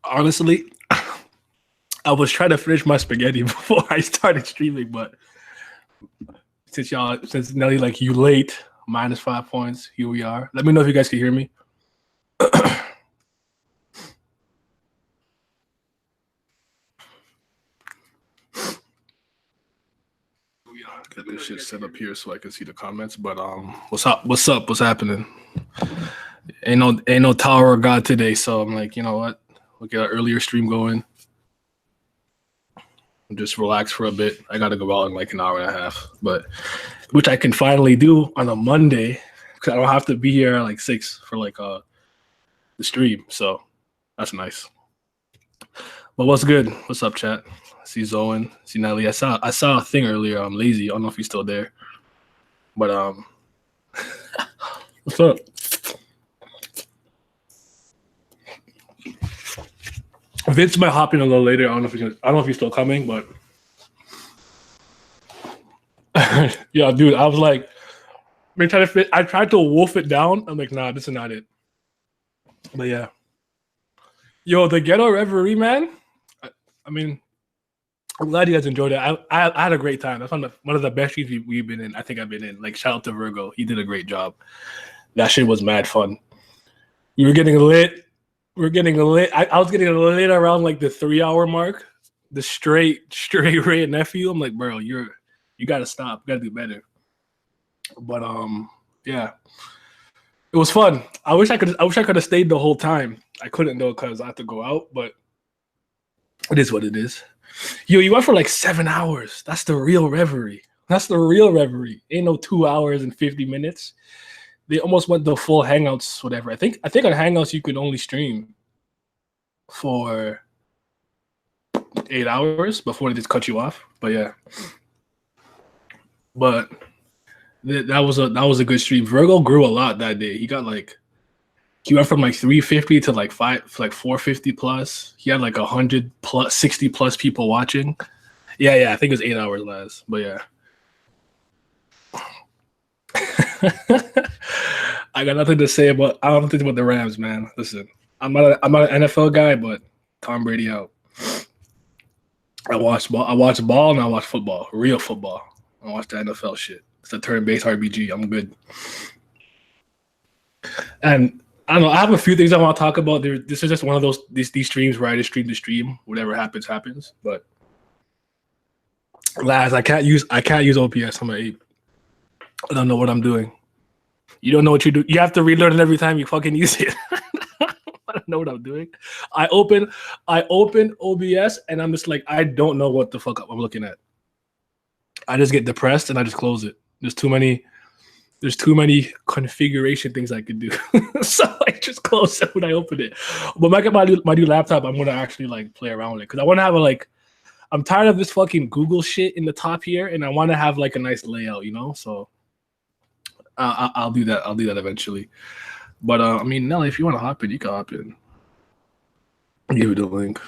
Honestly, I was trying to finish my spaghetti before I started streaming, but since Nelly, like you late, -5 points. Here we are. Let me know if you guys can hear me. Get this shit set up here so I can see the comments. But what's up? What's up? What's happening? Ain't no Tower of God today, so I'm like, you know what? We'll get an earlier stream going. Just relax for a bit. I gotta go out in like an hour and a half, but which I can finally do on a Monday because I don't have to be here at like 6 for like the stream. So that's nice. But what's good? What's up, chat? I see Zoen, see Nelly. I saw a thing earlier. I'm lazy. I don't know if he's still there. But what's up? Vince might hop in a little later. I don't know if he's still coming, but yeah, dude. I was like, I tried to wolf it down. I'm like, nah, this is not it. But yeah, yo, the Ghetto Reverie, man. I mean, I'm glad you guys enjoyed it. I had a great time. That's one of the best streams we've been in. I think I've been in. Like, shout out to Virgo. He did a great job. That shit was mad fun. We were getting lit. I was getting lit around like the 3-hour mark. The straight Ray and nephew. I'm like, bro, you gotta stop. You gotta do better. But yeah, it was fun. I wish I could have stayed the whole time. I couldn't though because I have to go out. But it is what it is. Yo, you went for like 7 hours. That's the real reverie. Ain't no 2 hours and 50 minutes. They almost went the full Hangouts, whatever. I think on Hangouts you could only stream for 8 hours before they just cut you off. But yeah, but that was a good stream. Virgo grew a lot that day. He went from like 350 to like 450 plus. He had like 100 plus 60 plus people watching. Yeah. I think it was 8 hours last. But yeah. I got nothing to say about. I don't think about the Rams, man. Listen, I'm not an NFL guy, but Tom Brady out. I watch ball and I watch football, real football. I watch the NFL shit. It's a turn-based RPG. I'm good. And I don't know. I have a few things I want to talk about. This is just one of these streams where I just stream to stream. Whatever happens. But Laz, I can't use OPS. I'm an ape. I don't know what I'm doing. You don't know what you do. You have to relearn it every time you fucking use it. I don't know what I'm doing. I open OBS and I'm just like, I don't know what the fuck I'm looking at. I just get depressed and I just close it. There's too many configuration things I could do. So I just close it when I open it. But my new laptop, I'm gonna actually like play around with it because I want to have I'm tired of this fucking Google shit in the top here, and I want to have like a nice layout, you know. So I'll do that. I'll do that eventually. But I mean, Nelly, if you want to hop in, you can hop in. I'll give you the link.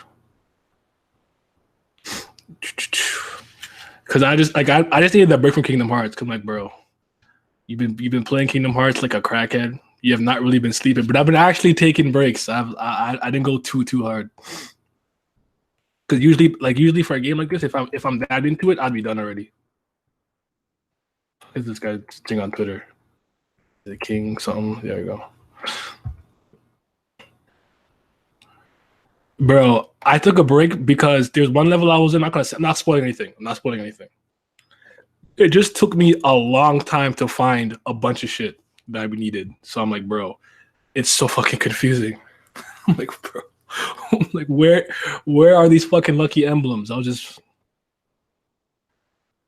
Because I just needed that break from Kingdom Hearts. Cause I'm like, bro, you've been playing Kingdom Hearts like a crackhead. You have not really been sleeping, but I've been actually taking breaks. I didn't go too hard. Because usually for a game like this, if I'm that into it, I'd be done already. Is this guy thing on Twitter? The King something. There we go. Bro, I took a break because there's one level I was in. I'm not spoiling anything. It just took me a long time to find a bunch of shit that we needed. So I'm like, bro, it's so fucking confusing. I'm like, bro. I'm like, where are these fucking lucky emblems?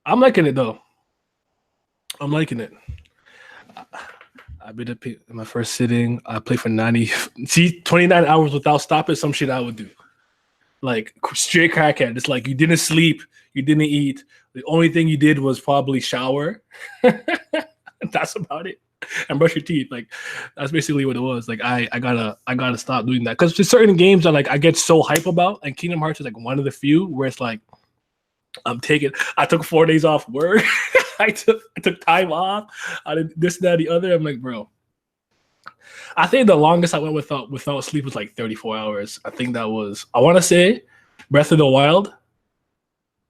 I'm liking it though. I'm liking it. I've been in my first sitting. I played for 29 hours without stopping. Some shit I would do, like straight crackhead. It's like you didn't sleep, you didn't eat. The only thing you did was probably shower. That's about it, and brush your teeth. Like that's basically what it was. Like I gotta stop doing that because there's certain games that like I get so hype about, and Kingdom Hearts is like one of the few where it's like I took 4 days off work. I took time off. I did this, that, the other. I'm like, bro, I think the longest I went without sleep was like 34 hours. I think that was, I want to say, Breath of the Wild.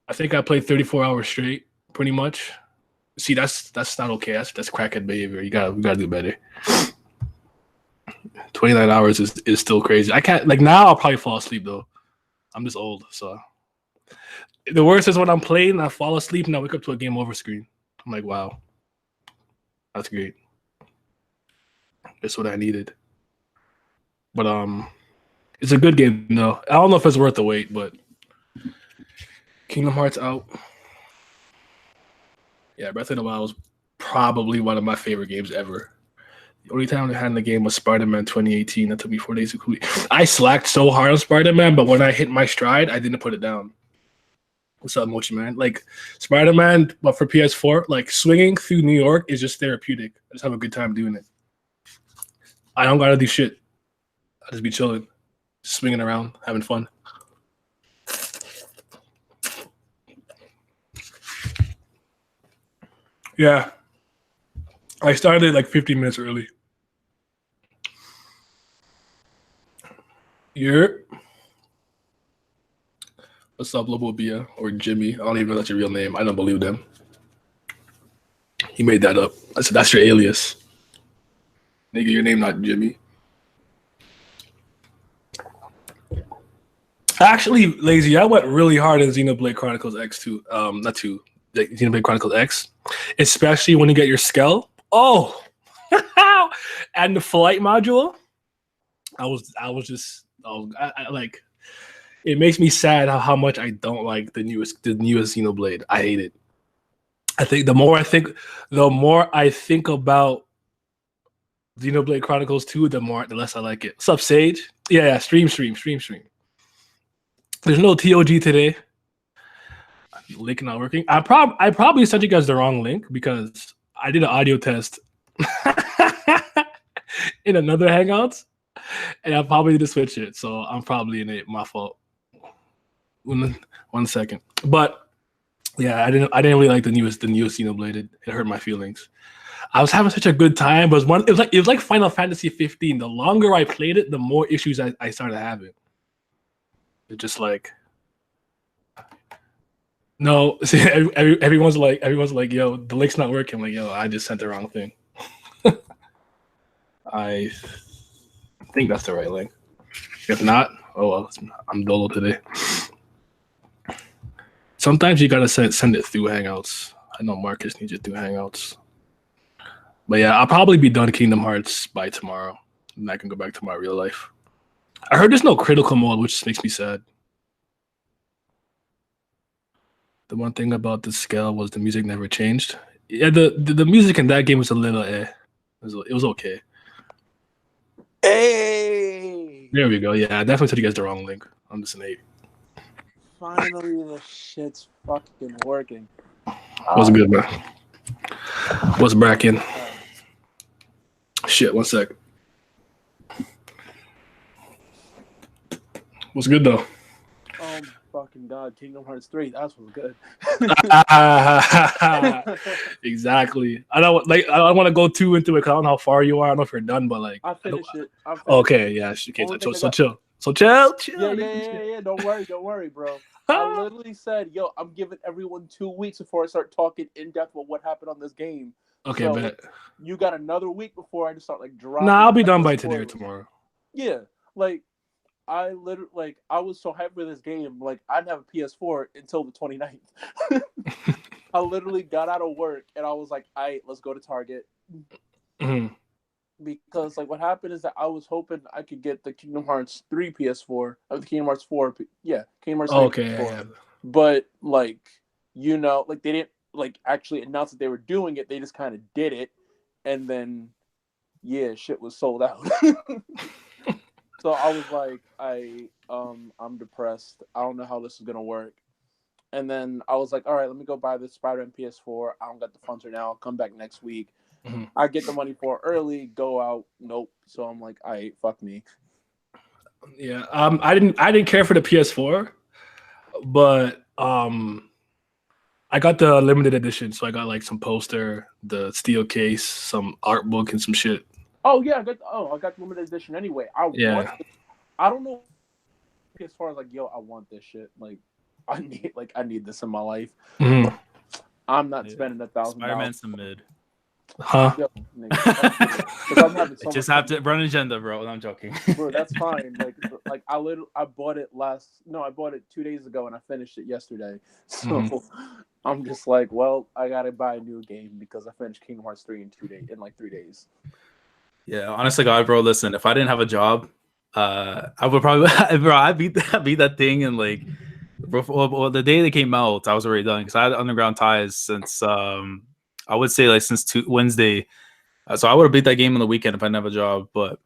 I think I played 34 hours straight, pretty much. See, that's not okay. That's crackhead behavior. We gotta do better. 29 hours is still crazy. I can't, like, now I'll probably fall asleep though. I'm just old, so the worst is when I'm playing and I fall asleep and I wake up to a game over screen. I'm like, wow, that's great. That's what I needed. But it's a good game though. I don't know if it's worth the wait, but Kingdom Hearts out. Yeah, Breath of the Wild was probably one of my favorite games ever. The only time I had in the game was Spider-Man 2018. That took me 4 days to complete. I slacked so hard on Spider-Man, but when I hit my stride, I didn't put it down. What's up, Mochi Man? Like, Spider-Man, but for PS4, like, swinging through New York is just therapeutic. I just have a good time doing it. I don't gotta do shit. I just be chilling, swinging around, having fun. Yeah. I started like 15 minutes early. What's up, Lobobia or Jimmy? I don't even know that's your real name. I don't believe them. He made that up. I said, that's your alias. Nigga, your name not Jimmy. Actually, Lazy, I went really hard in Xenoblade Chronicles X 2. Not 2. Xenoblade Chronicles X. Especially when you get your Skell. Oh! And the flight module. I like, it makes me sad how much I don't like the newest Xenoblade. I hate it. I think the more I think about Xenoblade Chronicles 2, the less I like it. What's up, Sage? Yeah, stream. There's no TOG today. Link not working. I probably sent you guys the wrong link because I did an audio test in another Hangouts, and I probably need to switch it. So I'm probably in it. My fault. 1 second. But yeah, I didn't really like the newest Xenoblade. It hurt my feelings. I was having such a good time, but it was like Final Fantasy 15. The longer I played it, the more issues I started having. It's just like, no. See, everyone's like, yo, the link's not working. I'm like, yo, I just sent the wrong thing. I think that's the right link. If not, oh well, I'm dolo today. Sometimes you gotta send it through Hangouts. I know Marcus needs it through Hangouts. But yeah, I'll probably be done Kingdom Hearts by tomorrow, and I can go back to my real life. I heard there's no critical mode, which makes me sad. The one thing about the scale was the music never changed. Yeah, the music in that game was a little It was okay. Hey! There we go. Yeah, I definitely told you guys the wrong link. I'm just an 8. Finally, the shit's fucking working. What's good, man? What's bracking? Shit, 1 sec. What's good though? Oh fucking god, Kingdom Hearts 3. That's what's good. Exactly. I don't want to go too into it because I don't know how far you are. I don't know if you're done, but like, I finished it. Okay, yeah. Okay, so chill. So chill. Yeah. Don't worry, bro. I literally said, yo, I'm giving everyone 2 weeks before I start talking in depth about what happened on this game. Okay, so bet. You got another week before I just start like dropping. Nah, I'll be done by today or tomorrow. Yeah, like I literally I was so hyped for this game. Like I didn't have a PS4 until the 29th. I literally got out of work and I was like, all right, let's go to Target. Mm-hmm. Because like what happened is that I was hoping I could get the Kingdom Hearts 3 PS4, the Kingdom Hearts 4, Kingdom Hearts 3 okay, PS4. yeah. But like, like they didn't like actually announce that they were doing it. They just kind of did it, and then shit was sold out. So I was like, I'm depressed. I don't know how this is gonna work. And then I was like, all right, let me go buy this Spider-Man PS4. I don't got the funds right now. I'll come back next week. Mm-hmm. I get the money for it early, go out. Nope. So I'm like, all right, fuck me. Yeah. I didn't care for the PS4, but I got the limited edition, so I got like some poster, the steel case, some art book, and some shit. Oh yeah, I got the limited edition anyway. Yeah. I don't know as far as like, yo, I want this shit. Like, I need this in my life. Mhm. I'm not spending $1,000. Spider-Man's the mid. Huh? Yo, nigga, 'cause I'm having so Just much have to run an agenda, bro. I'm joking. Bro, that's fine. Like I bought it I bought it 2 days ago and I finished it yesterday. So I'm just like, well, I gotta buy a new game because I finished Kingdom Hearts 3 in 3 days. Yeah, honestly, God, bro, listen, if I didn't have a job, I would probably, bro, I beat that thing and like, bro, well, the day they came out, I was already done because I had underground ties since I would say like since Wednesday. So I would have beat that game on the weekend if I didn't have a job, but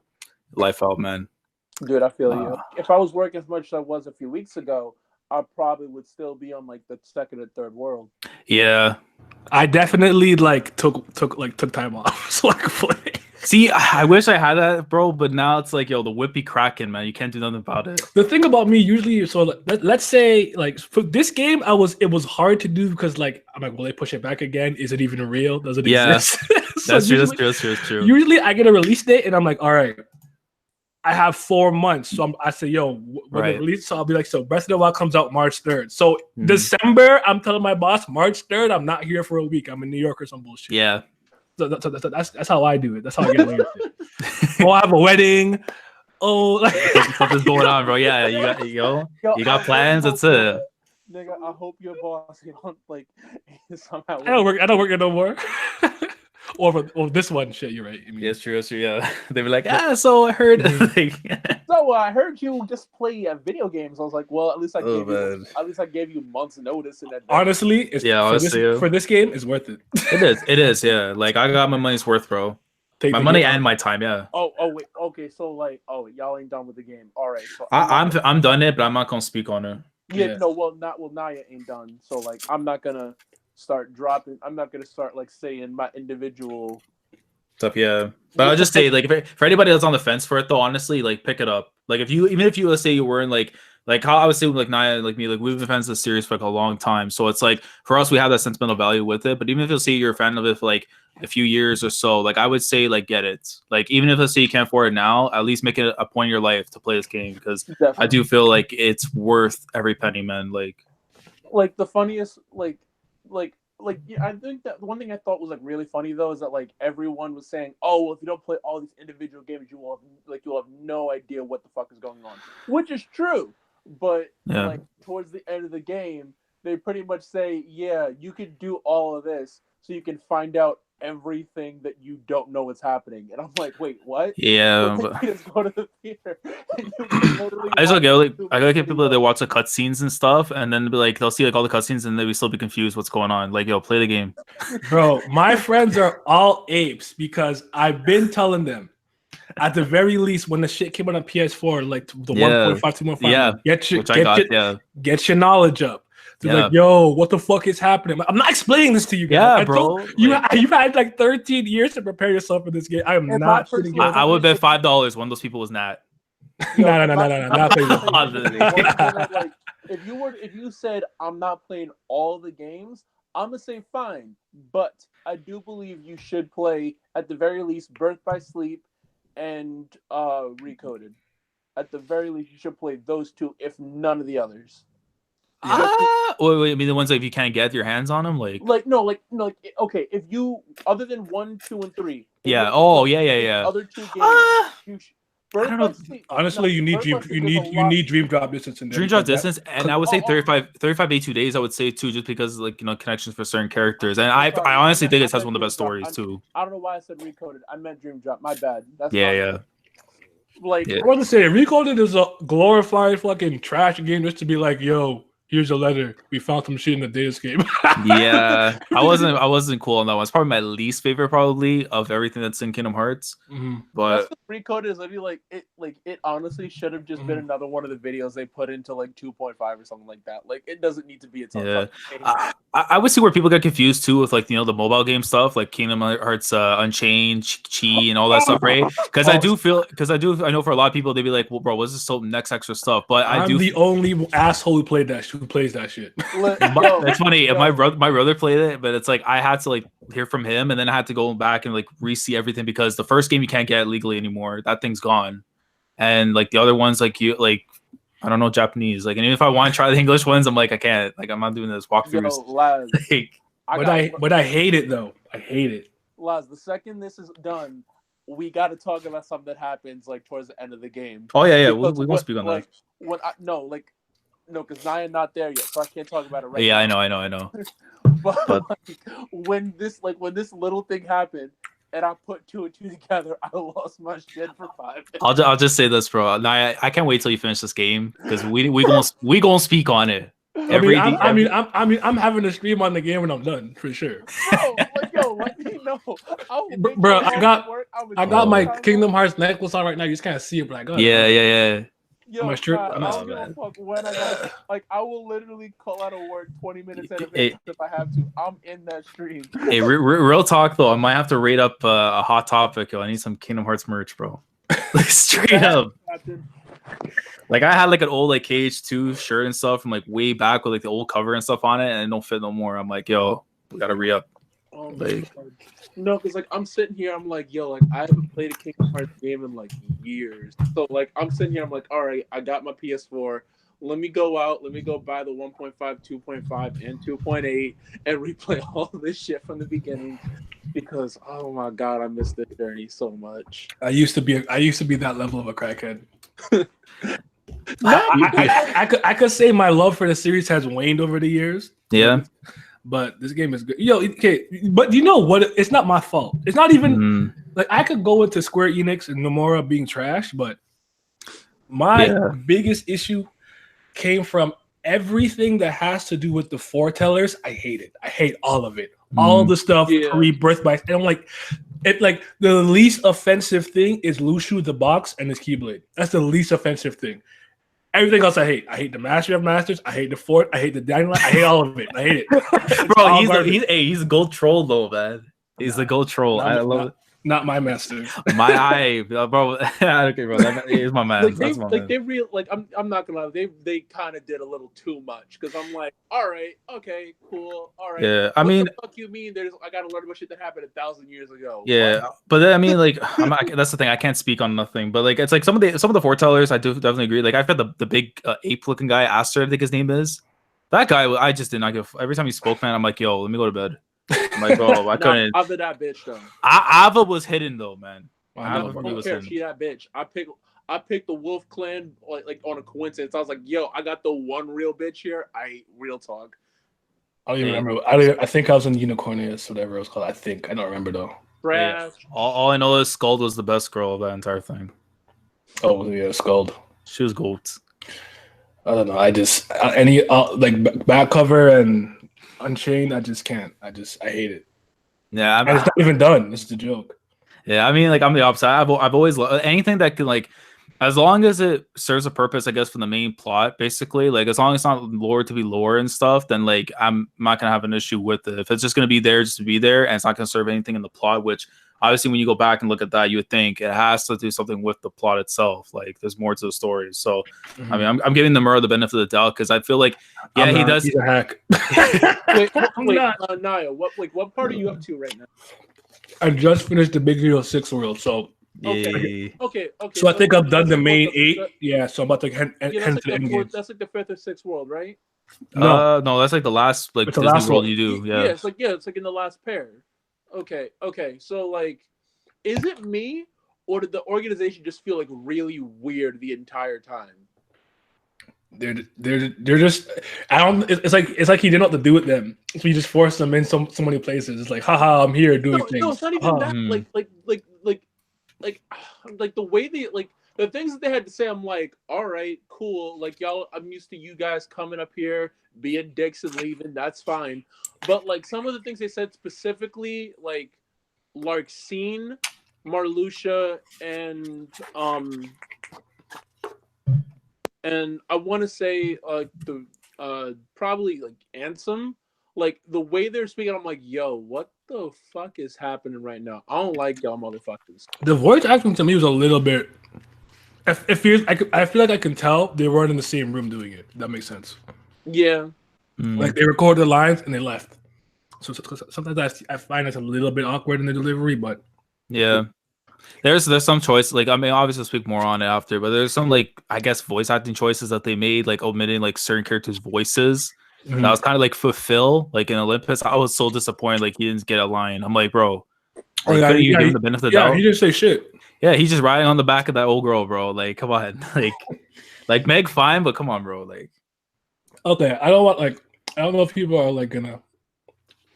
life out, man. Dude, I feel you. If I was working as much as I was a few weeks ago, I probably would still be on like the second or third world. Yeah, I definitely like took time off so I could play. see, I wish I had that, bro, but now it's like, yo, the whip be cracking, man. You can't do nothing about it. The thing about me usually, so let's say like for this game, it was hard to do because like I'm like, will they push it back again? Is it even real? Does it exist? So That's true. usually- That's true. Usually I get a release date and I'm like, all right, I have 4 months. So I say, yo, when the release, so I'll be like, so Breath of the Wild comes out March 3rd. So December, I'm telling my boss, March 3rd, I'm not here for a week. I'm in New York or some bullshit. Yeah. So that's how I do it. That's how I get away with it. Oh, I have a wedding. Oh, like Something's going on, bro. Yeah, you got plans. That's it. Nigga, I hope your boss like somehow. I don't work here no more. or this one shit. You're right. I mean, Yeah, it's true. Yeah, they were like, so I heard. So I heard you just play video games. I was like, well, at least I gave you months' notice in advance. Honestly, for this game, it's worth it. It is. Yeah, like I got my money's worth, bro. My money and my time. Yeah. Oh wait. Okay, so like, y'all ain't done with the game. All right. So I'm done it, but I'm not gonna speak on it. Yeah. No. Naya ain't done. So like, I'm not gonna start like saying my individual stuff. Yeah, but I'll just say like for anybody that's on the fence for it though, honestly, like pick it up. Like even if you let's say you weren't like how I was saying like Naya, like me, like we've been fans of the series for like a long time. So it's like for us we have that sentimental value with it. But even if you'll say you're a fan of it for like a few years or so, like I would say like get it. Like even if let's say you can't afford it now, at least make it a point in your life to play this game because definitely. I do feel like it's worth every penny, man. Like the funniest I think that the one thing I thought was like really funny though is that like everyone was saying, oh, well, if you don't play all these individual games, you'll have no idea what the fuck is going on, which is true. But like towards the end of the game, they pretty much say, yeah, you can do all of this, so you can find out everything that you don't know what's happening. And I'm like, wait, what? Yeah, but you just go to the theater. I just gotta get people that watch the cutscenes and stuff, and then be like, they'll see like all the cutscenes, and they will still be confused what's going on. Like, yo, play the game, bro. My friends are all apes because I've been telling them. At the very least, when the shit came out on PS4, like the 1.5, 2.5, get your knowledge up. They're like, yo, what the fuck is happening? I'm not explaining this to you guys. Yeah, bro. You've had like 13 years to prepare yourself for this game. I am not sitting here. I would bet $5 one of those people was Nat. No. Like, if you said I'm not playing all the games, I'm gonna say fine. But I do believe you should play at the very least Birth by Sleep and Recoded. At the very least, you should play those two, if none of the others. Wait, I mean the ones that if you can't get your hands on them, okay, if you other than 1, 2, and 3. Yeah. Other two games. I don't know. Honestly, you need Dream Drop Distance in there. Dream Drop Distance, and I would say 35 days. I would say too, just because like connections for certain characters, and I honestly think it has one of the best stories too. I don't know why I said Recoded. I meant Dream Drop. My bad. That's I want to say Recoded is a glorified fucking trash game just to be like, yo, here's a letter. We found some shit in the datascape. Yeah, I wasn't cool on that one. It's probably my least favorite, probably of everything that's in Kingdom Hearts. Mm-hmm. But Recoded is it honestly should have just been another one of the videos they put into like 2.5 or something like that. Like it doesn't need to be its own. Yeah, I would see where people get confused too with like the mobile game stuff, like Kingdom Hearts Unchained, Chi, and all that stuff, right? Because I know for a lot of people they'd be like, well, bro, what's this next extra stuff? But I'm the only asshole who played that. Who who plays that shit. It's funny. My brother played it, but it's like I had to like hear from him, and then I had to go back and like re-see everything because the first game you can't get legally anymore. That thing's gone, and like the other ones, like you like I don't know Japanese. Like, and even if I want to try the English ones, I'm like I can't. Like I'm not doing this walkthroughs. Laz, But I hate it though. I hate it. Laz, the second this is done, we got to talk about something that happens like towards the end of the game. Oh yeah. We won't speak on that. No, because Naya not there yet, so I can't talk about it right now. Yeah, I know. but like, when this little thing happened, and I put 2 and 2 together, I lost my shit for 5 minutes. I'll just say this, bro. Naya, I can't wait till you finish this game because we gonna speak on it. I'm having a stream on the game when I'm done for sure. Let me know. Bro, I got my Kingdom Hearts necklace on right now. You just can't see it, but I got it. Yeah. Yo, my shirt. I don't give a fuck when I got like I will literally call out of work 20 minutes in advance if I have to. I'm in that stream. Hey, real talk though, I might have to rate up a hot topic. Yo, I need some Kingdom Hearts merch, bro. Like straight up. Like I had like an old like KH2 shirt and stuff from like way back with like the old cover and stuff on it, and it don't fit no more. I'm like, yo, we gotta re-up. No, because like I'm sitting here, I'm like, yo, like I haven't played a Kingdom Hearts game in like years. So like I'm sitting here, I'm like, all right, I got my PS4. Let me go buy the 1.5, 2.5, and 2.8 and replay all of this shit from the beginning because oh my god, I missed the journey so much. I used to be that level of a crackhead. I could say my love for the series has waned over the years. Yeah. But this game is good. Yo, okay, but you know what? It's not my fault. It's not even like I could go into Square Enix and Nomura being trash, but my biggest issue came from everything that has to do with the Foretellers. I hate it. I hate all of it. All the stuff pre-birth by. And I'm like, the least offensive thing is Lushu the box and his Keyblade. That's the least offensive thing. Everything else I hate. I hate the Master of Masters. I hate the Fort. I hate the Dynamite. I hate all of it. I hate it. Bro, he's a gold troll though, man. He's the gold troll. I love it. Not my master. My eye, bro. Okay, bro. That is my man. I'm not gonna lie. They kind of did a little too much because I'm like, all right, okay, cool, all right. Yeah, what the fuck you mean? I gotta learn about shit that happened 1,000 years ago. Yeah, what? But then, I mean, like, that's the thing. I can't speak on nothing. But like, it's like some of the foretellers, I do definitely agree. Like, I've got the big ape-looking guy, Aster, I think his name is. That guy, I just did not give. Every time he spoke, man, I'm like, yo, let me go to bed. I'm like, bro, I couldn't. Ava that bitch though. Ava was hidden though, man. I don't care. She that bitch. I picked the Wolf Clan like on a coincidence. I was like, yo, I got the one real bitch here. Real talk. I don't even remember. I think I was in Unicornius, whatever it was called. I don't remember though. Trash. Yeah. All I know is Skuld was the best girl of that entire thing. Oh yeah, Skuld. She was gold. I don't know. I just like back cover and Unchained, I just can't. I hate it. Yeah, and it's not even done. It's a joke. Yeah, I mean, like I'm the opposite. I've always loved anything that can like, as long as it serves a purpose, I guess, for the main plot. Basically, like as long as it's not lore to be lore and stuff, then like I'm not gonna have an issue with it. If it's just gonna be there just to be there, and it's not gonna serve anything in the plot, which obviously when you go back and look at that, you would think it has to do something with the plot itself. Like there's more to the story. So I mean, I'm giving the Murrow the benefit of the doubt because I feel like he does. He's a hack. wait, Naya, what part are you up to right now? I just finished the Big Hero 6 world, so okay. So I think I've done the main 8. Yeah, so I'm about to head to the end game. That's like the 5th or 6th world, right? No, that's like the last like Disney world one you do. Yeah, it's like in the last pair. Okay. So like, is it me or did the organization just feel like really weird the entire time? They're just it's like he didn't know what to do with them, so he just forced them in so many places. It's like, haha, I'm here doing things. No, it's not even that. Like the way they like the things that they had to say. I'm like, all right, cool. Like y'all, I'm used to you guys coming up here, being dicks and leaving. That's fine. But like some of the things they said specifically, like Larxene, Marluxia, and I want to say probably like Ansem, like the way they're speaking, I'm like, yo, what the fuck is happening right now? I don't like y'all motherfuckers. The voice acting to me was a little bit. I feel like I can tell they weren't in the same room doing it. That makes sense. Yeah. Like they recorded the lines and they left. So sometimes I find it's a little bit awkward in the delivery, but yeah. There's some choice, like I mean, obviously I'll speak more on it after, but there's some like I guess voice acting choices that they made, like omitting like certain characters' voices. That was kind of like fulfill, like in Olympus. I was so disappointed, like he didn't get a line. I'm like, bro, like couldn't you give him the benefit of the doubt? He didn't say shit. Yeah, he's just riding on the back of that old girl, bro. Like, come on, like Meg, fine, but come on, bro. Like, okay, I don't know if people are like gonna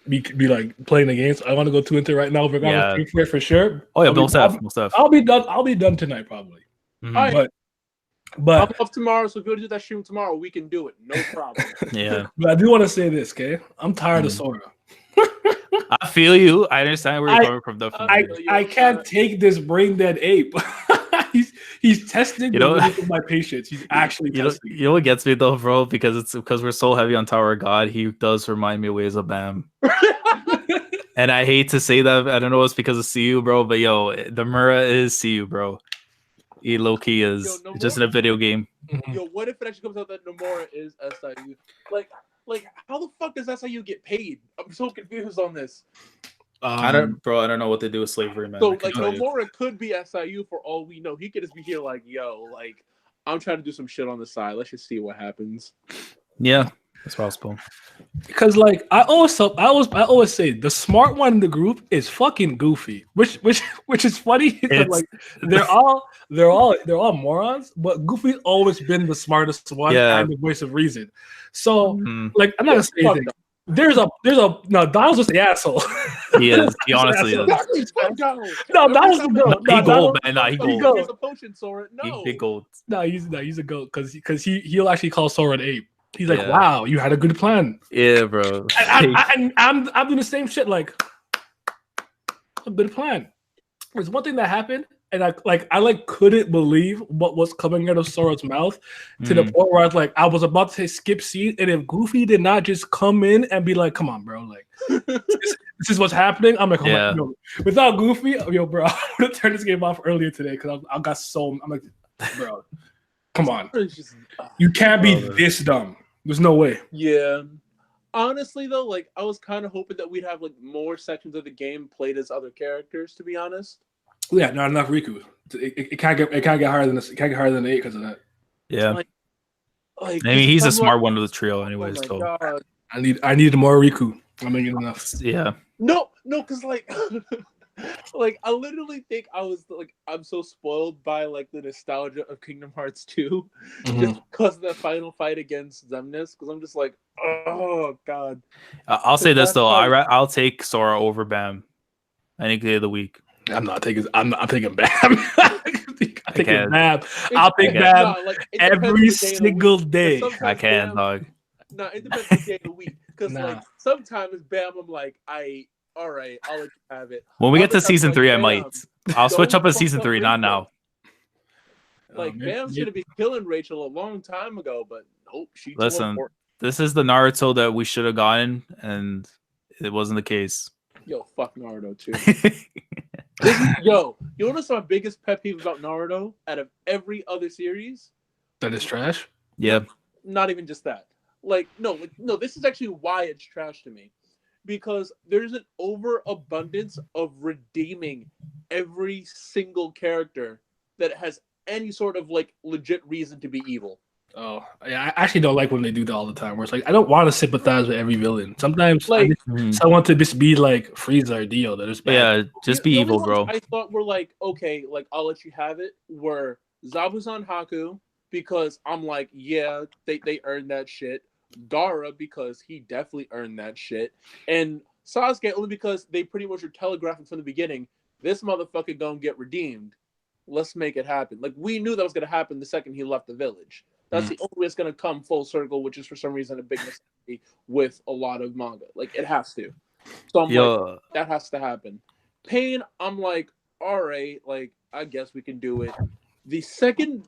be like playing the games. I want to go too into it right now. We're gonna pay for it for sure. Oh yeah, most stuff. I'll be done. I'll be done tonight probably. But I'm off tomorrow, so if you want to do that stream tomorrow, we can do it. No problem. Yeah. But I do want to say this, okay? I'm tired of Sora. I feel you. I understand where you're coming from. Though. I can't take this brain dead ape. he's testing the limits of my patience. He's actually testing. You know what gets me though, bro? Because we're so heavy on Tower of God. He does remind me of Ways of Bam. And I hate to say that. I don't know if it's because of CU, bro. But yo, the Mura is CU, bro. He low key is just in a video game. Yo, what if it actually comes out that Nomura is SIU? Like, how the fuck does SIU get paid? I'm so confused on this. I don't know what they do with slavery, man. So like, Nomura could be SIU for all we know. He could just be here, like, yo, like, I'm trying to do some shit on the side. Let's just see what happens. Yeah, that's possible. Because like I always say the smart one in the group is fucking Goofy, which is funny. Like they're all morons, but Goofy's always been the smartest one and the voice of reason. So like I'm not gonna say anything. There's a no, Donald's just the asshole. He is. He honestly is. No, Donald's the goat. He gold, man. Nah, he gold. He's a potion, Sora. No, he gold. No, he's a goat because he'll actually call Sora an ape. He's like, wow, you had a good plan. Yeah, bro. I'm doing the same shit. Like, a good plan. There's one thing that happened, and I couldn't believe what was coming out of Sora's mouth to the point where I was about to say skip scene, and if Goofy did not just come in and be like, come on, bro, like this is what's happening. I'm like, yo, without Goofy, yo, bro, I would have turned this game off earlier today because I'm like, bro. Come on. You can't be this dumb. There's no way. Yeah. Honestly, though, like, I was kind of hoping that we'd have, like, more sections of the game played as other characters, to be honest. Yeah, not enough Riku. It can't get higher than this. It can't get higher than 8 because of that. Yeah. Like, I mean, he's a smart one of the trio anyways, so. God. I need more Riku. I'm making enough. Yeah. No, because, like... Like, I literally think I'm so spoiled by, like, the nostalgia of Kingdom Hearts 2 just because of the final fight against Xemnas, because I'm just like, oh, God. I'll say this, though. I'll take Sora over Bam any day of the week. I'm taking Bam. I'm taking Bam. I'll take Bam every single day. I can, dog. No, it depends on the day of the week. Because, like, sometimes Bam, I'm like, all right, I'll let you have it. When we get to season 3, I might. I'll switch up in season 3, not now. Like, Bam should have been killing Rachel a long time ago, but nope, she. Listen, this is the Naruto that we should have gotten, and it wasn't the case. Yo, fuck Naruto too. You know what's my biggest pet peeve about Naruto out of every other series? That is trash? Yeah. Not even just that. No, this is actually why it's trash to me. Because there's an overabundance of redeeming every single character that has any sort of like legit reason to be evil. Oh, yeah, I actually don't like when they do that all the time. Where it's like I don't want to sympathize with every villain. Sometimes I want to just be like Frieza or Dio. That is bad. Yeah, just be evil, bro. I thought we're like, okay, like I'll let you have it. Were Zabuza and Haku, because I'm like, yeah, they earned that shit. Gaara, because he definitely earned that shit, and Sasuke only because they pretty much were telegraphing from the beginning, this motherfucker gonna get redeemed. Let's make it happen. Like, we knew that was gonna happen the second he left the village. That's the only way it's gonna come full circle, which is for some reason a big necessity with a lot of manga. Like, it has to. So I'm like, that has to happen. Pain, I'm like, all right, like, I guess we can do it. The second,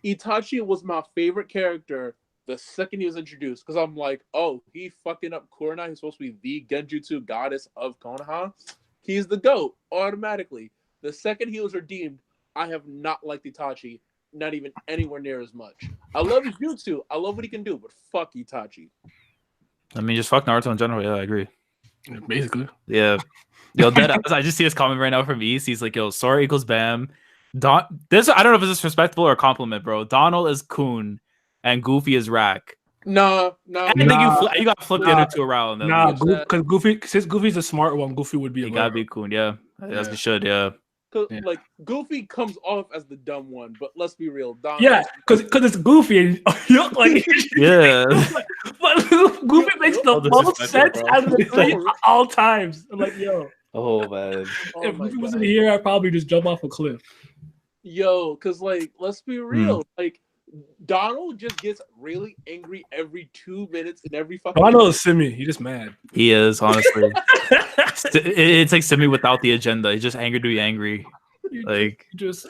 Itachi was my favorite character the second he was introduced, because I'm like, oh, he fucking up Kurenai. He's supposed to be the Genjutsu goddess of Konoha. He's the GOAT automatically. The second he was redeemed, I have not liked Itachi not even anywhere near as much. I love his jutsu. I love what he can do, but fuck Itachi. I mean, just fuck Naruto in general. Yeah, I agree. Basically. Yeah. Yo, I just see this comment right now from East. He's like, yo, Sora equals Bam. This I don't know if this is respectful or a compliment, bro. Donald is Coon and Goofy is Rack. No. I think you got to flip the other two around. Though. Nah, because Goofy, since Goofy's a smart one, Goofy would be. He gotta be Coon, yeah. As he should, yeah. Like Goofy comes off as the dumb one, but let's be real, Donald. Yeah, because it's Goofy, and like yeah. But Goofy makes the most sense out of the three at all times. I'm like, yo. Oh man. If Goofy wasn't here, I'd probably just jump off a cliff. Yo, because like, let's be real, like. Donald just gets really angry every 2 minutes in every fucking. Donald is Simi. He's just mad. He is, honestly. It's like Simi without the agenda. He's just angry to be angry. Like he's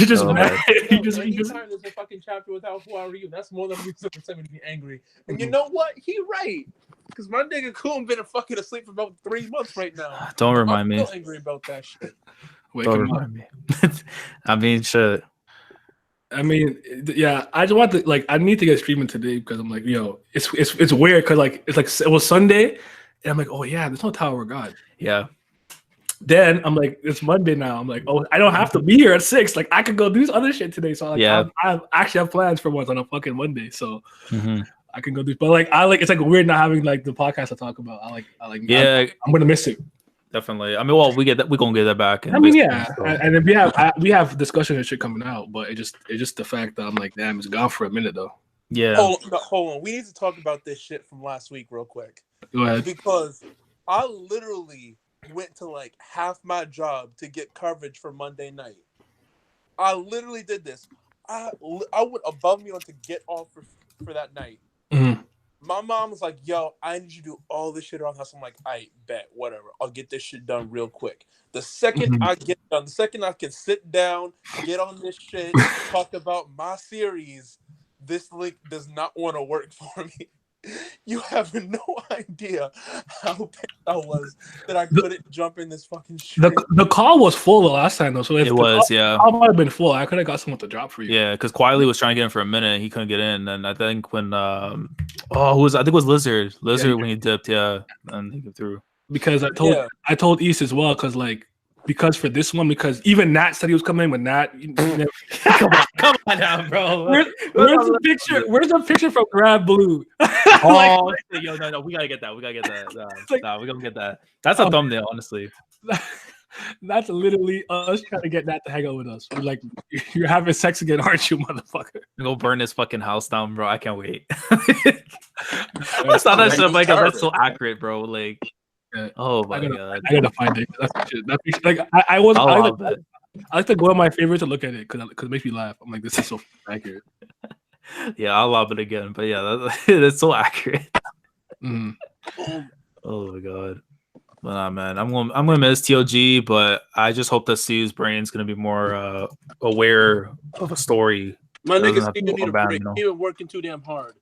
just mad. Anytime there's a fucking chapter without who are you, that's more than reason for Simi to be angry. And you know what? He right. Because my nigga Coon been fucking asleep for about 3 months right now. Don't remind me. I'm still angry about that shit. Don't remind me. I mean, shit. I mean, yeah. I just want to like. I need to get streaming today because I'm like, yo, it's weird because like it was Sunday, and I'm like, oh yeah, there's no Tower of God. Yeah. Then I'm like, it's Monday now. I'm like, oh, I don't have to be here at 6. Like I could go do other shit today. So like, I actually have plans for once on a fucking Monday. So I can go do. But like, it's like weird not having like the podcast to talk about. I like. Yeah, I'm gonna miss it. Definitely. I mean, well, we're gonna get that back. I mean, yeah, and then we have discussion and shit coming out, but it's just the fact that I'm like, damn, it's gone for a minute though. Yeah. Hold on. We need to talk about this shit from last week real quick. Go ahead. Because I literally went to like half my job to get coverage for Monday night. I literally did this. I went above me on to get off for that night. Mm-hmm. My mom was like, yo, I need you to do all this shit around the house. I'm like, I bet, whatever. I'll get this shit done real quick. The second I get done, the second I can sit down, get on this shit, talk about my series, this link does not want to work for me. You have no idea how pissed I was that I couldn't jump in this fucking shit. The call was full the last time though, so if yeah. Call might have been full. I could have got someone to drop for you. Yeah, because Quietly was trying to get in for a minute, he couldn't get in, and I think when I think it was Lizard when he dipped, and he got through. Because I told East as well, because for this one, because even Nat said he was coming in with Nat. Come on now, bro. Where's the picture? Where's the picture from Grab Blue? Yo, no, we gotta get that. We're gonna get that. That's a thumbnail, honestly. That's literally us trying to get Nat to hang out with us. We're like, you're having sex again, aren't you, motherfucker? Go burn this fucking house down, bro. I can't wait. That's not that shit, Mike. That's so accurate, bro. Like. Oh my god! I gotta find it. That's like I like to go on my favorite to look at it because it makes me laugh. I'm like, this is so accurate. Yeah, I'll lob it again, but yeah, that's so accurate. Mm. Oh my god! But nah, man, I'm gonna miss TOG, but I just hope that Steve's brain's gonna be more aware of a story. My niggas need a break. He been working too damn hard.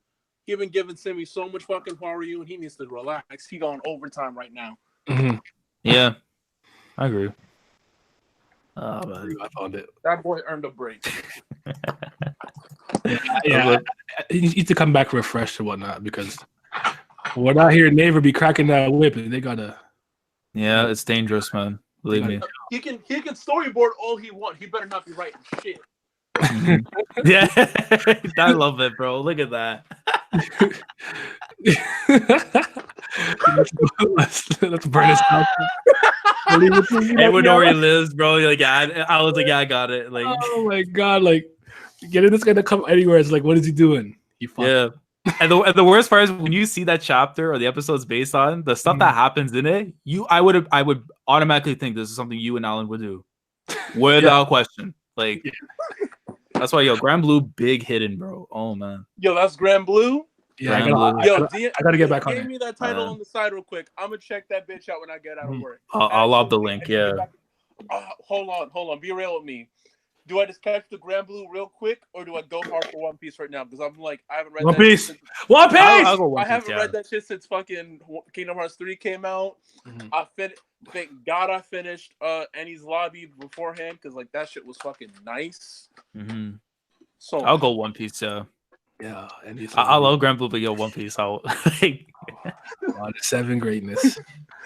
He been giving Simi so much fucking power you, and he needs to relax. He going overtime right now. Mm-hmm. Yeah, I agree. Oh man, I found it. That boy earned a break. yeah. He needs to come back refreshed and whatnot because we're not here. Neighbor be cracking that whip, and they gotta. Yeah, it's dangerous, man. Believe me. He can storyboard all he wants. He better not be writing shit. Yeah, I love it, bro. Look at that. Let's burn his house. Everyone know where he lives, bro. Like, I was like, yeah, I got it. Like, oh my god, like getting this guy to come anywhere. It's like, what is he doing? Yeah. And the worst part is when you see that chapter or the episode's based on the stuff that happens in it. I would automatically think this is something you and Alan would do, without question. Like. That's why, yo, Grand Blue, big hidden, bro. Oh man. Yo, that's Grand Blue. Yeah, I gotta get back on it. Give me that title on the side real quick. I'm gonna check that bitch out when I get out of work. I'll lob the link. Yeah. Hold on. Be real with me. Do I just catch the Grand Blue real quick, or do I go hard for One Piece right now? Because I'm like, I haven't read One Piece. One Piece. I haven't read that shit since fucking Kingdom Hearts 3 came out. Mm-hmm. Thank God I finished Annie's Lobby beforehand because like that shit was fucking nice. Mm-hmm. So I'll go One Piece. Yeah, Yeah, and I love Grand Blue, but yo, One Piece. I'll like, the 7 greatness.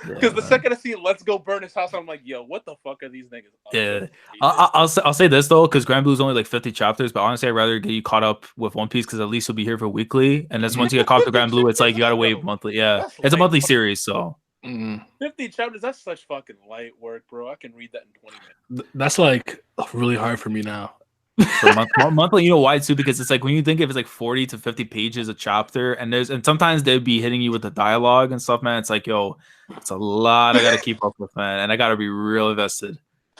because the second I see Let's Go Burn His House, I'm like, yo, what the fuck are these niggas? yeah. I'll say this though, because Grand Blue's only like 50 chapters, but honestly, I'd rather get you caught up with One Piece because at least you'll be here for weekly. And then once you get caught up to Grand Blue, it's like you gotta wait monthly. Yeah, That's it's a light. monthly series, so 50 chapters, that's such fucking light work, bro. I can read that in 20 minutes. That's like really hard for me now. for monthly. You know why too? Because it's like when you think if it's like 40 to 50 pages a chapter, and sometimes they'd be hitting you with the dialogue and stuff, man. It's like, yo, it's a lot I gotta keep up with, man, and I gotta be real invested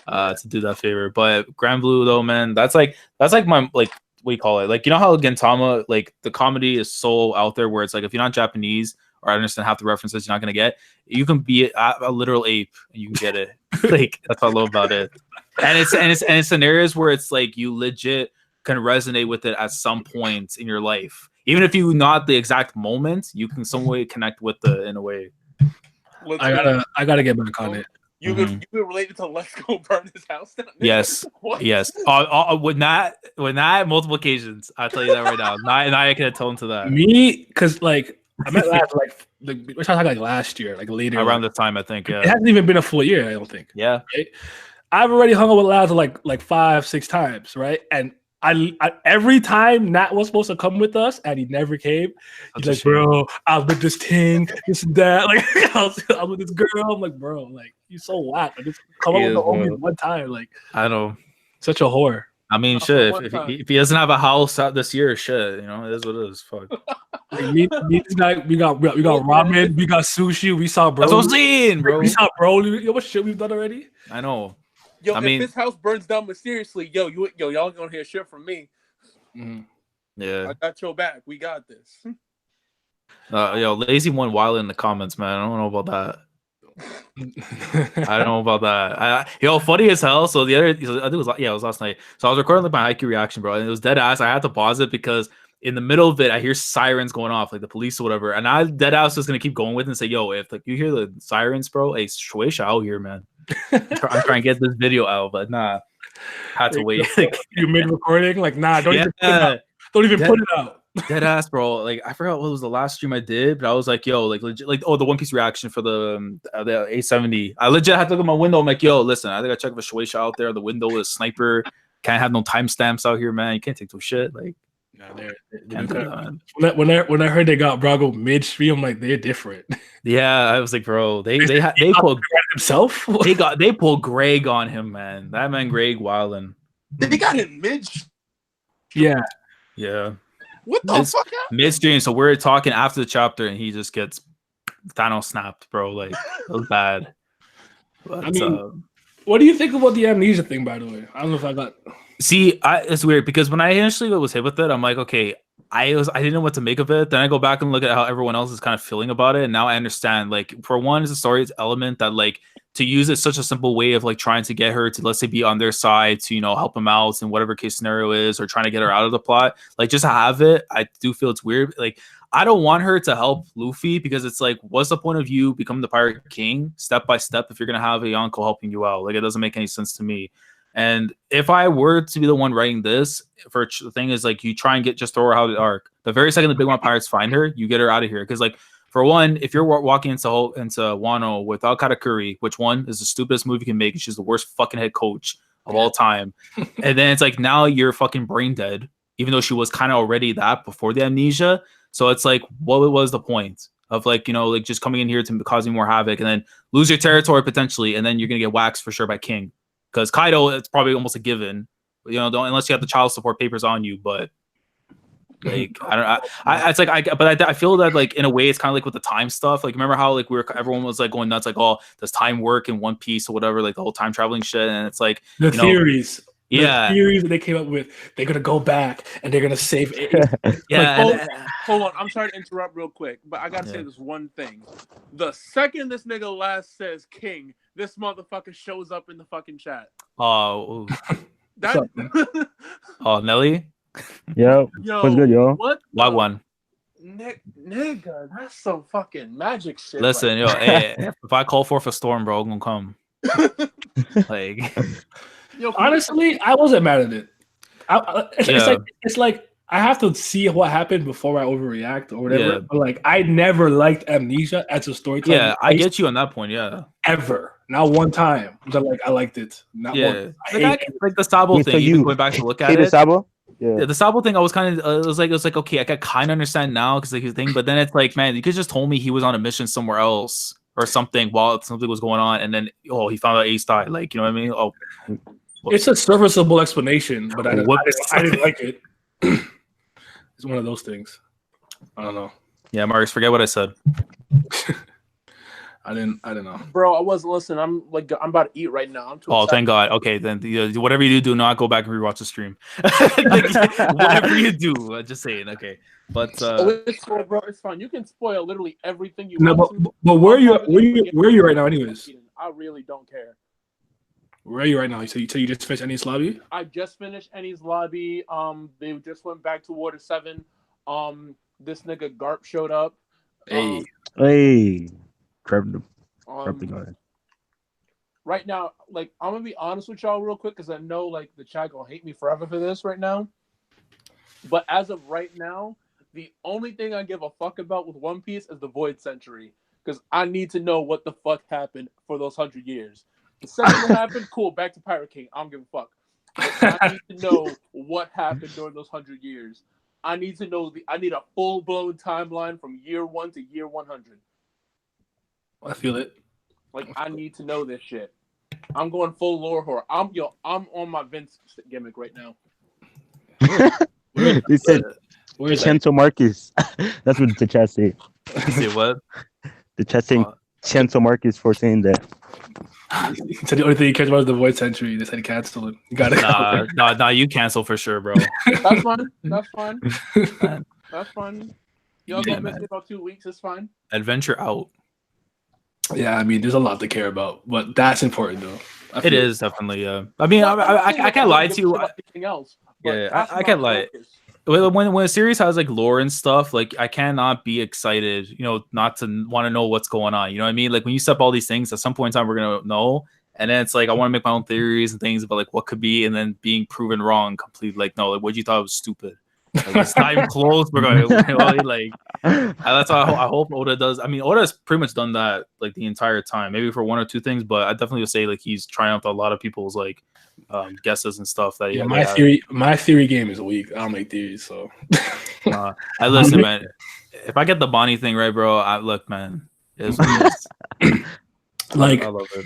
to do that favor. But Grand Blue though, man, that's like my like what do you call it? Like, you know how Gintama, like the comedy is so out there where it's like if you're not Japanese or I understand half the references, you're not gonna get. You can be a literal ape and you can get it. Like that's what I love about it. And it's scenarios where it's like you legit can resonate with it at some point in your life, even if you not the exact moment, you can some way connect with it in a way. I gotta get back on it. You could relate it to Let's Go Burn His House down. Yes, yes. With that multiple occasions, I'll tell you that right now. Naya can tell him to that. Me, because like I met Laz we're talking like last year, like later around the time, I think. Yeah, it hasn't even been a full year, I don't think. Yeah, right? I've already hung out with Laz like 5-6 times, right? And I every time Nat was supposed to come with us and he never came. He's like, bro, I was with this thing, this and that. Like I was with this girl. I'm like, bro, like you so whack. I just come up with the homies one time. Like I know, such a whore. I mean, shit. If he doesn't have a house out this year, shit, you know, it is what it is. Fuck. Like, me tonight, we got ramen, we got sushi, we saw Broly. That's what I'm saying, bro. We saw Broly. Yo, what shit we've done already? I know. Yo, if this house burns down mysteriously, y'all gonna hear shit from me. Yeah, I got your back. We got this. Yo, Lazy one wild in the comments, man. I don't know about that. I don't know about that. Yo, funny as hell. So the other, I think it was last night. So I was recording like my IQ reaction, bro, and it was dead ass. I had to pause it because in the middle of it, I hear sirens going off, like the police or whatever, and I dead ass just gonna keep going with it and say, yo, if like you hear the sirens, bro, hey, Shueisha out here, man. I'm trying to get this video out, but nah, had to wait. You mid recording, like nah, don't even put it out. Dead ass, bro. Like I forgot what was the last stream I did, but I was like, yo, like legit, like the One Piece reaction for the 870. I legit had to look at my window. I'm like, yo, listen, I think I checked the Shueisha out there. The window is sniper. Can't have no timestamps out here, man. You can't take no shit. Like, when I heard they got Brago midstream, I'm like, they're different. Yeah, I was like, bro, they pulled himself. they pulled Greg on him, man. That man Greg wildin'. They got him mid. Yeah. What the fuck? Midstream. So we're talking after the chapter, and he just gets Thanos snapped, bro. Like it was bad. But, I mean, what do you think about the amnesia thing? By the way, I don't know if I got. See, it's weird because when I initially was hit with it, I'm like, okay, I didn't know what to make of it. Then I go back and look at how everyone else is kind of feeling about it, and now I understand. Like, for one, it's a story element that like to use it such a simple way of like trying to get her to, let's say, be on their side to, you know, help them out in whatever case scenario is, or trying to get her out of the plot. Like, just to have it, I do feel it's weird. Like, I don't want her to help Luffy because it's like, what's the point of you becoming the Pirate King step by step if you're gonna have a Yonko helping you out? Like, it doesn't make any sense to me. And if I were to be the one writing this, the thing is, like, you try and just throw her out of the arc. The very second the Big One Pirates find her, you get her out of here. Because, like, for one, if you're walking into Wano without Katakuri, which one is the stupidest move you can make, she's the worst fucking head coach of all time. And then it's like, now you're fucking brain dead, even though she was kind of already that before the amnesia. So it's like, what was the point of, like, you know, like just coming in here to causing more havoc and then lose your territory potentially, and then you're gonna get waxed for sure by King. Because Kaido, it's probably almost a given, you know, unless you have the child support papers on you. But like, I feel that, like, in a way, it's kind of like with the time stuff. Like, remember how like everyone was like going nuts, like, oh, does time work in One Piece or whatever, like the whole time traveling shit, and it's like the theories. Yeah, the theories that they came up with, they're gonna go back and they're gonna save it. Yeah. Like, hold on, I'm sorry to interrupt real quick, but I gotta say this one thing. The second this nigga Laz says King, this motherfucker shows up in the fucking chat. Oh, that. Oh, Nelly. Yo, what's good, yo? What? Wagwan. Nigga, that's some fucking magic shit. Listen, yo, hey, if I call forth a storm, bro, I'm gonna come. Like, yo, honestly, I wasn't mad at it. It's like I have to see what happened before I overreact or whatever. Yeah. But like I never liked Amnesia as a storytelling. Yeah, I get you on that point. Yeah. Ever. Not one time. I liked it. Not one. Like the Sabo thing. Even going back to look at it. Sabo? Yeah, the Sabo thing. I was kind of. It was like okay, I can kind of understand now because like his thing. But then it's like, man, you could just told me he was on a mission somewhere else or something while something was going on, and then he found out Ace died. Like, you know what I mean? Oh, it's a serviceable explanation, but I didn't like it. It's one of those things. I don't know. Yeah, Marius, forget what I said. I don't know. Bro, I wasn't listening. I'm about to eat right now. I'm too excited. Thank God. Okay, then whatever you do not go back and rewatch the stream. Whatever you do, just saying. Okay, but it's cool, bro. It's fine. You can spoil literally everything you want. But where are you right now, anyways? I really don't care. Where are you right now? So you just finished Ennie's Lobby? I just finished Ennie's Lobby. They just went back to Water 7. This nigga Garp showed up. Hey. Right now, like, I'm gonna be honest with y'all real quick because I know like the chat gonna hate me forever for this right now. But as of right now, the only thing I give a fuck about with One Piece is the Void Century because I need to know what the fuck happened for those 100 years. The second that happened, cool, back to Pirate King. I don't give a fuck. But I need to know what happened during those 100 years. I need to know I need a full blown timeline from year 1 to year 100. I feel it. Like, I need to know this shit. I'm going full lore horror. I'm on my Vince gimmick right now. They said, "Where's Chainsaw Marcus?" That's what the chat say. Say what? The chat saying Chainsaw Marcus for saying that. So the only thing he cares about is the Void Century. They said cancel it. You got it. Nah, you cancel for sure, bro. That's fine. That's fine. That's fine. Y'all gonna miss it about 2 weeks. It's fine. Adventure out. Yeah, I mean, there's a lot to care about, but that's important though. It is definitely. I mean, I can't lie to you. Anything else? I can't lie. When a series has like lore and stuff, like I cannot be excited, not to want to know what's going on. You know what I mean? Like when you set up all these things, at some point in time we're gonna know, and then it's like I want to make my own theories and things about like what could be, and then being proven wrong completely. Like no, like what you thought was stupid. Like, it's not even close. We're going like that's why I hope Oda does. I mean, Oda's pretty much done that like the entire time. Maybe for one or two things, but I definitely would say like he's triumphed a lot of people's like guesses and stuff. That my theory game is weak. I don't make theories, so I listen, man. If I get the Bonnie thing right, bro, look, man. Like I love it.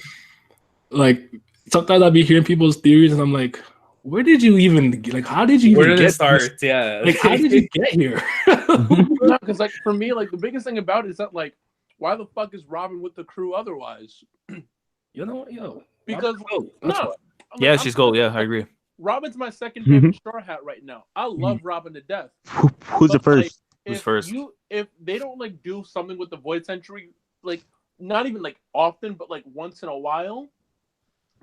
Like sometimes I'll be hearing people's theories, and I'm like, where did you even like? How did you even get start? This? Yeah, like how did you get here? Because like for me, like the biggest thing about it is that like, why the fuck is Robin with the crew otherwise? You know what, yo? Because she's gold. Yeah, I agree. Robin's my second favorite Straw Hat right now. I love Robin to death. Who's the first? Who's first? If they don't like do something with the Void Century, like not even like often, but like once in a while,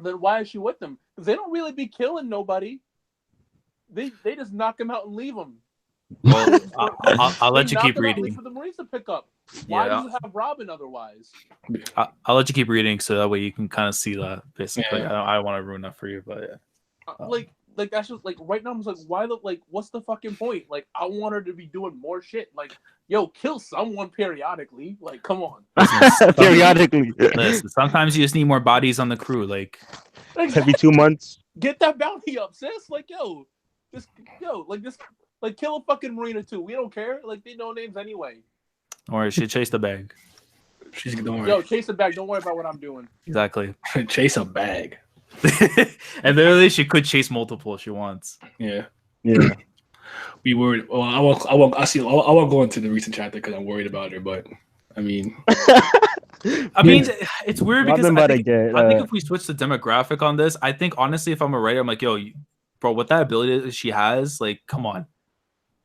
then why is she with them? Because they don't really be killing nobody. They just knock them out and leave them. Well, I'll let you keep reading. For the Marines to pick up. Why do you have Robin otherwise? I'll let you keep reading so that way you can kind of see that. Basically, I don't want to ruin that for you, but yeah. Like that's just like right now. I'm just like, what's the fucking point? Like, I want her to be doing more shit. Like, yo, kill someone periodically. Like, come on. Periodically. Listen, sometimes you just need more bodies on the crew. Like every 2 months. Get that bounty up, sis. Like, just kill a fucking Marine or two. We don't care. Like, they know names anyway. Or she chase the bag. Don't worry. Yo, chase the bag. Don't worry about what I'm doing. Exactly. Chase a bag. And literally, she could chase multiple if she wants. Yeah. We worried. Well, I won't go into the recent chapter because I'm worried about her. But I mean, it's weird because I think if we switch the demographic on this, I think honestly, if I'm a writer, I'm like, yo, bro, what that ability she has, like, come on,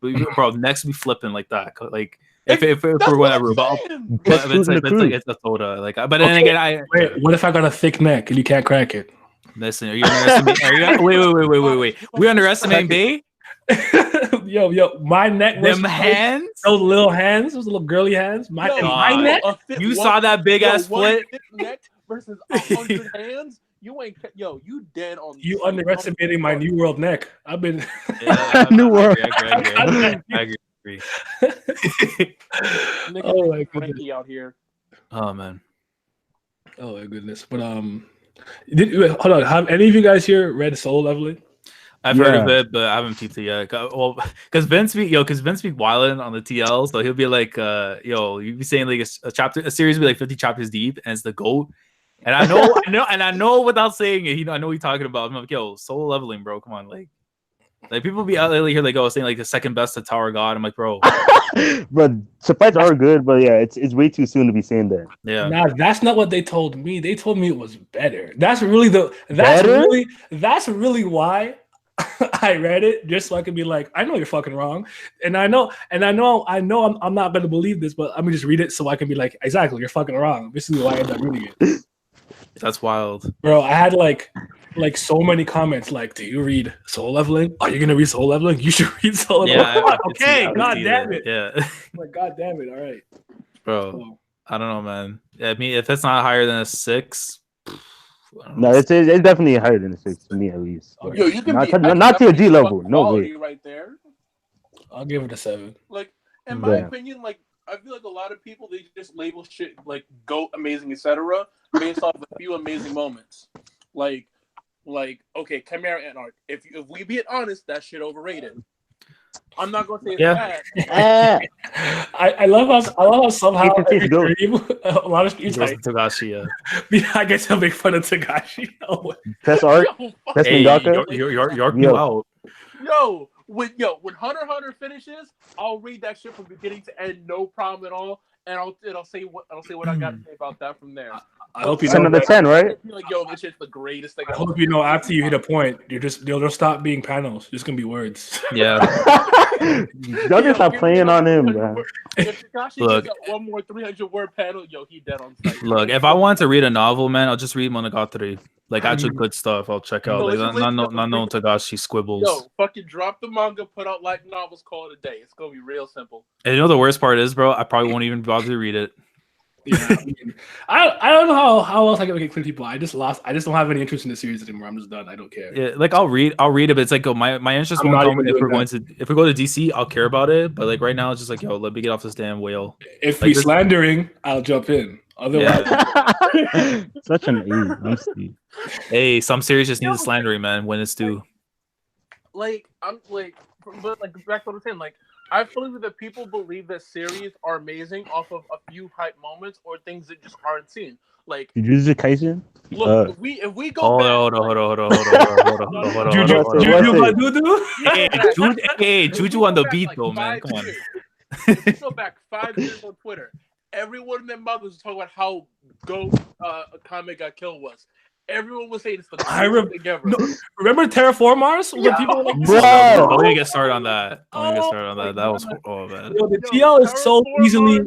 bro, next be flipping like that, like. If for whatever, but it's a soda. Like, but then again, wait. What if I got a thick neck and you can't crack it? Listen, are you underestimating? Wait. We underestimating Bay? Yo, my neck. Them hands, those little hands, those little girly hands. My neck. You saw that big ass split neck versus 100 hands. you dead on. You underestimating my New World neck. I've been. New World. I agree. Oh my goodness. Frankie out here. Oh man. Oh my goodness. But hold on. Have any of you guys here read Soul Leveling? I've heard of it, but I haven't peeped it yet. Well, because Ben speak wilding on the TL, so he'll be like, you be saying like a series will be like 50 chapters deep, and it's the GOAT. And I know without saying it, I know what you're talking about. I'm like, yo, Soul Leveling, bro, come on, like people be out there here like, saying like the second best to Tower God. I'm like, bro, But surprise are good, but yeah, it's way too soon to be saying that. Yeah, nah, that's not what they told me. They told me it was better. That's really why I read it, just so I could be like, I know you're fucking wrong, and I know I'm not gonna believe this, but let me just read it so I can be like, exactly, you're fucking wrong. This is why I ended up reading it. That's wild, bro. I had like so many comments like, do you read Soul Leveling? Are you gonna read Soul Leveling? You should read Soul Leveling. Yeah, okay, god damn it. Yeah. Like, god damn it. All right, bro. I don't know, man. I mean, if it's not higher than a 6. No, it's definitely higher than a 6 to me at least. Yo, you can not to a G level. No way. Right there. I'll give it a 7. Like, in my opinion, like I feel like a lot of people, they just label shit like GOAT, amazing, etc. based off a few amazing moments. Like okay, Chimera Ant Art. If we be honest, that shit overrated. I'm not gonna say it's bad. I love how somehow every stream, a lot of streams like Togashi. I guess I'll make fun of Togashi. Best art. Best mangaka. You're out. When Hunter x Hunter finishes, I'll read that shit from beginning to end, no problem at all, and I'll say what I got to say about that from there. I hope you know 10 out of 10, right? Like, yo, this shit's the greatest thing. I hope you know after you hit a point, they'll stop being panels. It's gonna be words. Yeah. Y'all just stop playing on him, man. If Takashi gets one more 300-word panel, yo, he dead on site. Look, if I want to read a novel, man, I'll just read Monogatari. Like actual good stuff. I'll check out. Like not no Togashi squibbles. Yo, fucking drop the manga, put out light novels, call it a day. It's gonna be real simple. And you know the worst part is, bro, I probably won't even bother to read it. Yeah, I don't know how else I can clear people. I just don't have any interest in the series anymore. I'm just done. I don't care. Yeah, like I'll read it, but it's like my interest won't come if we go to DC, I'll care about it. But like right now, it's just like, yo, let me get off this damn whale. If like, he's slandering, I'll jump in. Otherwise, such an I'm Steve. Hey, some series just need the slandering, man, when it's due. But back to what I'm saying, like, I believe that people believe that series are amazing off of a few hype moments or things that just aren't seen. Like Jujutsu Kaisen. Look, if we go back, hold on. Hey, Juju on the beat though, man. Come on. If we go back 5 years on Twitter, everyone and their mothers was talking about how GOAT Akame got killed was. Everyone was saying it's the greatest thing ever. No, remember Terraformars? When people were like, bro, don't even get started on that. That was man. Yo, the TL is so easily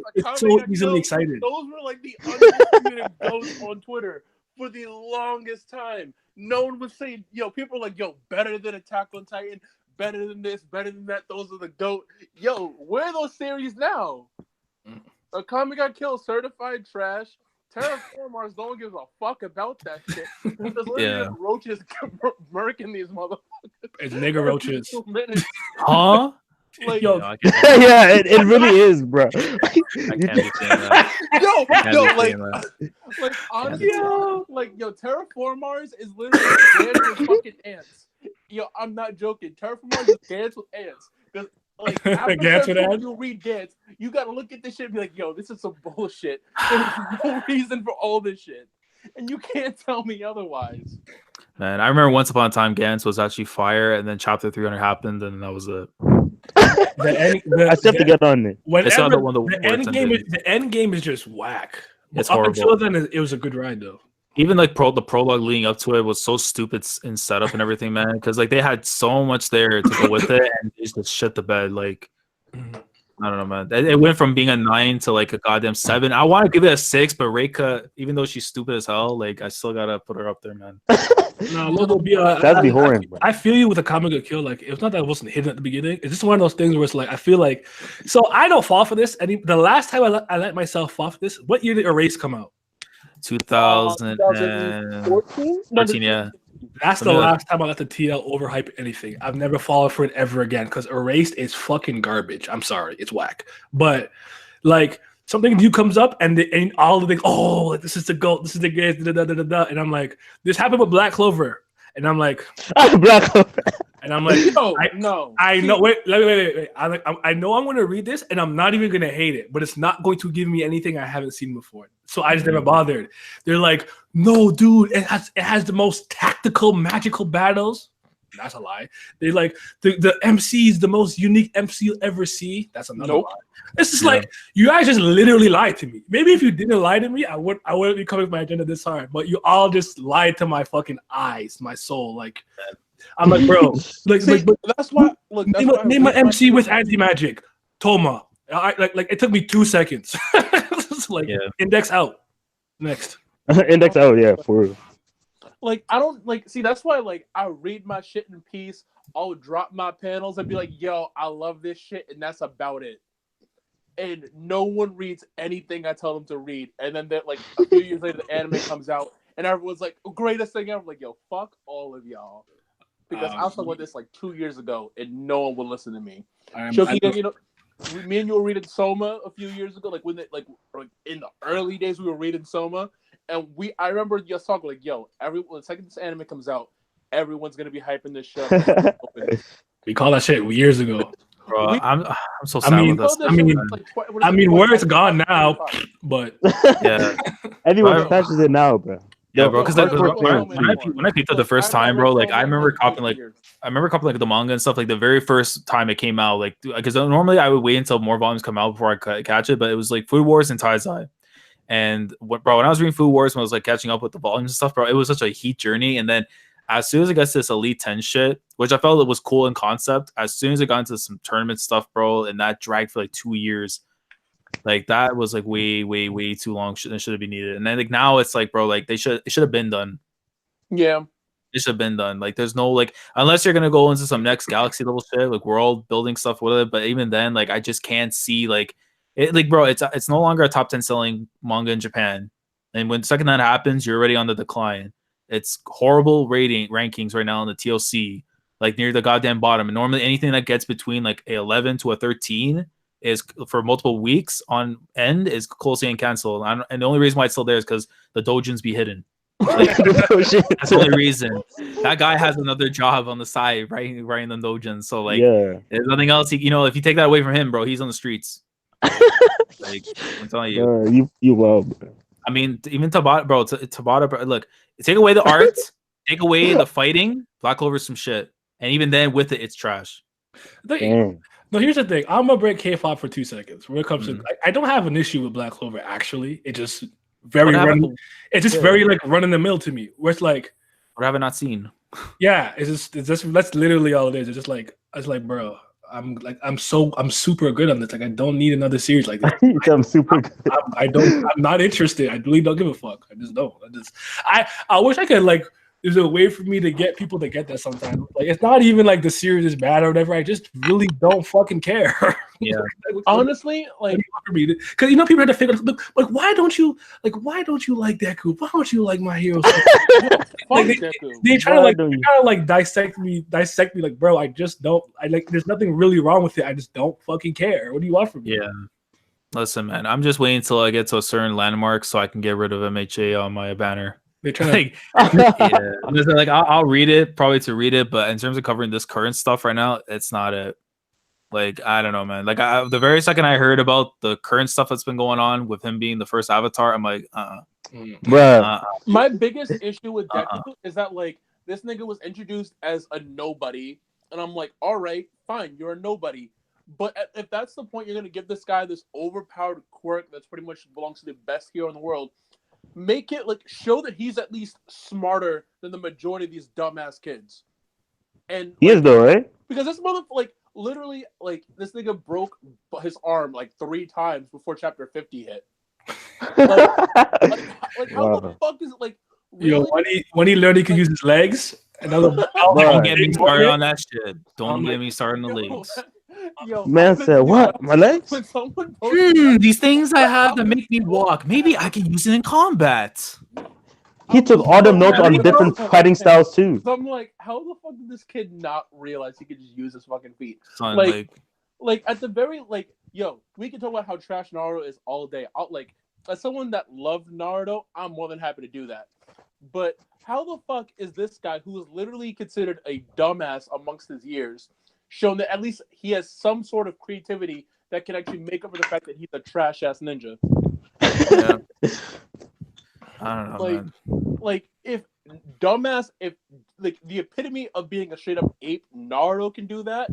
excited. Those were like the undisputed GOATs on Twitter for the longest time. No one was saying, yo, people were like, yo, better than Attack on Titan, better than this, better than that. Those are the GOAT. Yo, where are those series now? Akame got killed, certified trash. Terraformers don't give a fuck about that shit. There's literally roaches murking these motherfuckers. It's nigga roaches. Huh? Like, yo, yeah, it really is, bro. I can't understand that. Like honestly, Terraformers is literally dance with fucking ants. Yo, I'm not joking. Terraformers is dance with ants. Because like after you read dance, you gotta look at this shit and be like, yo, this is some bullshit. There's no reason for all this shit. And you can't tell me otherwise. Man, I remember once upon a time Gantz was actually fire, and then chapter 300 happened, and that was it. I still have to get on it. The end game is just whack. It's up horrible. until then, it was a good ride though. Even like the prologue leading up to it was so stupid in setup and everything, man. Because like they had so much there to go with it, and they just shit the bed. Like I don't know, man. It went from being a 9 to like a goddamn 7. I want to give it a 6, but Reika, even though she's stupid as hell, like I still gotta put her up there, man. That'd be horrid. I feel you with a comic book kill. Like it's not that it wasn't hidden at the beginning. It's just one of those things where it's like I feel like. So I don't fall for this. And the last time I let myself fall for this, what year did Erase come out? 2014. 2014? Yeah. That's the Something like- last time I let the TL overhype anything. I've never fallen for it ever again because Erased is fucking garbage. I'm sorry, it's whack. But like something new comes up and all of the oh, like, this is the goat, this is the greatest, da, da, da, da, da. And I'm like, this happened with Black Clover, and I'm like, Black Clover. and I'm like, No. I know. Wait. I know I'm going to read this, and I'm not even going to hate it, but it's not going to give me anything I haven't seen before. So I just never bothered. They're like, no, dude, it has the most tactical, magical battles. That's a lie. They like the MC is the most unique MC you'll ever see. That's another lie. It's just like you guys just literally lied to me. Maybe if you didn't lie to me, I wouldn't be coming with my agenda this hard. But you all just lied to my fucking eyes, my soul. Like. I'm like, bro, like that's why. Look, name my MC with anti magic, Toma. Like it took me 2 seconds. Like index out. Next. Index out, yeah, for real. Like I don't like see. That's why like I read my shit in peace. I'll drop my panels and be like, yo, I love this shit, and that's about it. And no one reads anything I tell them to read. And then like a few years later, the anime comes out, and everyone's like, greatest thing ever. I'm like, yo, fuck all of y'all. Because I also went this like 2 years ago, and no one would listen to me. Shoki, you know, me and you were reading Soma a few years ago, like when like in the early days we were reading Soma, and I remember just talking like, "Yo, the second this anime comes out, everyone's gonna be hyping this show." We called that shit years ago. Bro, I'm so sad with this. I mean, where it's gone now, but yeah, anyone patches it now, bro. Yeah, bro. Because when I picked up the first time, bro, like I remember copying like the manga and stuff. Like the very first time it came out, like because normally I would wait until more volumes come out before I catch it. But it was like Food Wars and Taizai. And when I was reading Food Wars, when I was like catching up with the volumes and stuff, bro, it was such a heat journey. And then as soon as it got to this Elite 10 shit, which I felt it was cool in concept, as soon as it got into some tournament stuff, bro, and that dragged for like 2 years. Like that was like way too long. Should have been needed. And then like now it's like, bro, like it should have been done. Yeah, it should have been done. Like there's no like unless you're gonna go into some next galaxy level shit, like world building stuff with it. But even then, like I just can't see like it. Like bro, it's no longer a top 10 selling manga in Japan. And when the second that happens, you're already on the decline. It's horrible rankings right now on the TLC, like near the goddamn bottom. And normally anything that gets between like a 11 to a 13. Is for multiple weeks on end is closely and canceled, and the only reason why it's still there is because the dojins be hidden. Like, that's the only reason. That guy has another job on the side, writing the dojins. So like, there's nothing else. If you take that away from him, bro, he's on the streets. Like I'm telling you, you well, bro. I mean, even Tabata, bro. Tabata, bro, look, take away the art, take away the fighting. Black Clover's some shit, and even then, with it, it's trash. No, here's the thing. I'm gonna break K-pop for 2 seconds. When it comes to, I don't have an issue with Black Clover. Actually, it just very very like run in the mill to me. Where it's like, what have I not seen? Yeah, it's just that's literally all it is. It's just like bro, I'm super good on this. Like I don't need another series like this. I'm super good. I'm not interested. I really don't give a fuck. I just don't. I wish I could like. There's a way for me to get people to get that sometimes. Like it's not even like the series is bad or whatever. I just really don't fucking care. Yeah. Honestly, like because people had to figure out like why don't you like Deku? Why don't you like My Hero? They try to like dissect me like bro. I just don't. I like. There's nothing really wrong with it. I just don't fucking care. What do you want from me? Yeah. Listen, man. I'm just waiting until I get to a certain landmark so I can get rid of MHA on my banner. They're trying like I'll read it probably to read it, but in terms of covering this current stuff right now, it's not it. Like I don't know, man. Like the very second I heard about the current stuff that's been going on with him being the first Avatar, I'm like, My biggest issue with Deku is that like this nigga was introduced as a nobody, and I'm like, all right, fine, you're a nobody. But if that's the point, you're gonna give this guy this overpowered quirk that's pretty much belongs to the best hero in the world. Make it like show that he's at least smarter than the majority of these dumbass kids. And he is though, right? Because this mother like literally like this nigga broke his arm like 3 times before chapter 50 hit. Like how the fuck is it like? Really? When he learned he could use his legs. Don't get me started on that shit. Don't get me started on the legs. Yo, Man said, "What? My legs?" when someone posted These things I have that make me walk. Maybe I can use it in combat. He took all them notes on different fighting styles too. So I'm like, how the fuck did this kid not realize he could just use his fucking feet? Son, Like at the very yo, we can talk about how trash Naruto is all day. As someone that loved Naruto, I'm more than happy to do that. But how the fuck is this guy, who is literally considered a dumbass amongst his years, shown that at least he has some sort of creativity that can actually make up for the fact that he's a trash ass ninja? yeah. I don't know, man. Like if like the epitome of being a straight up ape, Naruto can do that.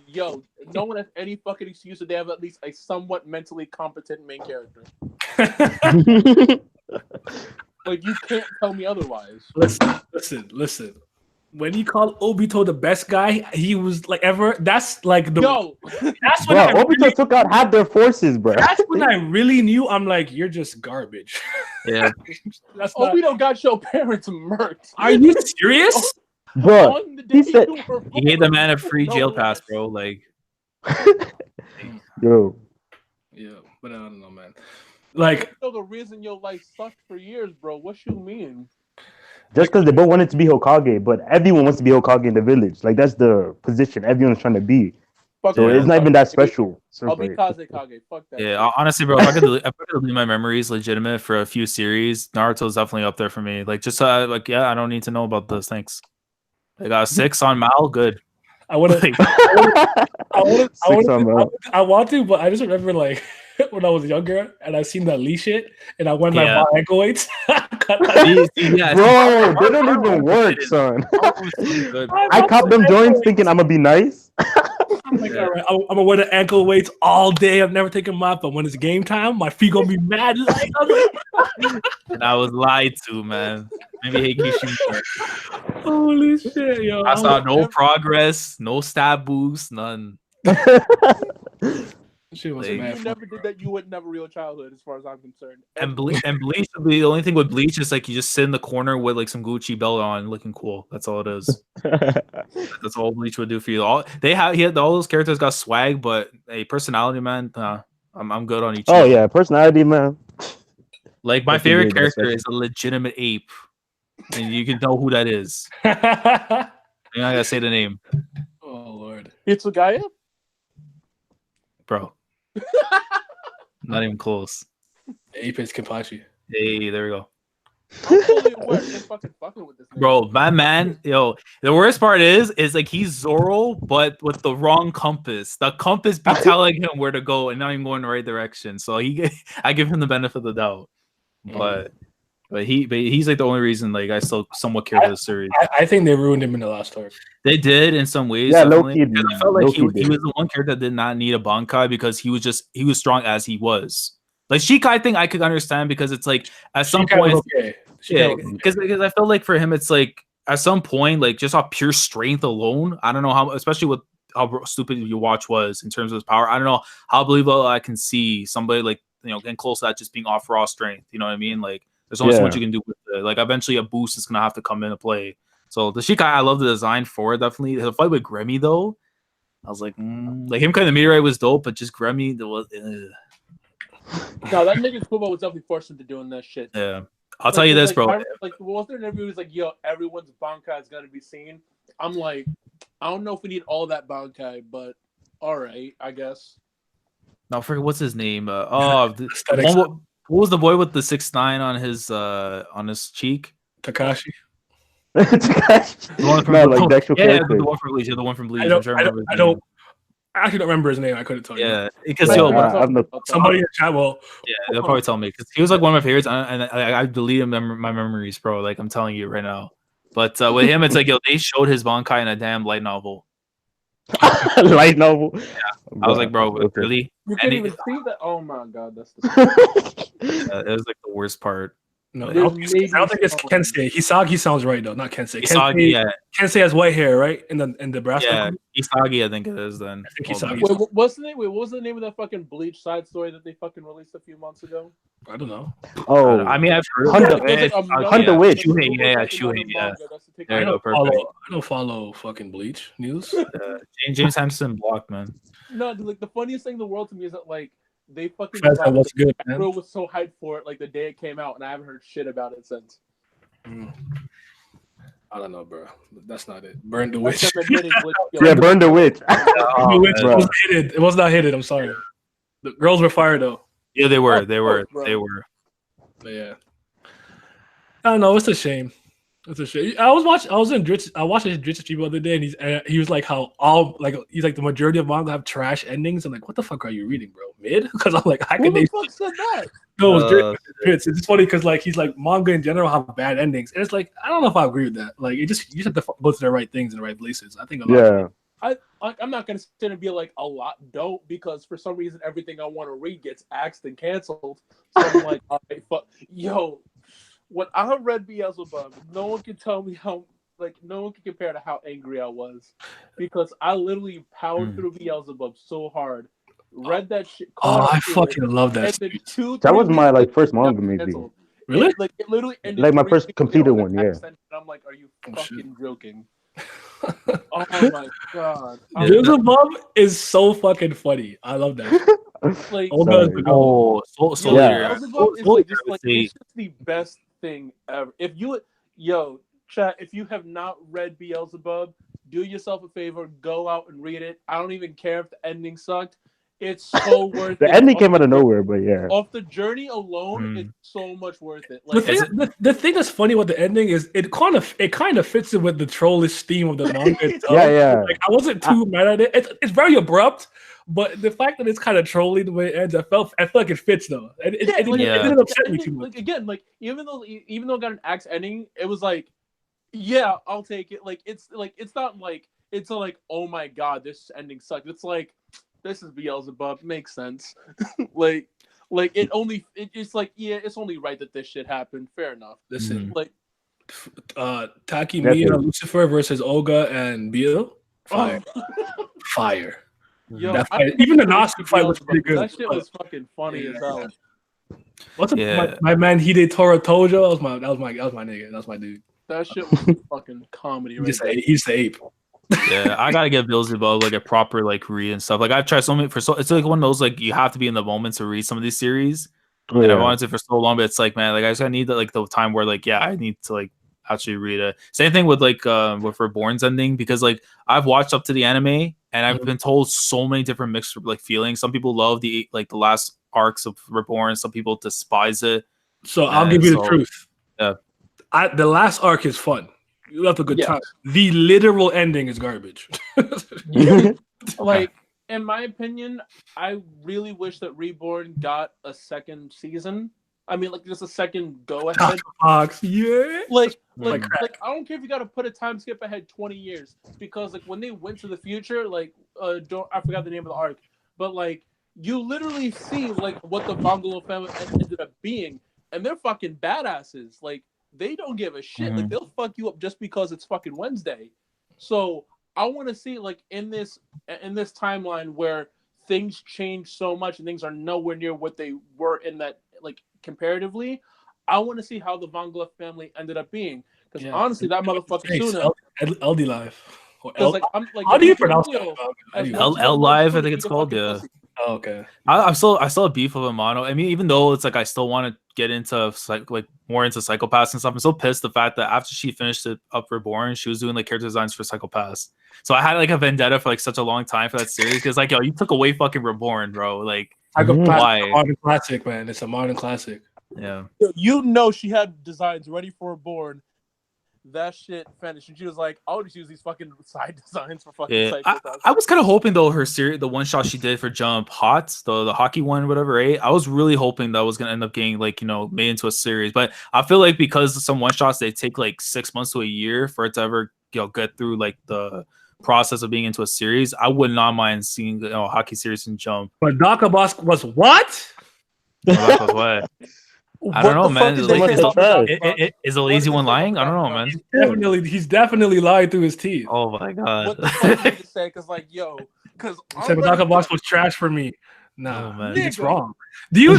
Yo, no one has any fucking excuse that they have at least a somewhat mentally competent main character. Like, you can't tell me otherwise. Listen. When you call Obito the best guy he was like ever, that's like the that's when Obito took out half their forces, bro. That's when I really knew I'm like, you're just garbage. Yeah. Obito got your parents murked. Are you serious? Bro, he said he gave the man a free jail pass, bro. Like, yo, yeah, but I don't know, man. Like, so the reason your life sucked for years, bro. What you mean? just because they both wanted to be Hokage, but everyone wants to be Hokage in the village. Like that's the position everyone's trying to be. So it's not even that special. I'll be Kazekage. Fuck that. Yeah, honestly, bro, if I could delete my memories legitimate for a few series, Naruto's definitely up there for me. Like, just like, yeah, I don't need to know about those things. I got 6 on Mal, good. I want to, but I just remember like when I was younger and I seen that Lee shit and I went my ankle weights. Bro, they don't even work, son. I cop them joints thinking I'm gonna be nice. I'm like, all right, I'm gonna wear the ankle weights all day. I've never taken them off, but when it's game time, my feet gonna be mad. And I was lied to, man. Maybe Heikishi. Holy shit, yo! I saw no progress, no stab boost, none. Shit was you never did that. You wouldn't have a real childhood, as far as I'm concerned. And Bleach, the only thing with Bleach is like you just sit in the corner with like some Gucci belt on, looking cool. That's all it is. That's all Bleach would do for you. All those characters got swag, but a personality, man. I'm good on each. Oh yeah, personality, man. Like my favorite character is a legitimate ape, and you can know who that is. You're not gonna say the name. Oh Lord, Hitsugaya, bro. Not even close. Ape is Kenpachi. Hey, there we go. I'm fully aware they're fucking with this name. Bro, my man, yo, the worst part is like he's Zoro, but with the wrong compass. The compass be telling him where to go and not even going the right direction. So I give him the benefit of the doubt. But he's like the only reason like I still somewhat care for the series. I think they ruined him in the last arc. They did in some ways. Yeah, I felt like he was the the one character that did not need a Bankai because he was strong as he was. Like Shikai thing I could understand because it's like at some point, because I feel like for him it's like at some point like just off pure strength alone. I don't know how, especially with how stupid your watch was in terms of his power. I don't know how believable I can see somebody like getting close to that just being off raw strength. You know what I mean? Like there's only so much you can do with it. Like eventually a boost is gonna have to come into play. So the Shikai, I love the design for it. Definitely the fight with Gremmy though. I was like, like him kind of meteorite was dope, but just Gremmy was. No, that nigga Kubo was definitely forced into doing that shit. Yeah, I'll tell you this, bro. Was there an interview? He's like, "Yo, everyone's Bankai is gonna be seen." I'm like, I don't know if we need all that Bankai, but all right, I guess. No, I forget what's his name. What was the boy with the 6'9" on his cheek? Kakashi. The one from the Bleach. The one from Bleach. I actually don't remember his name. I couldn't tell you. Yeah, because somebody in the chat will. Yeah, they'll probably tell me because he was like one of my favorites, and I deleted my memories, bro. Like I'm telling you right now. But with him, it's like they showed his Bankai in a damn light novel. Light novel. Yeah, I was like, bro, really? You can't even see that. Oh my god, that's it was like the worst part. No, I don't think it's Kensei. Hisagi sounds right though, not Kensei. Hisagi, yeah. Kensei has white hair, right? In the Nebraska. Yeah, Hisagi, I think it is. Then I think Hisagi. Wait, what's the name? What was the name of that fucking Bleach side story that they fucking released a few months ago? I don't know. Oh, I mean, I've heard Hunter Witch. Shuhei, yeah. I don't follow fucking Bleach news. James Hampson blocked, man. No, like the funniest thing in the world to me is that like they fucking That's what's good, man. Bro was so hyped for it like the day it came out, and I haven't heard shit about it since. I don't know, bro. That's not it. Burn the That's witch. them admitting Glitch Yeah, Burn the Witch. The witch bro. was hated. It was not hated. I'm sorry. The girls were fired though. Yeah, they were. Oh, They were. bro. They were. But yeah. I don't know. It's a shame. It's a shame. I was in Dritz. I watched a Dritz stream the other day, and he was like, "How all like he's like the majority of manga have trash endings." I'm like, "What the fuck are you reading, bro? Mid?" Because I'm like, "How Who can the they?" fuck said that? No, it was Dritz. It's just funny because like he's like manga in general have bad endings, and it's like I don't know if I agree with that. Like you just have to go to the right things in the right places. I think a lot. I'm not gonna sit and be like a lot don't, because for some reason everything I want to read gets axed and canceled. So I'm like, all right, fuck, yo. When I read Beelzebub, no one can tell me how, like, no one can compare to how angry I was, because I literally powered through Beelzebub so hard, read that shit. Oh, I fucking love that. And then That was my like first manga, maybe. Really? It literally ended Like my 3 first weeks completed ago, one, and yeah. I'm like, are you fucking joking? Oh my god! Beelzebub is so fucking funny. I love that. Like, Oh, so Yeah. Beelzebub is like just like it's just the best thing ever. If you, chat, if you have not read Beelzebub, do yourself a favor, go out and read it. I don't even care if the ending sucked. It's so worth it. The ending came out of nowhere, but yeah. Off the journey alone, it's so much worth it. The Like, the thing that's funny with the ending is it kind of fits in with the trollish theme of the manga itself. Yeah. Like I wasn't too mad at it. It's very abrupt, but the fact that it's kind of trolly the way it ends, I feel like it fits though. It didn't upset me too much. Like again, like even though it got an axe ending, it was like, yeah, I'll take it. Like it's not like it's like, oh my god, this ending sucked. It's like, this is Beelzebub, makes sense. like it's like, yeah, it's only right that this shit happened. Fair enough. Listen, like Taki Mia, Lucifer versus Olga and Beal. Fire. Fire. Yo, even the Nazi fight was pretty good. That shit was fucking funny as hell. My man Hide Tora Tojo? That was my nigga. That was my dude. That shit was fucking comedy. He's the ape. Yeah, I gotta give Beelzebub like a proper like read and stuff. Like I've tried so many it's like one of those like you have to be in the moment to read some of these series. And I wanted to for so long, but it's like, man, like I just need like the time where like, yeah, I need to like actually read it. Same thing with like with Reborn's ending, because like I've watched up to the anime and I've been told so many different mixed like feelings. Some people love the last arcs of Reborn, some people despise it. So I'll give you the truth. Yeah. The last arc is fun. You have a good time. The literal ending is garbage. Like, in my opinion, I really wish that Reborn got a second season. I mean, like, just a second go ahead. Yeah. Like, I don't care if you got to put a time skip ahead 20 years, because like when they went to the future, like, I forgot the name of the arc, but like you literally see like what the Bungalow family ended up being, and they're fucking badasses. Like, they don't give a shit. Like, they'll fuck you up just because it's fucking Wednesday. So I want to see like in this timeline where things change so much and things are nowhere near what they were in that, like, comparatively. I want to see how the Vangla family ended up being, because honestly, that motherfucker Suna LD Live. How do you pronounce that? L Live, I think it's called. Yeah. Oh, okay. I still a beef of Amano. I mean, even though it's like I still want to get into like more into Psychopaths and stuff, I'm so pissed the fact that after she finished it up Reborn, she was doing like character designs for Psychopaths. So I had like a vendetta for like such a long time for that series, because like, yo, you took away fucking Reborn, bro. Like, why? It's a modern classic, man. It's a modern classic. Yeah. You know, she had designs ready for Reborn. That shit finished, and she was like, "I'll just use these fucking side designs for fucking." Yeah. I was kind of hoping though her series, the one shot she did for Jump Hot, the hockey one, whatever. Right? I was really hoping that was gonna end up getting like, you know, made into a series, but I feel like because some one shots they take like 6 months to a year for it to ever, you know, get through like the process of being into a series. I would not mind seeing, you know, a hockey series in Jump. But Daka Boss was what? That was what? I don't know, man. Is a lazy one lying? I don't know, man. He's definitely lying through his teeth. Oh my god. What the fuck did you say? Because like, yo, because Daka Boss was trash for me. Nah, man. It's wrong. Do you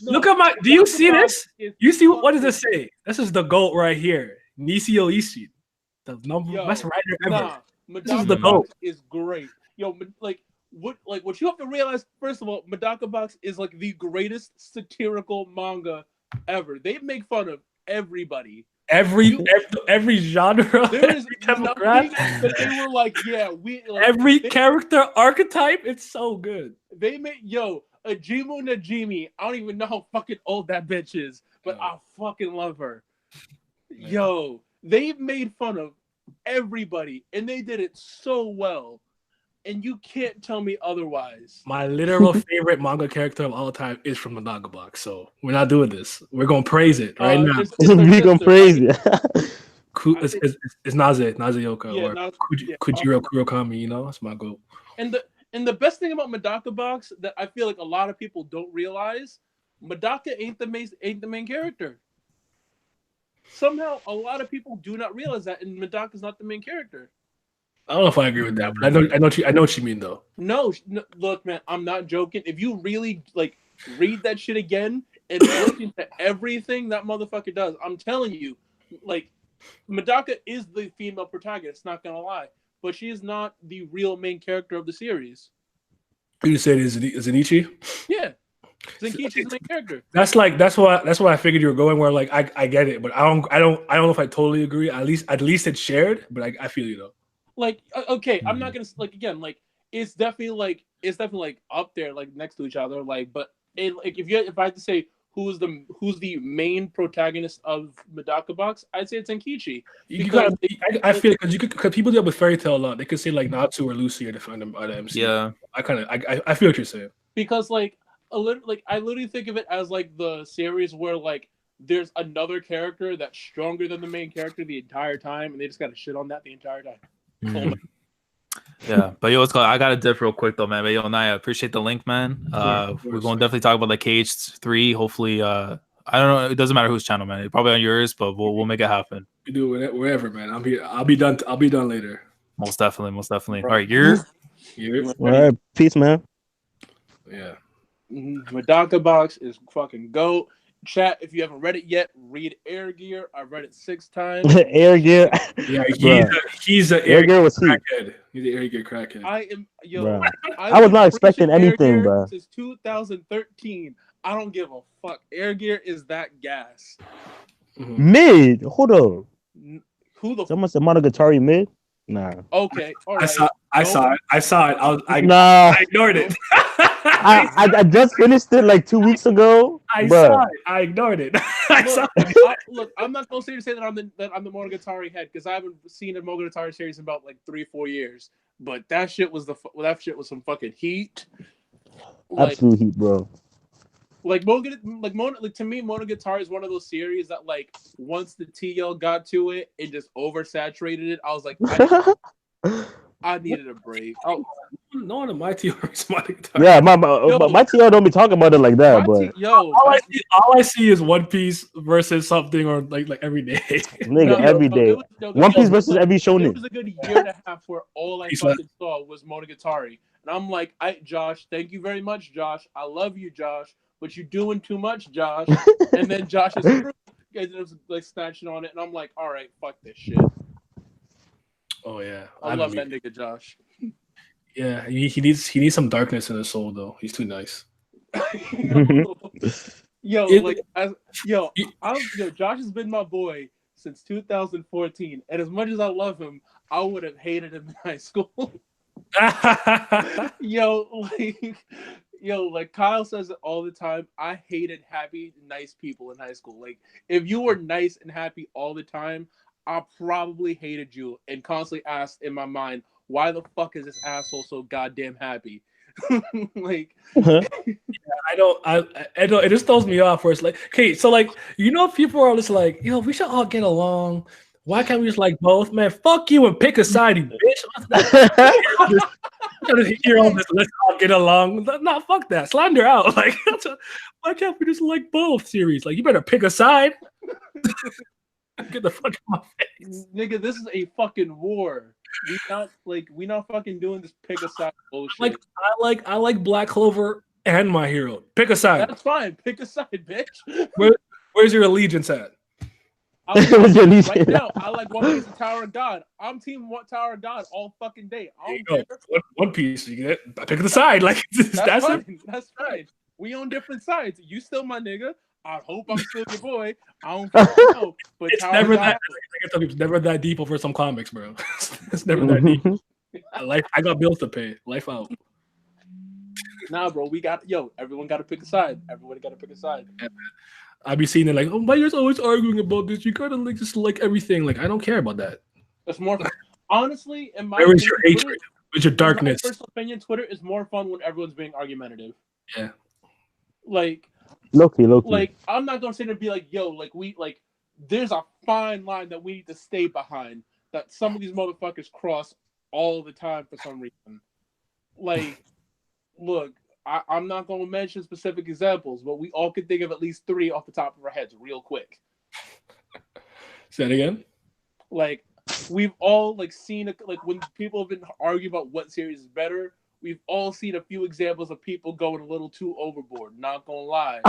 look at my? Do you see this? You see what does this say? This is the GOAT right here, Nisio Ishii, the best writer ever. This is the GOAT. Is great. Yo, like, what you have to realize, first of all, Medaka Box is like the greatest satirical manga ever. They make fun of everybody. Every genre, There is every nothing demographic, that they were like, yeah, every character archetype. It's so good. They made Ajimu Najimi. I don't even know how fucking old that bitch is, but I fucking love her. Yeah. Yo, they made fun of everybody, and they did it so well. And you can't tell me otherwise. My literal favorite manga character of all time is from the Manga Box. So we're not doing this. We're gonna praise it right now. We're gonna praise it. It's Nazeyoka or Kujiro Kurokami. You know, it's my goal. And the best thing about Medaka Box that I feel like a lot of people don't realize, Medaka ain't the main character. Somehow, a lot of people do not realize that, and Medaka's not the main character. I don't know if I agree with that, but I know what you mean though. No, look, man, I'm not joking. If you really read that shit again and look into everything that motherfucker does, I'm telling you, Medaka is the female protagonist. Not gonna lie, but she is not the real main character of the series. You said is Zenichi? Yeah, Zenkichi's the main character. That's why I figured you were going. Where I get it, but I don't know if I totally agree. At least it's shared, but I feel you though. Okay, I'm not gonna it's definitely up there next to each other but if I had to say who's the main protagonist of Medaka Box, I'd say it's Zenkichi. I feel because people deal with Fairy Tail a lot. They could say Natsu or Lucy or define them out of MC. Yeah, I feel what you're saying because I literally think of it as the series where there's another character that's stronger than the main character the entire time, and they just gotta shit on that the entire time. Yeah, but what's called? I gotta dip real quick though, man. But Naya, appreciate the link, man. We're going to definitely talk about KH3. Hopefully, I don't know. It doesn't matter whose channel, man. It's probably on yours, but we'll make it happen. You do it wherever, man. I'm here. I'll be done later. Most definitely. Right. All right, you're all right. Peace, man. Yeah. Medaka Box is fucking GOAT. Chat, if you haven't read it yet, read Air Gear. I've read it 6 times. Air Gear. Yeah, he's an Air Gear crackhead. He's an Air Gear crackhead. I was not expecting anything, bro. Since 2013, I don't give a fuck. Air Gear is that gas. Mm-hmm. Mid. Hold up. Who the? Someone said Monogatari mid. Nah. Okay. All right. I saw it. I ignored it. I just finished it 2 weeks ago. I saw it. I ignored it. Look, I'm not gonna say that I'm the Monogatari head because I haven't seen a Monogatari series in about 3-4 years. But that shit was some fucking heat. Absolute heat, bro. To me, Monogatari is one of those series that once the TL got to it, it just oversaturated it. I was like, I needed a break. No one of my TL is Monogatari. Yeah, my TL don't be talking about it like that, but all I see is One Piece versus something or every day. Nigga, every day. One Piece versus every shonen. It was a good year and a half where all I fucking saw was Monogatari. And I'm like, Josh, thank you very much, Josh. I love you, Josh. But you're doing too much, Josh. And then Josh is snatching on it, and I'm like, all right, fuck this shit. Oh yeah, I love that nigga, Josh. Yeah, he needs some darkness in his soul though. He's too nice. Josh has been my boy since 2014, and as much as I love him, I would have hated him in high school. Kyle says it all the time. I hated happy, nice people in high school. If you were nice and happy all the time, I probably hated you and constantly asked in my mind, why the fuck is this asshole so goddamn happy? I don't. It just throws me off. Where it's okay, so people are just we should all get along. Why can't we just both? Man, fuck you and pick a side, you bitch. Hear all this, let's all get along. Nah, fuck that. Slander out. Why can't we just both series? You better pick a side. Get the fuck out of my face. Nigga, this is a fucking war. We not fucking doing this pick a side bullshit. I like Black Clover and My Hero. Pick a side. That's fine. Pick a side, bitch. Where's your allegiance at? Right now, I like One Piece and Tower of God. I'm team Tower of God all fucking day. I don't care. One Piece, you get I pick the side. Like that's fine. it. That's fine. We on different sides. You still my nigga. I hope I'm still your boy. I don't fucking know. But It's never that. I tell you, it's never that deep over some comics, bro. It's never that deep. I got bills to pay. Life out. Nah, bro. Everyone got to pick a side. Everybody got to pick a side. Yeah, I be seeing it like, oh, why you're always arguing about this? You gotta like just like everything. Like I don't care about that. It's more honestly, in my where is your hatred? Where's your darkness? In my personal opinion, Twitter is more fun when everyone's being argumentative. Yeah. Loki. Like I'm not gonna sit there and be like, yo, like there's a fine line that we need to stay behind that some of these motherfuckers cross all the time for some reason. Like, look. I'm not going to mention specific examples, but we all could think of at least 3 off the top of our heads real quick. Say it again? Like, we've all, like, seen, like, when people have been arguing about what series is better, we've all seen a few examples of people going a little too overboard, not going to lie.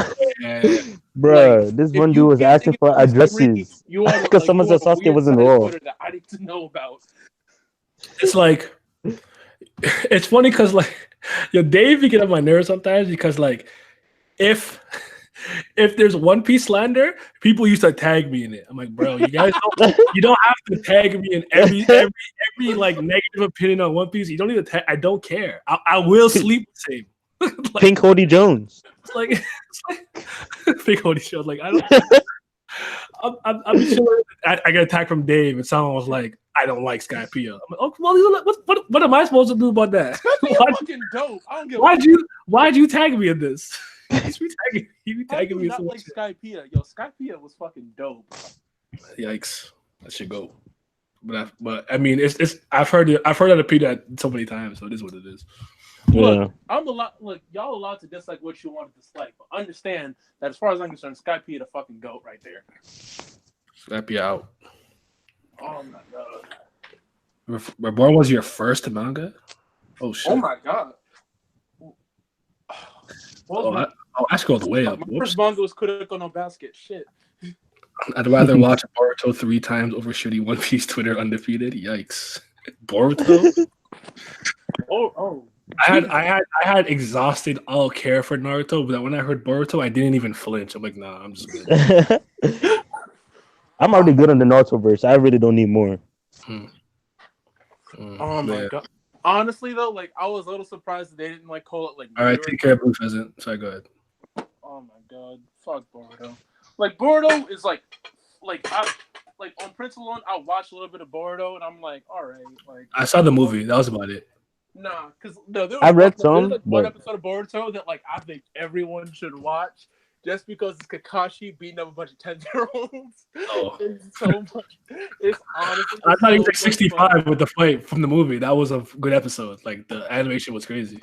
Bruh, like, this one dude was asking for addresses because someone said Sasuke wasn't raw. That I need to know about. It's like, it's funny because, like, yo, Dave, you get on my nerves sometimes because, like, if there's One Piece slander, people used to tag me in it. I'm like, bro, you guys you don't have to tag me in every like negative opinion on One Piece. You don't need to tag. I don't care. I will sleep the same. Like, Pink Hoodie Jones. It's like Pink Hoodie Jones. Like I don't. I'm sure I got attacked from Dave, and someone was like, "I don't like Skypiea." I'm like, "Oh, well, what am I supposed to do about that?" Fucking dope. I don't give why'd you tag me in this? You tagging me. Not like Skypiea. Yo, Skypiea was fucking dope. Yikes! That should go. But I mean, it's I've heard it repeat that so many times, so it is what it is. Look, y'all allowed to dislike what you want to dislike, but understand that as far as I'm concerned, Skypiea the fucking GOAT right there. Skypiea out. Oh my god. Reborn was your first manga? Oh shit. Oh my god. I scrolled way up. My first manga was Kuroko no Basket. Shit. I'd rather watch Boruto 3 times over shitty One Piece Twitter undefeated. Yikes. Boruto? Oh. I had exhausted all care for Naruto, but when I heard Boruto, I didn't even flinch. I'm like, nah, I'm just good. I'm already good on the Naruto verse. I really don't need more. Oh my god. Honestly though, like I was a little surprised that they didn't like call it like. All right, take care of Blue Pheasant. Sorry, go ahead. Oh my god, fuck Boruto. Like Boruto is like on principle alone, I watched a little bit of Boruto and I'm like, all right, like. I saw the movie. That was about it. Nah, because there was one episode of Boruto that like I think everyone should watch. Just because it's Kakashi beating up a bunch of 10-year-olds. Oh. It's so much. It's honestly. I thought he was like 65 with the fight from the movie. That was a good episode. Like the animation was crazy.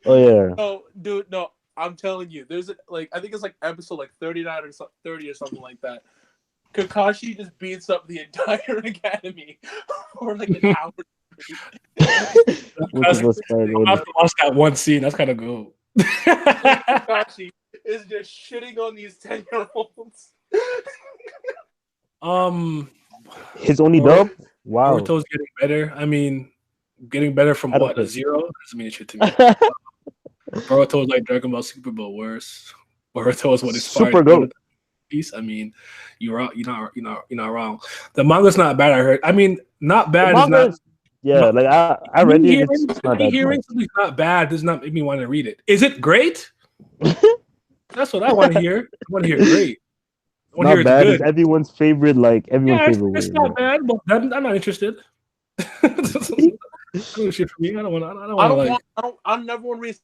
Oh yeah. Oh, dude, no, I'm telling you, there's I think it's like episode like 39 or 30 or something like that. Kakashi just beats up the entire academy for like an hour. I have to watch that one scene. That's kind of cool. Kakashi is just shitting on these 10-year-olds. His only dub? Wow. Naruto's getting better. I mean, getting better from what? A 0? Doesn't mean shit to me. Naruto is like Dragon Ball Super, but worse. Naruto is what inspired Super GOAT. Piece. I mean, you're not wrong. The manga's not bad. I heard. I mean, not bad is not. Yeah, like I read it. It's not that hearing something's not bad does not make me want to read it. Is it great? That's what I want to hear. I want to hear great. I want to hear bad. It's good. It's everyone's favorite. Like everyone's favorite. It's not bad, but I'm not interested. Shit for me. I never want to read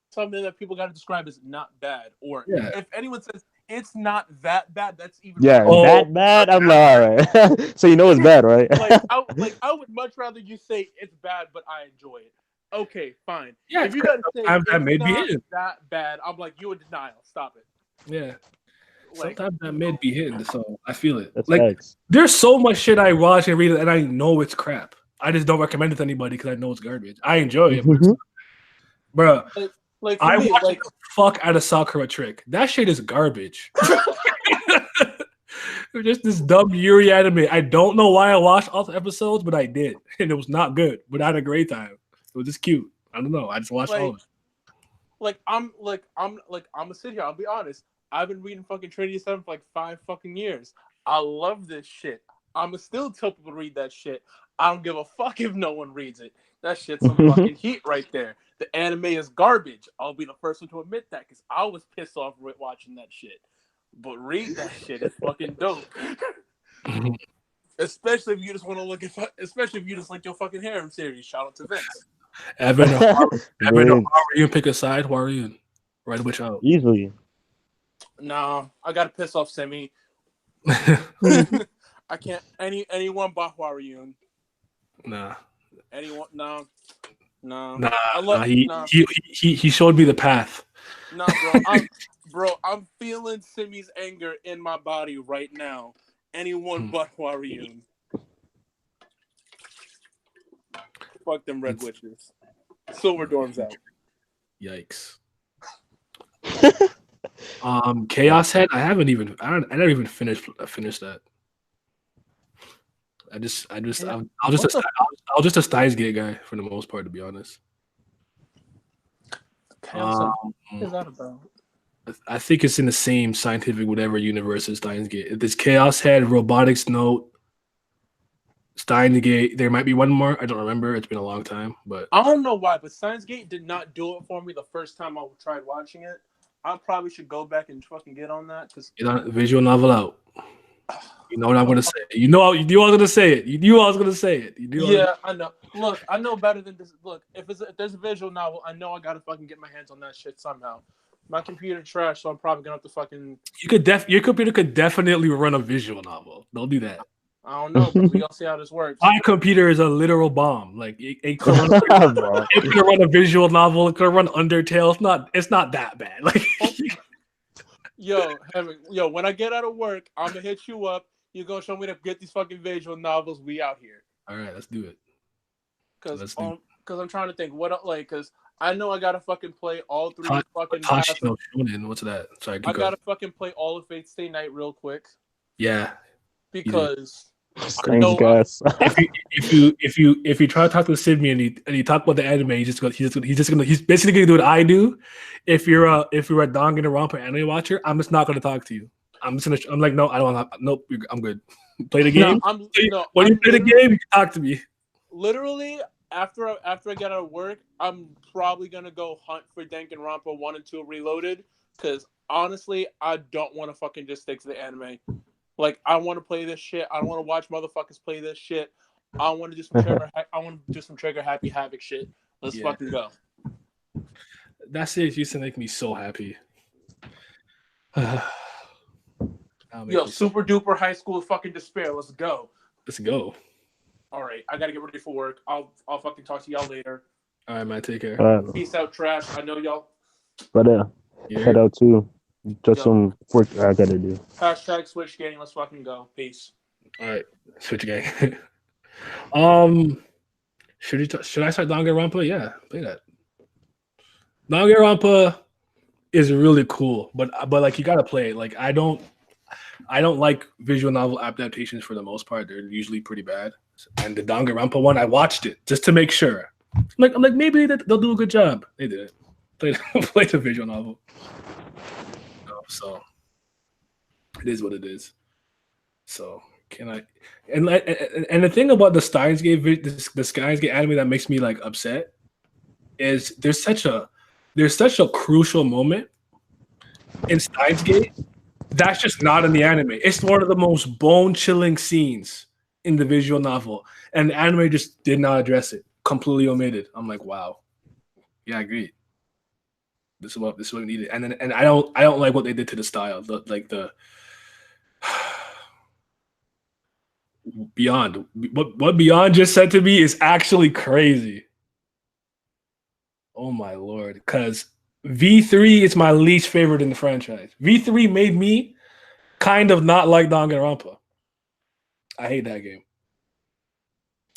something that people got to describe as not bad, or if anyone says it's not that bad, that's even that bad. I'm like, all right. So you know it's bad, right? I would much rather you say it's bad, but I enjoy it. Okay, fine. Yeah, if you gotta say it's not that bad, I'm like, you in denial. Stop it. Yeah. Sometimes that mid be hitting, so I feel it. That's like facts. There's so much shit I watch and read and I know it's crap. I just don't recommend it to anybody because I know it's garbage. I enjoy it, bro. I watch the fuck out of Sakura Trick. That shit is garbage. was just this dumb Yuri anime. I don't know why I watched all the episodes, but I did, and it was not good. But I had a great time. It was just cute. I don't know. I just watched all of it. I'm gonna sit here. I'll be honest. I've been reading fucking Trinity 7 for like 5 fucking years. I love this shit. I'ma still tell people to read that shit. I don't give a fuck if no one reads it. That shit's some fucking heat right there. The anime is garbage. I'll be the first one to admit that because I was pissed off watching that shit. But read that shit. It's fucking dope. Especially if you just want to look at, especially if you just like your fucking harem series. Shout out to Vince. Evan, you pick a side. Why are you right which out? Easily. Nah, I gotta piss off Semi. I can't anyone but Huaruyun. Nah. Anyone? No. No. Nah. He showed me the path. Nah, bro. I'm feeling Simi's anger in my body right now. Anyone but Huaruyun. Fuck them red witches. Silver Dorm's out. Yikes. Chaos Head. I never even finished that. I'll just a Steins Gate guy for the most part, to be honest. What is that about? I think it's in the same scientific whatever universe as Steins Gate. There's Chaos Head, Robotics Note, Steins Gate. There might be one more. I don't remember. It's been a long time, but I don't know why. But Steins Gate did not do it for me the first time I tried watching it. I probably should go back and fucking get on that because get on visual novel out. You know what I'm gonna say. You knew I was gonna say it. You knew I was gonna say it. Yeah, I know. Look, I know better than this. Look, if there's a visual novel, I know I gotta fucking get my hands on that shit somehow. My computer trash, so I'm probably gonna have to fucking. Your computer could definitely run a visual novel. Don't do that. I don't know, but we gonna see how this works. My computer is a literal bomb. Like it could run a visual novel. It could run Undertale. It's not that bad. Like, yo, when I get out of work, I'm gonna hit you up. You're gonna show me to get these fucking visual novels. We out here. All right, let's do it. Because I'm trying to think because I know I gotta fucking play all 3 fucking. What's that? Sorry, I gotta fucking play all of Fate Stay Night real quick. Yeah. Because if you try to talk to Sydney and you talk about the anime, he's basically gonna do what I do. If you're a Danganronpa anime watcher, I'm just not gonna talk to you. I'm like, no, I don't want to. Nope, I'm good. Play the game. When you play the game, you talk to me. Literally, after I get out of work, I'm probably gonna go hunt for Danganronpa 1 and 2 Reloaded. Because honestly, I don't want to fucking just stick to the anime. Like, I want to play this shit. I don't want to watch motherfuckers play this shit. I want to do some trigger happy havoc shit. Let's fucking go. That series used to make me so happy. Yo, super duper high school fucking despair. Let's go. Let's go. All right, I gotta get ready for work. I'll fucking talk to y'all later. All right, man. Take care. Peace out, trash. I know y'all. But head out too. Just some work I gotta do. Hashtag Switch Gang. Let's fucking go. Peace. All right, Switch Gang. Should I start Danganronpa? Yeah, play that. Danganronpa is really cool, but like you gotta play it. Like I don't like visual novel adaptations for the most part. They're usually pretty bad. And the Danganronpa one, I watched it just to make sure. I'm like maybe they'll do a good job. They did it. Play the visual novel. So it is what it is. So can I? And the thing about the Steins Gate anime that makes me like upset is there's such a crucial moment in Steins Gate that's just not in the anime. It's one of the most bone-chilling scenes in the visual novel, and the anime just did not address it. Completely omitted. I'm like, wow. Yeah, I agree. This is what we needed. And I don't like what they did to the style. Beyond what Beyond just said to me is actually crazy. Oh my lord. Because V3 is my least favorite in the franchise. V3 made me kind of not like Danganronpa. I hate that game.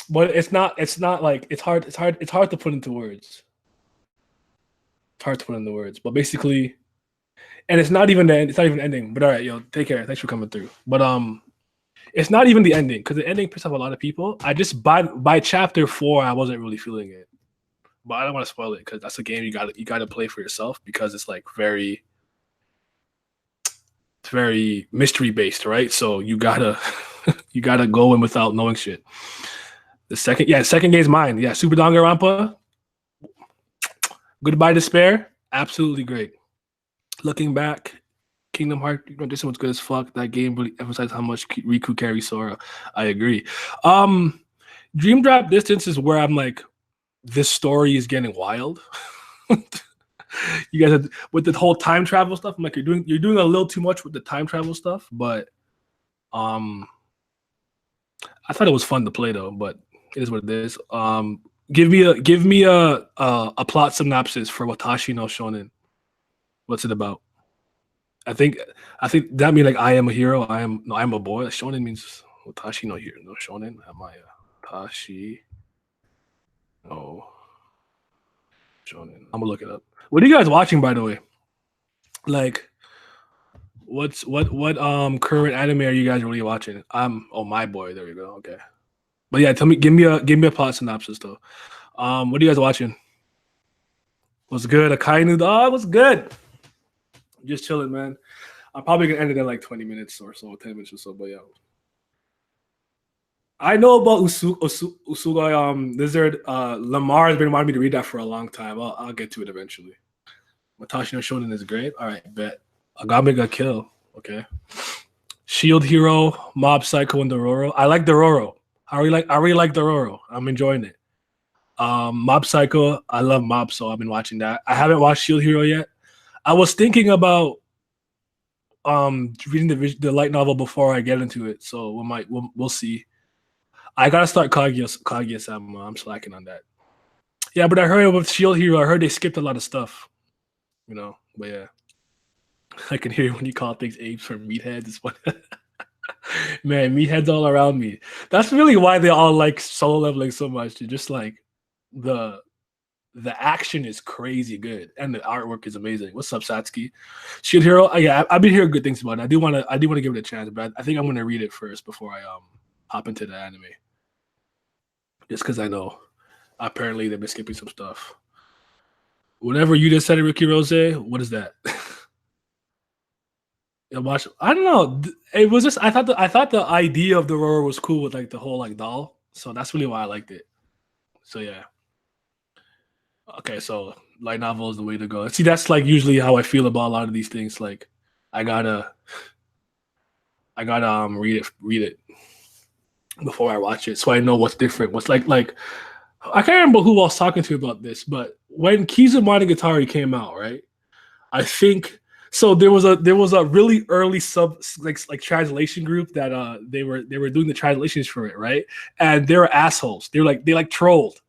But it's not like it's hard to put into words. It's hard to put into words. But basically, And it's not even the end. It's not even ending. But all right, yo, take care. Thanks for coming through. But it's not even the ending because the ending pissed off a lot of people. I just by chapter 4, I wasn't really feeling it. But I don't want to spoil it because that's a game you gotta play for yourself because it's like very mystery based, right? So you gotta go in without knowing shit. The second game's mine. Yeah, Super Danganronpa. Goodbye Despair. Absolutely great. Looking back, Kingdom Hearts, this one's good as fuck. That game really emphasized how much Riku carries Sora. I agree. Dream Drop Distance is where I'm like, this story is getting wild. You guys have, with the whole time travel stuff, I'm like, you're doing a little too much with the time travel stuff, but I thought it was fun to play though, but it is what it is. Give me a plot synopsis for Watashi no Shonen. What's it about? I think that means like I am a hero. I'm a boy. Shonen means Watashi no hero. No Shonen. Am I a Tashi? No. Shonen. I'm gonna look it up. What are you guys watching, by the way? Like, what current anime are you guys really watching? My boy. There you go. Okay. But yeah, give me a plot synopsis though. What are you guys watching? What's good? Akainu dog. What's good? Just chilling, man. I'm probably gonna end it in like 20 minutes or so, 10 minutes or so. But yeah, I know about Usugai Lizard. Lamar has been wanting me to read that for a long time. I'll get to it eventually. Watashi no Shonen is great. All right, bet. Agame ga Kill. Okay. Shield Hero, Mob Psycho, and Dororo. I like Dororo. I really like Dororo. I'm enjoying it. Mob Psycho. I love Mob, so I've been watching that. I haven't watched Shield Hero yet. I was thinking about reading the light novel before I get into it, so we'll see. I gotta start Kaguya-sama. I'm slacking on that. Yeah, but I heard with Shield Hero, I heard they skipped a lot of stuff. You know, but yeah, I can hear when you call things apes for meatheads. It's funny. Man, meatheads all around me. That's really why they all like solo leveling so much. They're just like the action is crazy good and the artwork is amazing. What's up, Satsuki? Shield Hero. I've been hearing good things about it. I do want to give it a chance, but I think I'm gonna read it first before I hop into the anime. Just because I know apparently they've been skipping some stuff. Whatever you just said, Ricky Rose, what is that? I don't know. It was just I thought the idea of the roar was cool with like the whole like doll. So that's really why I liked it. So yeah. Okay, so light novel is the way to go. See, that's like usually how I feel about a lot of these things. Like I gotta read it before I watch it, so I know what's different. What's like I can't remember who I was talking to about this, but when Kizu Monogatari came out, right? I think so. There was a really early like translation group that they were doing the translations for it, right? And they were assholes. They trolled.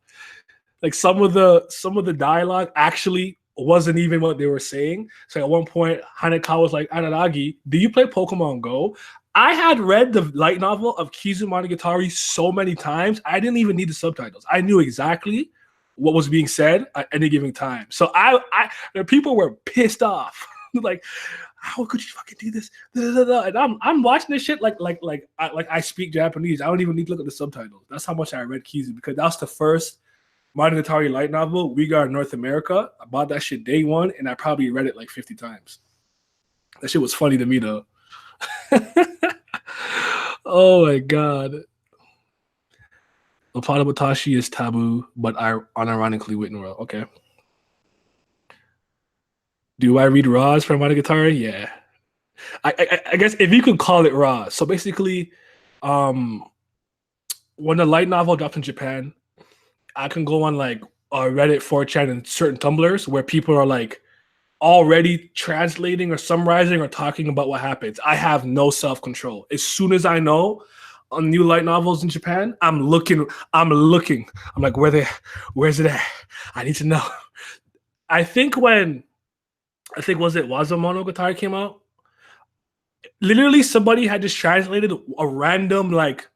Like some of the dialogue actually wasn't even what they were saying. So at one point, Hanekawa was like, "Anaragi, do you play Pokemon Go?" I had read the light novel of Kizu Monogatari so many times, I didn't even need the subtitles. I knew exactly what was being said at any given time. So the people were pissed off. Like, how could you fucking do this? And I'm watching this shit like I speak Japanese. I don't even need to look at the subtitles. That's how much I read Kizu, because that's the first Monogatari light novel we got in North America. I bought that shit day one, and I probably read it like 50 times. That shit was funny to me though. Oh my god. Opadabatashi is taboo, but unironically written well. Okay. Do I read Raws from Monogatari? Yeah. I guess if you could call it Raws. So basically, when the light novel drops in Japan, I can go on like Reddit, 4chan, and certain Tumblrs where people are like already translating or summarizing or talking about what happens. I have no self-control. As soon as I know on new light novels in Japan, I'm looking. I'm like, where's it at? I need to know. I think was it Wazamonogatari came out? Literally somebody had just translated a random like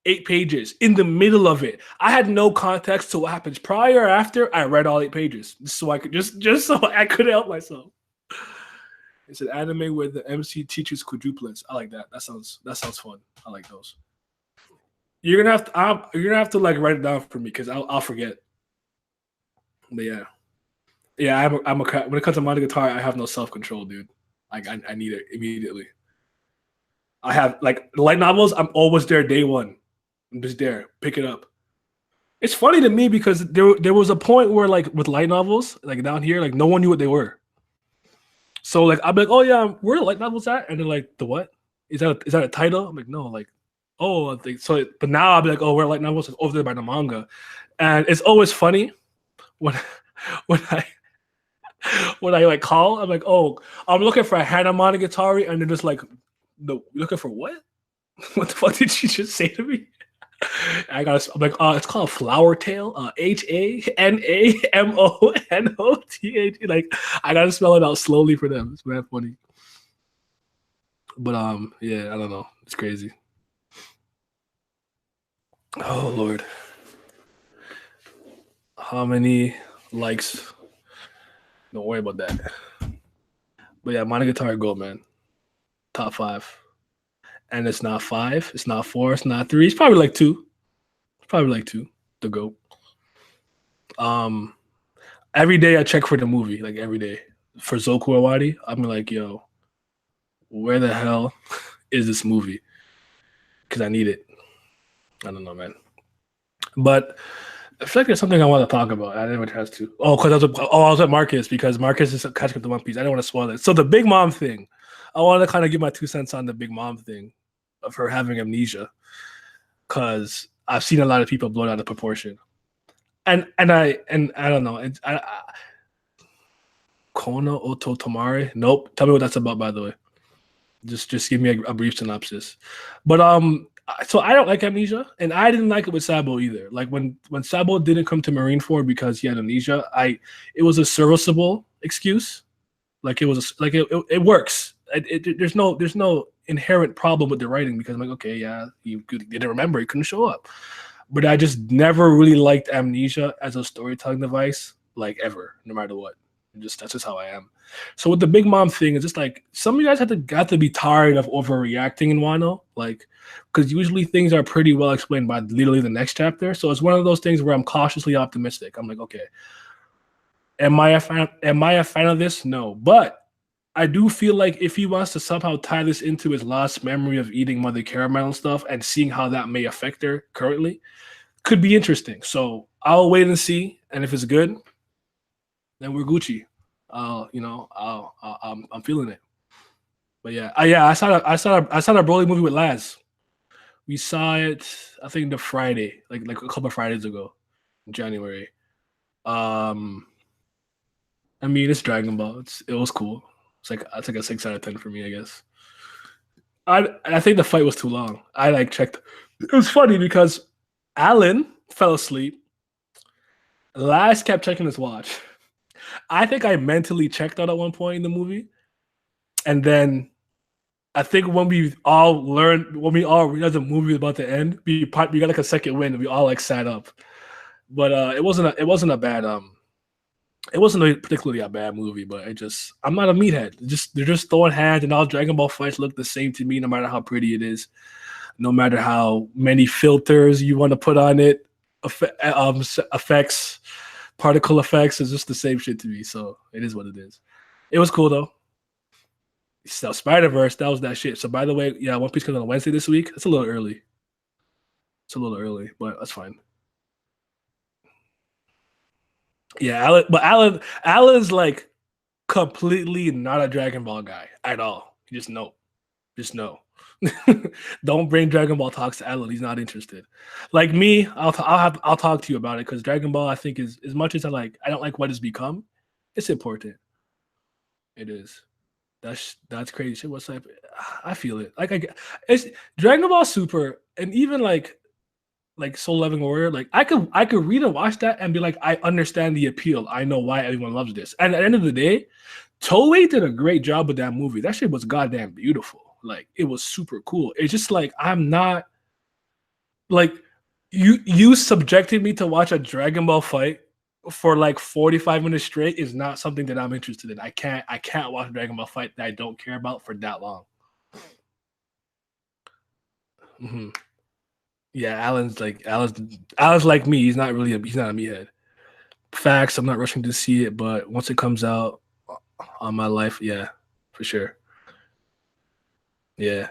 8 pages in the middle of it. I had no context to what happens prior or after. I read all 8 pages so I could just so I could help myself. It's an anime where the MC teaches quadruplets. I like that. That sounds fun. I like those. You're gonna have to like write it down for me because I'll forget. But yeah. I'm a when it comes to Monogatari, I have no self-control, dude. Like I need it immediately. I have like light novels. I'm always there day one. I'm just there. Pick it up. It's funny to me because there was a point where like with light novels, like down here, like no one knew what they were. So like I'm like, oh yeah, where are light novels at? And they're like, the what? Is that a title? I'm like, no, like, oh, I think so. But now I'll be like, oh, where are light novels? Like, over there by the manga, and it's always funny when I like call. I'm like, oh, I'm looking for a Hana Monogatari, and they're just like, no, you're looking for what? What the fuck did she just say to me? I'm like, it's called Flower Tail, HANAMONOTH. Like, I gotta spell it out slowly for them. It's very funny. But yeah, I don't know. It's crazy. Oh Lord, how many likes? Don't worry about that. But yeah, Monogatari Gold, man, top 5. And it's not 5, it's not 4, it's not 3. It's probably like 2. It's probably like 2. The GOAT. Every day I check for the movie, like every day. For Zoku Awadi, I'm like, yo, where the hell is this movie? Because I need it. I don't know, man. But I feel like there's something I want to talk about. I didn't have a chance to. Oh, because I was at Marcus because Marcus is catching up to One Piece. I didn't want to spoil it. So the Big Mom thing, I wanted to kind of give my 2 cents on the Big Mom thing of her having amnesia, because I've seen a lot of people blown out of proportion, and I don't know. Kono Oto Tomare. Nope. Tell me what that's about, by the way. Just give me a brief synopsis. But so I don't like amnesia, and I didn't like it with Sabo either. Like when Sabo didn't come to Marineford because he had amnesia, it was a serviceable excuse. Like it it works. There's no inherent problem with the writing because I'm like, okay, yeah, he didn't remember, he couldn't show up. But I just never really liked amnesia as a storytelling device, like ever, no matter what. That's just how I am. So with the Big Mom thing, it's just like some of you guys got to be tired of overreacting in Wano, like, because usually things are pretty well explained by literally the next chapter. So it's one of those things where I'm cautiously optimistic. I'm like, okay, am I a fan of this? No, but I do feel like if he wants to somehow tie this into his lost memory of eating Mother Caramel and stuff and seeing how that may affect her currently, could be interesting. So I'll wait and see, and if it's good, then we're Gucci. I'm feeling it. But yeah, I saw a Broly movie with Laz. We saw it, I think the Friday, like a couple of Fridays ago, in January. I mean, it's Dragon Ball. It was cool. It's like a 6 out of 10 for me, I guess. I think the fight was too long. I like checked. It was funny because Alan fell asleep. Laz kept checking his watch. I think I mentally checked out at one point in the movie, and then I think when we all realized the movie was about to end, we got like a second wind, and we all like sat up. But it wasn't a bad it wasn't particularly a bad movie, but I'm not a meathead. They're just throwing hands, and all Dragon Ball fights look the same to me, no matter how pretty it is, no matter how many filters you want to put on it, effects, particle effects. Is just the same shit to me. So it is what it is. It was cool though. So Spider-Verse, that was that shit. So by the way, yeah, One Piece comes on Wednesday this week. It's a little early. But that's fine. Yeah, Alan's like completely not a Dragon Ball guy at all. Just no. Don't bring Dragon Ball talks to Alan. He's not interested. Like me, I'll talk to you about it because Dragon Ball, I think, is as much as I don't like what it's become. It's important. It is. That's crazy shit. What's up? I feel it. It's Dragon Ball Super, and even like Soul Loving Warrior. Like I could read and watch that and be like, I understand the appeal. I know why everyone loves this. And at the end of the day, Toei did a great job with that movie. That shit was goddamn beautiful. Like it was super cool. It's just like I'm not like you subjected me to watch a Dragon Ball fight for like 45 minutes straight is not something that I'm interested in. I can't watch a Dragon Ball fight that I don't care about for that long. Mm-hmm. Yeah, Alan's like me. He's not a meathead. Facts. I'm not rushing to see it, but once it comes out on my life, yeah, for sure. Yeah.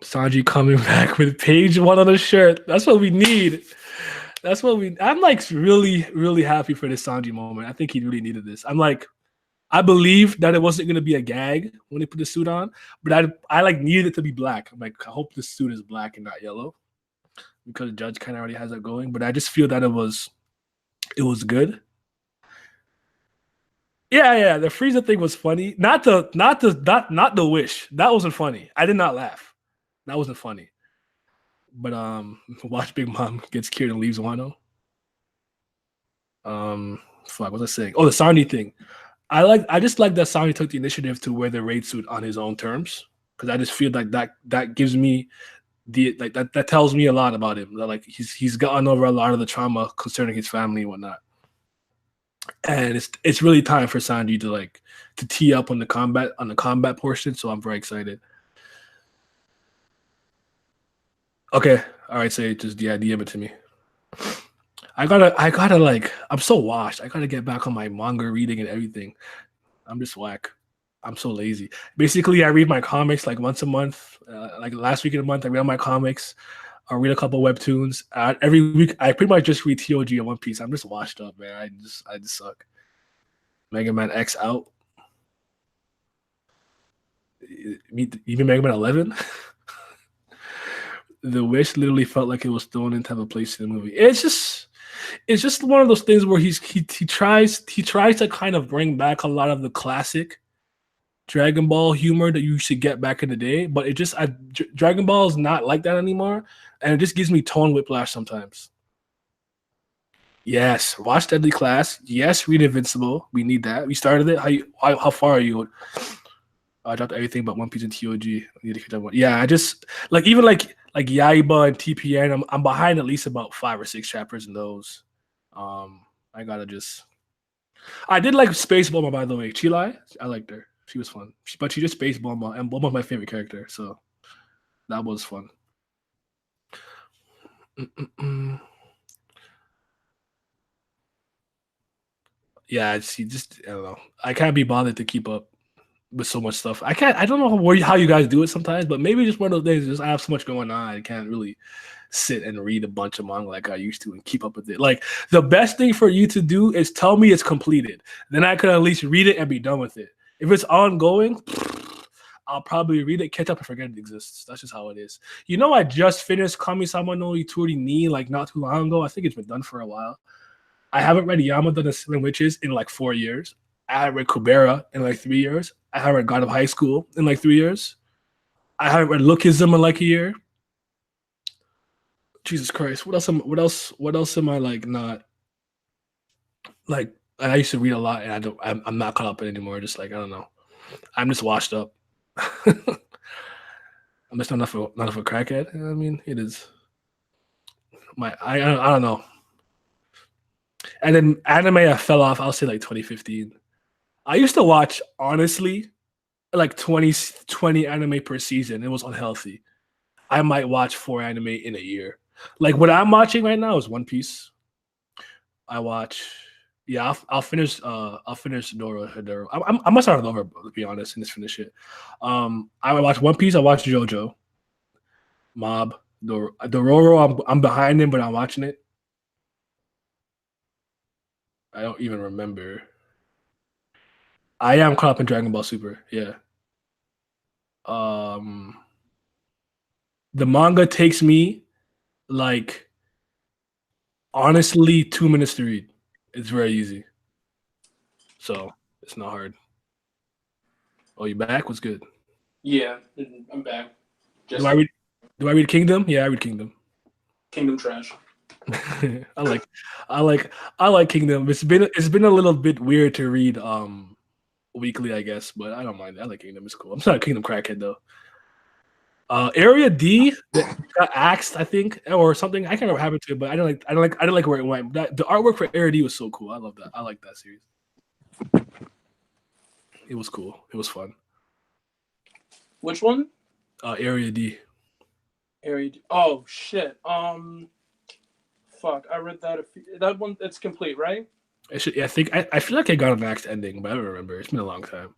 Sanji coming back with page 1 on the shirt. That's what we need. I'm like really, really happy for this Sanji moment. I think he really needed this. I believe that it wasn't gonna be a gag when they put the suit on, but I like needed it to be black. I'm like, I hope the suit is black and not yellow. Because Judge kind of already has that going. But I just feel that it was good. Yeah, the Frieza thing was funny. Not the wish. That wasn't funny. I did not laugh. That wasn't funny. But watch Big Mom gets cured and leaves Wano. What was I saying? Oh, the Sanji thing. I just like that Sanji took the initiative to wear the raid suit on his own terms. Because I just feel like that gives me that tells me a lot about him. That like he's gotten over a lot of the trauma concerning his family and whatnot. And it's really time for Sanji to tee up on the combat portion. So I'm very excited. Okay. All right. So just DM it to me. I gotta like, I'm so washed. I gotta get back on my manga reading and everything. I'm just whack. I'm so lazy. Basically, I read my comics like once a month. Like last week of the month, I read my comics. I read a couple webtoons. Every week, I pretty much just read TOG and One Piece. I'm just washed up, man. I just suck. Mega Man X out. Even Mega Man 11. The wish literally felt like it was thrown in to have a place in the movie. It's just one of those things where he tries to kind of bring back a lot of the classic Dragon Ball humor that you used to get back in the day, but Dragon Ball is not like that anymore, and it just gives me tone whiplash sometimes. Yes, watch Deadly Class. Yes, read Invincible. We need that. We started it. How far are you? I dropped everything but One Piece and TOG. I need to catch up. Yeah, I just even like Yaiba and TPN. I'm behind at least about 5 or 6 chapters in those. I did like Space Bulma, by the way. Chilai, I liked her. She was fun. But she just Space Bulma, and Bulma's my favorite character, so that was fun. Yeah, I don't know. I can't be bothered to keep up with so much stuff. I don't know how you guys do it sometimes, but maybe just one of those days. Just I have so much going on. I can't really sit and read a bunch of manga like I used to and keep up with it. Like the best thing for you to do is tell me it's completed. Then I could at least read it and be done with it. If it's ongoing, I'll probably read it, catch up, and forget it exists. That's just how it is. You know, I just finished Kami-sama no Itori ni like not too long ago. I think it's been done for a while. I haven't read Yamada the Seven Witches in like 4 years. I haven't read Kubera in like 3 years. I haven't read God of High School in like 3 years. I haven't read Lookism in like a year. Jesus Christ. What else am I like not like I used to read a lot and I'm not caught up in it anymore. Just like I don't know. I'm just washed up. I'm just not enough of a crackhead. I mean, it is I don't know. And then anime I fell off, I'll say like 2015. I used to watch, honestly, like 20 anime per season. It was unhealthy. I might watch 4 anime in a year. Like what I'm watching right now is One Piece. I'll finish Doro. I must start it over, to be honest, and just finish it. I would watch One Piece, I watch JoJo. Mob, Dororo, I'm behind him, but I'm watching it. I don't even remember. I am caught up in Dragon Ball Super, yeah. The manga takes me like honestly 2 minutes to read. It's very easy. So it's not hard. Oh, you back? What's good? Yeah, I'm back. Do I read Kingdom? Yeah, I read Kingdom. Kingdom trash. I like Kingdom. It's been a little bit weird to read weekly, I guess, but I don't mind it. I like Kingdom. It's cool. I'm not a Kingdom crackhead though. Area D that got axed, I think, or something. I can't remember what happened to it, but I didn't like where it went. The artwork for Area D was so cool. I love that. I like that series. It was cool. It was fun. Which one? Area D. Area D. Oh shit. Fuck. I read that. That one. It's complete, right? I think I feel like I got an axed ending, but I don't remember. It's been a long time.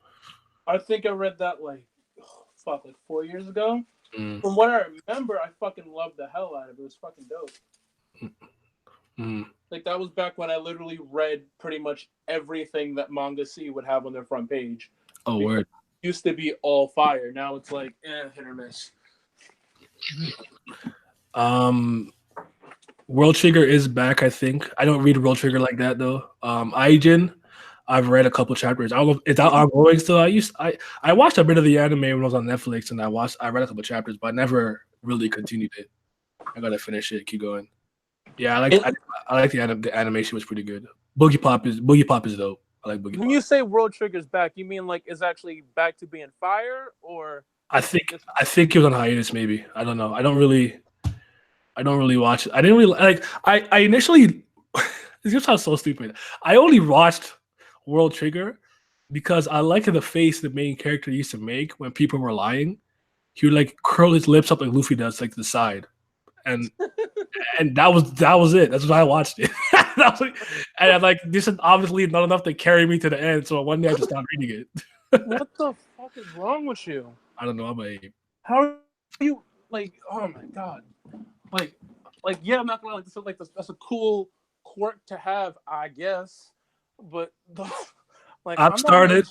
I think I read that like 4 years ago. Mm. From what I remember, I fucking loved the hell out of it. It was fucking dope. Mm. Like that was back when I literally read pretty much everything that Manga C would have on their front page. Oh, word. It used to be all fire. Now it's like hit or miss. World Trigger is back, I think. I don't read World Trigger like that though. Aijin, I've read a couple chapters. It's ongoing still. I watched a bit of the anime when it was on Netflix, and I read a couple chapters, but I never really continued it. I gotta finish it. Keep going. Yeah, I like the animation was pretty good. Boogie Pop is dope. I like Boogie Pop. When you say World Trigger's back, you mean like it's actually back to being fire, or I think he was on hiatus. Maybe I don't know. I don't really watch it. I didn't really like. I initially this just sounds so stupid. I only watched World Trigger because I liked the face the main character used to make when people were lying. He would like curl his lips up like Luffy does, like to the side, and that was it. That's why I watched it. And I'm like, this is obviously not enough to carry me to the end. So one day I just stopped reading it. What the fuck is wrong with you? I don't know. I'm a How are you like? Oh my god! Like yeah, I'm not gonna lie. That's a cool quirk to have, I guess. But like, I've started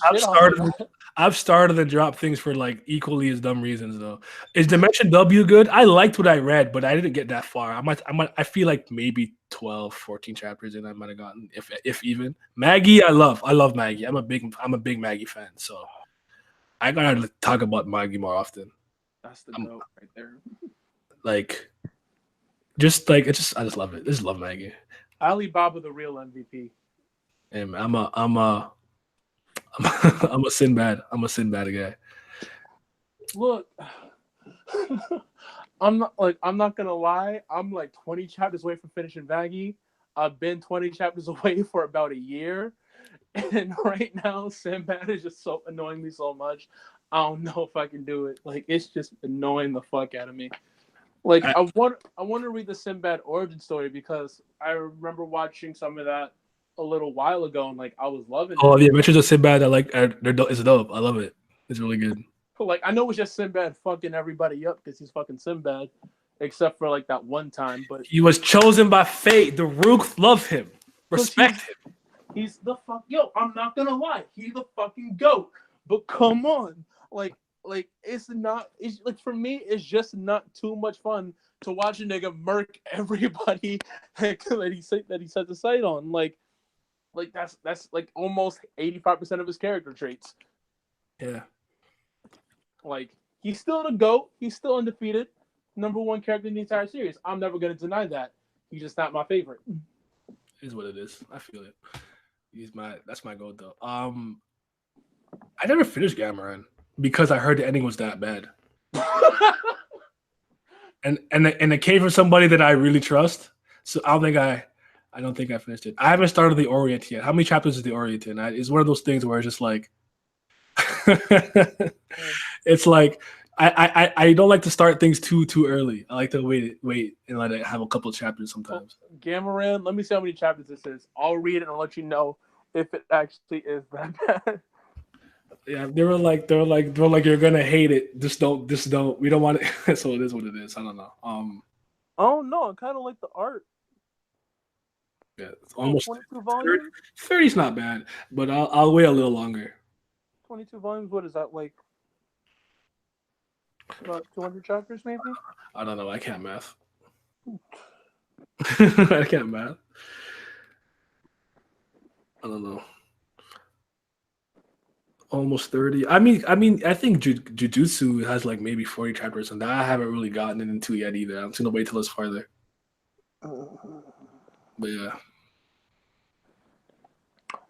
to drop things for like equally as dumb reasons though. Is Dimension W good? I liked what I read, but I didn't get that far. I feel like maybe 12, 14 chapters in I might have gotten, if even. Maggie, I love Maggie. I'm a big Maggie fan, so I gotta talk about Maggie more often. That's the note right there. Like, I just love it. I just love Maggie. Alibaba, the real MVP. And I'm a Sinbad. I'm a Sinbad guy. Look, I'm not gonna lie. I'm like 20 chapters away from finishing Maggie. I've been 20 chapters away for about a year, and right now Sinbad is just so annoying me so much. I don't know if I can do it. Like, it's just annoying the fuck out of me. Like, I want to read the Sinbad origin story because I remember watching some of that a little while ago, and like I was loving it. Oh, the Adventures of Sinbad, it's dope. I love it. It's really good. But like, I know it's just Sinbad fucking everybody up because he's fucking Sinbad, except for like that one time. But he was chosen by fate. The Rook love him, respect him. He's the fuck. Yo, I'm not gonna lie. He's the fucking GOAT. But come on, like it's not. It's like, for me, it's just not too much fun to watch a nigga murk everybody that he set the sight on. Like that's like almost 85% of his character traits. Yeah. Like, he's still the GOAT. He's still undefeated. #1 character in the entire series. I'm never gonna deny that. He's just not my favorite. Is what it is. I feel it. That's my GOAT though. I never finished Gamaran because I heard the ending was that bad. and it came from somebody that I really trust. So I don't think I finished it. I haven't started the Orient yet. How many chapters is the Orient in? It's one of those things where it's just like, it's like I don't like to start things too early. I like to wait and let it have a couple of chapters sometimes. Gamaran, let me see how many chapters this is. I'll read it and I'll let you know if it actually is that bad. Yeah, they were like you're gonna hate it. Just don't. We don't want it. So it is what it is. I don't know. Oh no, I kind of like the art. Yeah, it's almost 22 volumes. 30's not bad, but I'll wait a little longer. 22 volumes. What is that, like? About 200 chapters, maybe. I don't know. I can't math. I can't math. I don't know. Almost 30. I mean, I think Jujutsu has like maybe 40 chapters, and that I haven't really gotten it into yet either. I'm just gonna wait till it's farther. But yeah.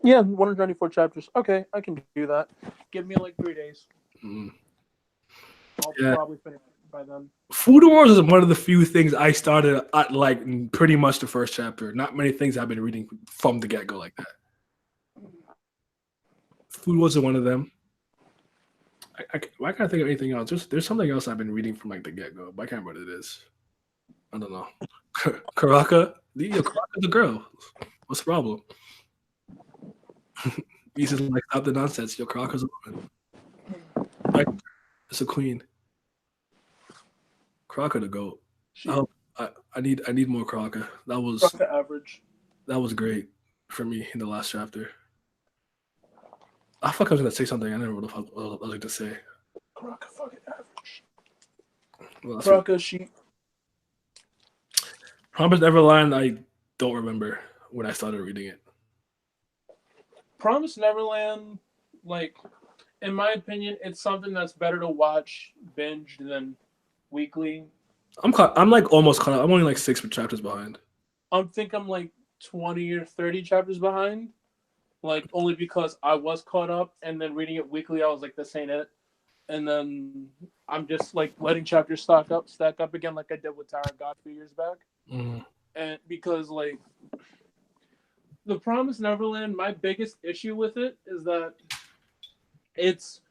Yeah, 194 chapters. Okay, I can do that. Give me like 3 days. Mm. I'll probably finish. by then. Food Wars is one of the few things I started at like pretty much the first chapter. Not many things I've been reading from the get go like that. Food Wars is one of them. Why can't I think of anything else? There's something else I've been reading from like the get go, but I can't remember what it is. I don't know. Karaka? Karaka's a girl. What's the problem? He's just like, stop the nonsense. Yo, Karaka's a woman. Like, it's a queen. Karaka the GOAT. I need more Karaka. Karaka average. That was great for me in the last chapter. I thought I was gonna say something. I never know what I was going to say. Karaka fucking average. Well, Karaka she. Promised Neverland. I don't remember when I started reading it. Promised Neverland, like, in my opinion, it's something that's better to watch binge than weekly. I'm like almost caught up. I'm only like 6 chapters behind. I think I'm like 20 or 30 chapters behind. Like, only because I was caught up, and then reading it weekly, I was like, this ain't it. And then I'm just like letting chapters stack up again, like I did with Tower of God a few years back. Mm. And because like The Promised Neverland, my biggest issue with it is that it's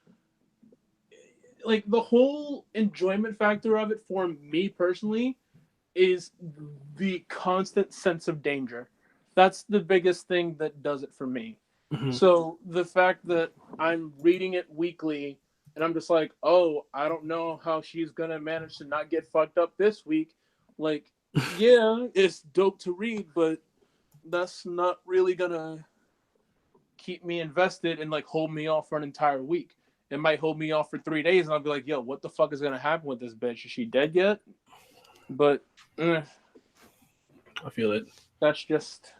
like the whole enjoyment factor of it for me personally is the constant sense of danger. That's the biggest thing that does it for me. Mm-hmm. So the fact that I'm reading it weekly and I'm just like, oh, I don't know how she's going to manage to not get fucked up this week. Like, yeah, it's dope to read, but that's not really going to keep me invested and like hold me off for an entire week. It might hold me off for 3 days and I'll be like, yo, what the fuck is going to happen with this bitch? Is she dead yet? But I feel it. That's just...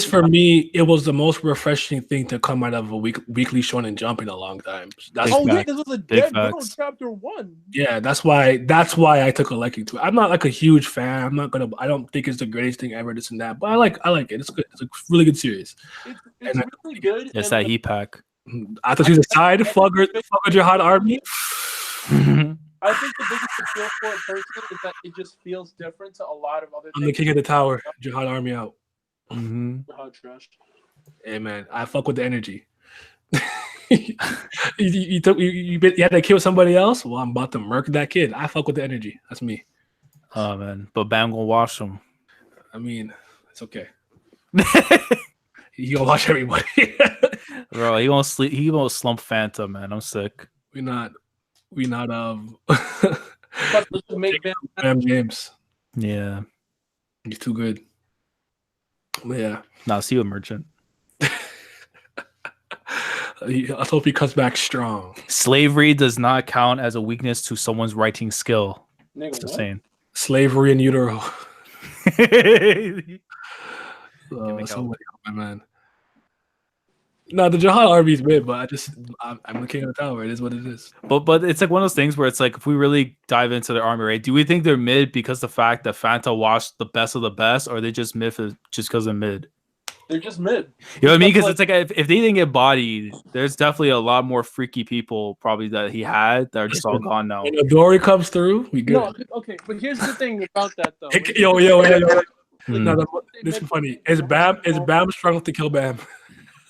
For me, it was the most refreshing thing to come out of a weekly Shonen Jump in a long time. That's this was a dead girl chapter 1. Yeah, that's why I took a liking to it. I'm not like a huge fan. I don't think it's the greatest thing ever, this and that. But I like it. It's good. It's a really good series. It's really good. It's that heat pack. I thought she was a side fucker Jihad Army. I think the biggest appeal for it personally is that it just feels different to a lot of other things. I'm the king of the tower. Jihad Army out. How trash. Hey man, I fuck with the energy. you had to kill somebody else? Well, I'm about to murk that kid. I fuck with the energy. That's me. Oh man, but Bam gonna watch them. I mean, it's okay. You gonna watch everybody. Bro, he won't sleep. He won't slump Fanta, man. I'm sick. We not Bam James. Yeah. He's too good. But yeah. Nah, see you a merchant. I hope he comes back strong. Slavery does not count as a weakness to someone's writing skill. Nigga, It's insane. Slavery in utero. My man. No, the Jihad Army is mid, but I'm the king of the tower. It is what it is. But it's like one of those things where it's like, if we really dive into their army, right? Do we think they're mid because the fact that Fanta watched the best of the best, or are they just mid just because they're mid? They're just mid. You know what I mean? Because it's like if they didn't get bodied, there's definitely a lot more freaky people probably that he had that are just all gone now. When Dory comes through, we good. No, okay, but here's the thing about that though. Yo. No, this is funny. Is Bam strong enough to kill Bam?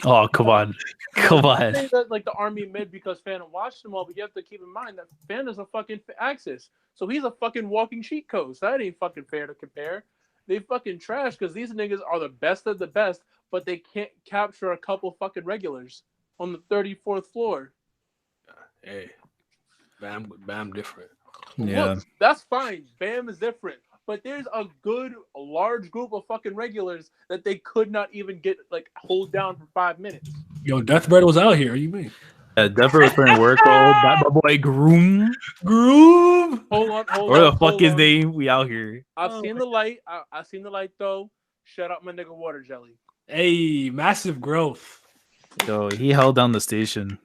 Oh, come on. I think that, like, the army mid because Fanta watched them all, but you have to keep in mind that Fanta's a fucking Axis. So he's a fucking walking cheat code. So that ain't fucking fair to compare. They fucking trash because these niggas are the best of the best, but they can't capture a couple fucking regulars on the 34th floor. Hey, Bam different. Yeah. Look, that's fine. Bam is different. But there's a large group of fucking regulars that they could not even hold down for 5 minutes. Yo, Deathbird was out here. What do you mean? Deathbird was putting work. My boy Groom. Hold on. Where the fuck his name? We out here. I've seen the light. I've seen the light though. Shut up, my nigga Water Jelly. Hey, massive growth. Yo, he held down the station.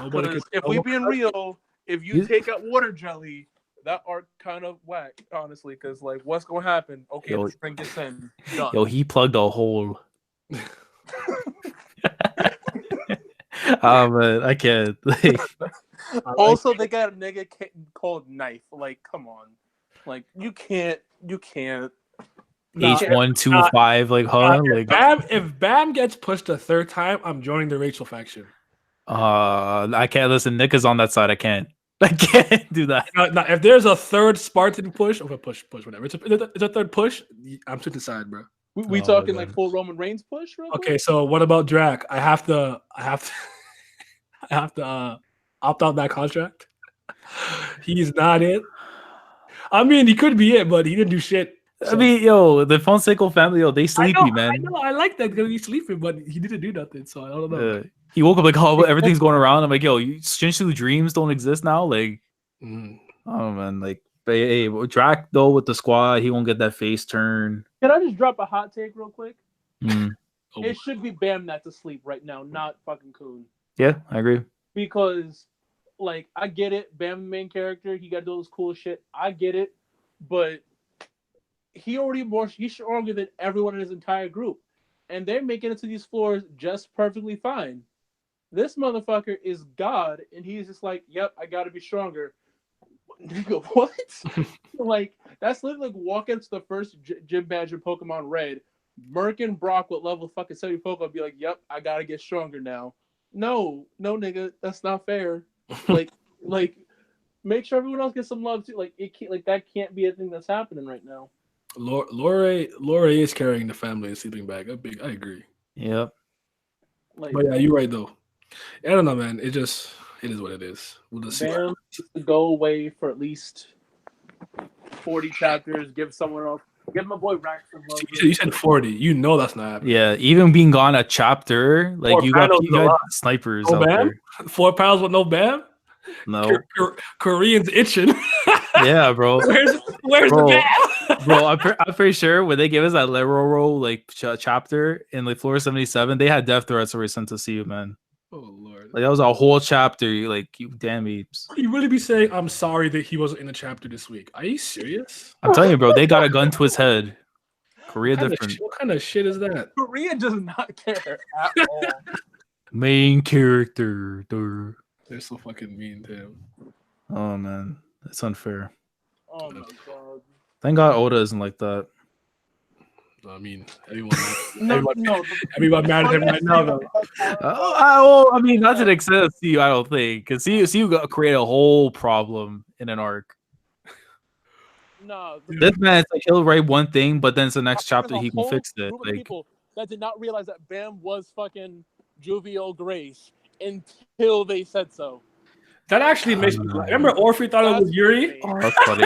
If we being real, if you take out Water Jelly, that arc kind of whack, honestly, because like, what's gonna happen? Okay, the spring gets in. Done. Yo, he plugged a hole. Oh man, I can't. Also, they got a nigga called knife. Like, come on. Like, you can't. H125, like, huh? Like, if Bam gets pushed a third time, I'm joining the Rachel faction. I can't listen. Nick is on that side. I can't do that. Now, if there's a third Spartan push, or push, whatever. It's a third push. I'm switching side, bro. We talking like full Roman Reigns push, real quick? Okay, so what about Drac? I have to opt out that contract. He's not it. I mean, he could be it, but he didn't do shit. So. I mean, yo, the Fonseca family, yo, they sleepy, man. I know, I like that because he's sleeping, but he didn't do nothing, so I don't know. He woke up like, oh, everything's going around. I'm like, yo, Shinshu dreams don't exist now. Like, oh man, like, but hey, Drac though with the squad, he won't get that face turn. Can I just drop a hot take real quick? Mm. It should be Bam that's asleep right now, not fucking Kun. Yeah, I agree. Because, like, I get it. Bam, the main character, he got to do this cool shit. I get it, but he's stronger than everyone in his entire group, and they're making it to these floors just perfectly fine. This motherfucker is God, and he's just like, "Yep, I got to be stronger." Nigga, what? Like, that's literally like walking to the first gym badge in Pokemon Red. Merc and Brock with level fucking 70 Pokemon be like, "Yep, I gotta get stronger now." No, nigga, that's not fair. like, make sure everyone else gets some love too. Like, it can't, like, that can't be a thing that's happening right now. Laura is carrying the family in sleeping bag. I agree. Yep. Like, but yeah, you're right though. I don't know, man. It is what it is. We'll just see. Bam to go away for at least 40 chapters. Give someone else. Give my boy Rax some love. You said 40. You know that's not happening. Yeah, even being gone a chapter, like you got snipers out Bam? there. 4 pounds with no Bam? No. Koreans itching. Yeah, bro. Where's the Bam? Bro, I'm pretty sure when they gave us that Leroro like chapter in like floor 77, they had death threats already sent to see you, man. Oh Lord! Like that was a whole chapter. Like you damn beeps. You really be saying I'm sorry that he wasn't in the chapter this week? Are you serious? I'm telling you, bro. They got a gun to his head. Korea different. What kind of shit is that? Korea does not care at all. Main character. They're so fucking mean to him. Oh man, it's unfair. Oh my god. Thank God Oda isn't like that. I mean, everyone mad at him right now, though. I mean, not to the extent of CU, I don't think. Because CU create a whole problem in an arc. No. This man, it's like he'll write one thing, but then it's the next chapter he can fix it. Like, people that did not realize that Bam was fucking Jovial Grace until they said so. That actually makes me. Remember, Orphe thought it was Yuri? Oh, that's funny.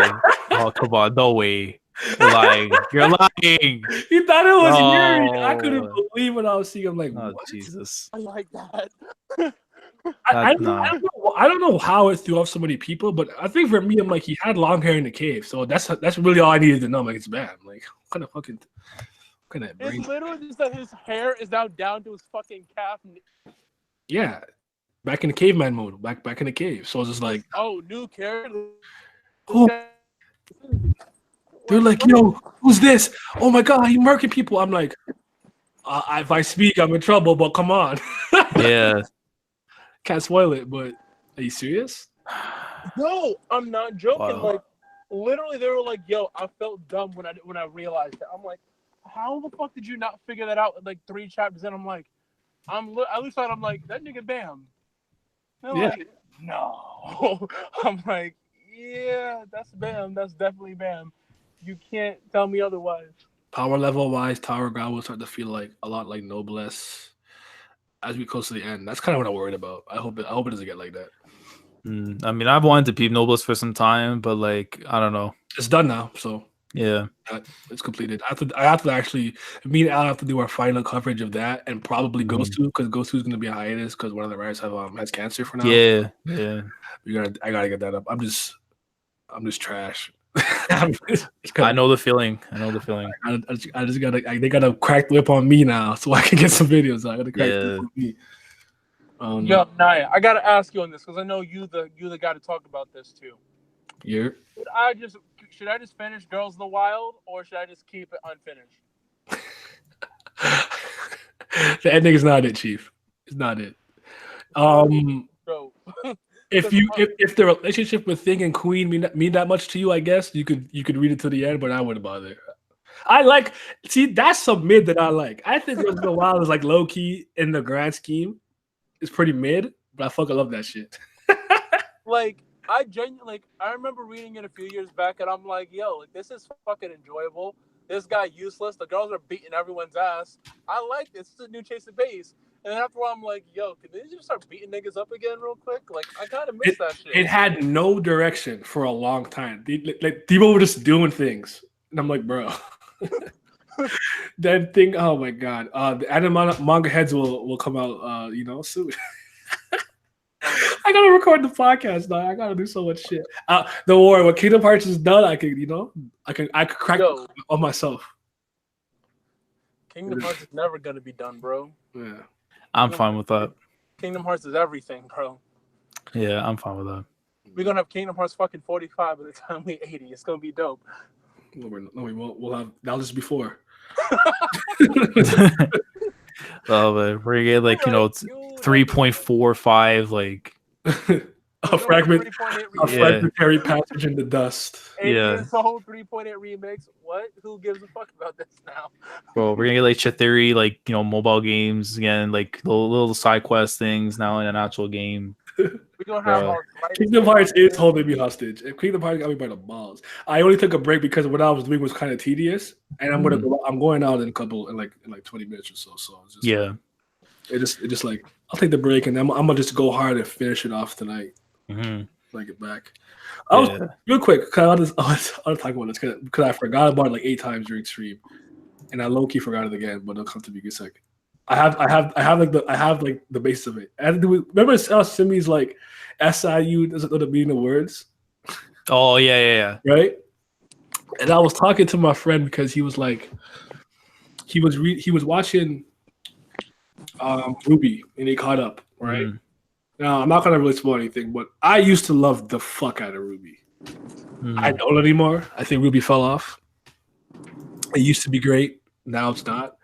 Oh, come on. No way. You're lying. You're lying. He thought it was Yuri. I couldn't believe when I was seeing him. Like, oh, what? Jesus. I like that. I don't know how it threw off so many people, but I think for me, I'm like, he had long hair in the cave, so that's really all I needed to know. I'm like, it's bad. Like, what kind of It's literally just that his hair is now down to his fucking calf. Yeah, back in the caveman mode, back in the cave. So it's just like, oh, new character. Who? They're like, yo, who's this? Oh my god, he murking people. I'm like, if I speak, I'm in trouble. But come on, yeah, can't spoil it. But are you serious? No, I'm not joking. Wow. Like, literally, they were like, "Yo, I felt dumb when I realized it." I'm like, "How the fuck did you not figure that out?" Like 3 chapters in, I'm like, I'm like, that nigga Bam. They're like, no. I'm like, yeah, that's Bam. That's definitely Bam. You can't tell me otherwise. Power level wise, Tower God will start to feel like a lot like Noblesse as we close to the end. That's kind of what I'm worried about. I hope it doesn't get like that. I mean, I've wanted to peep Noblesse for some time, but like, I don't know. It's done now, so yeah, it's completed. I have to actually, me and Al have to do our final coverage of that, and probably Gosu, because Gosu is going to be a hiatus because one of the writers has cancer for now. Yeah. I gotta get that up. I'm just trash. I know the feeling. I just gotta. They gotta crack the whip on me now, so I can get some videos. I gotta crack the whip on me. Yo, Naya, I gotta ask you on this because I know you the guy to talk about this too. Yeah. Should I just finish Girls in the Wild or should I just keep it unfinished? The ending is not it, Chief. It's not it. Bro, if the relationship with Thing and Queen mean that much to you, I guess you could read it to the end, but I wouldn't bother. That's some mid that I like. I think Once in a While is like low key in the grand scheme. It's pretty mid, but I fucking love that shit. Like I genuinely I remember reading it a few years back, and I'm like, yo, like this is fucking enjoyable. This guy useless. The girls are beating everyone's ass. I like this. This is a new Chase of Base. And then after a while, I'm like, yo, can they just start beating niggas up again real quick? Like, I kind of miss that shit. It had no direction for a long time. People were just doing things. And I'm like, bro. That thing, oh my God. The anime manga heads will come out, soon. I gotta record the podcast now. I gotta do so much shit. Don't worry, when Kingdom Hearts is done, I could crack on myself. Kingdom Hearts is never gonna be done, bro. Yeah, I'm fine with that. Kingdom Hearts is everything, bro. Yeah, I'm fine with that. We're gonna have Kingdom Hearts fucking 45 by the time we 80. It's gonna be dope. No, we won't. We'll have that'll just before. Oh, but we're gonna get 3.45 like a fragmentary passage in the dust. Yeah, it's a whole 3.8 remix. What? Who gives a fuck about this now? Bro, we're gonna get Chithiri, mobile games again, little side quest things now in an actual game. We're gonna have Kingdom Hearts is holding me hostage. If Kingdom Hearts got me by the balls. I only took a break because what I was doing was kind of tedious, and I'm going out in 20 minutes or so. So it's just it just like I'll take the break and I'm gonna just go hard and finish it off tonight. Like it back. Real quick, because I want to talk about this because I forgot about it like 8 times during stream, and I low key forgot it again. But it'll come to me in a second. I have the base of it. And remember Simi's like SIU doesn't know the meaning of words. Oh yeah. Right. And I was talking to my friend because he was like, he was watching Ruby and he caught up. Right. Now I'm not gonna really spoil anything, but I used to love the fuck out of Ruby. I don't anymore. I think Ruby fell off. It used to be great. Now it's not.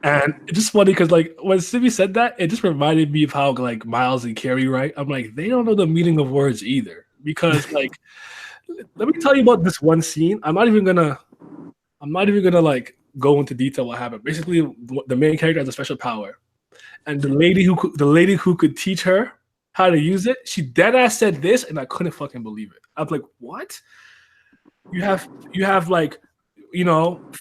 And it's just funny because when Simi said that, it just reminded me of how Miles and Carrie, right? I'm like, they don't know the meaning of words either. Because let me tell you about this one scene. I'm not even gonna go into detail what happened. Basically, the main character has a special power, and the lady who could teach her how to use it, she dead ass said this, and I couldn't fucking believe it. I was like, what? You have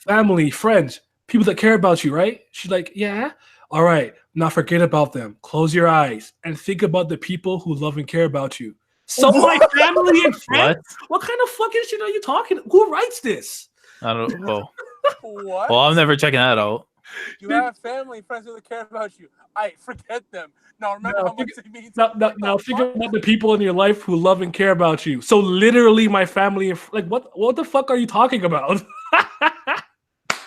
family, friends, people that care about you, right? She's like, yeah. All right. Now forget about them. Close your eyes and think about the people who love and care about you. So my family and friends? What kind of fucking shit are you talking? Who writes this? I don't know. What? Well, I'm never checking that out. You have family and friends who care about you. Forget them. Now remember how much it means. Now figure out the people in your life who love and care about you. So literally my family and what the fuck are you talking about?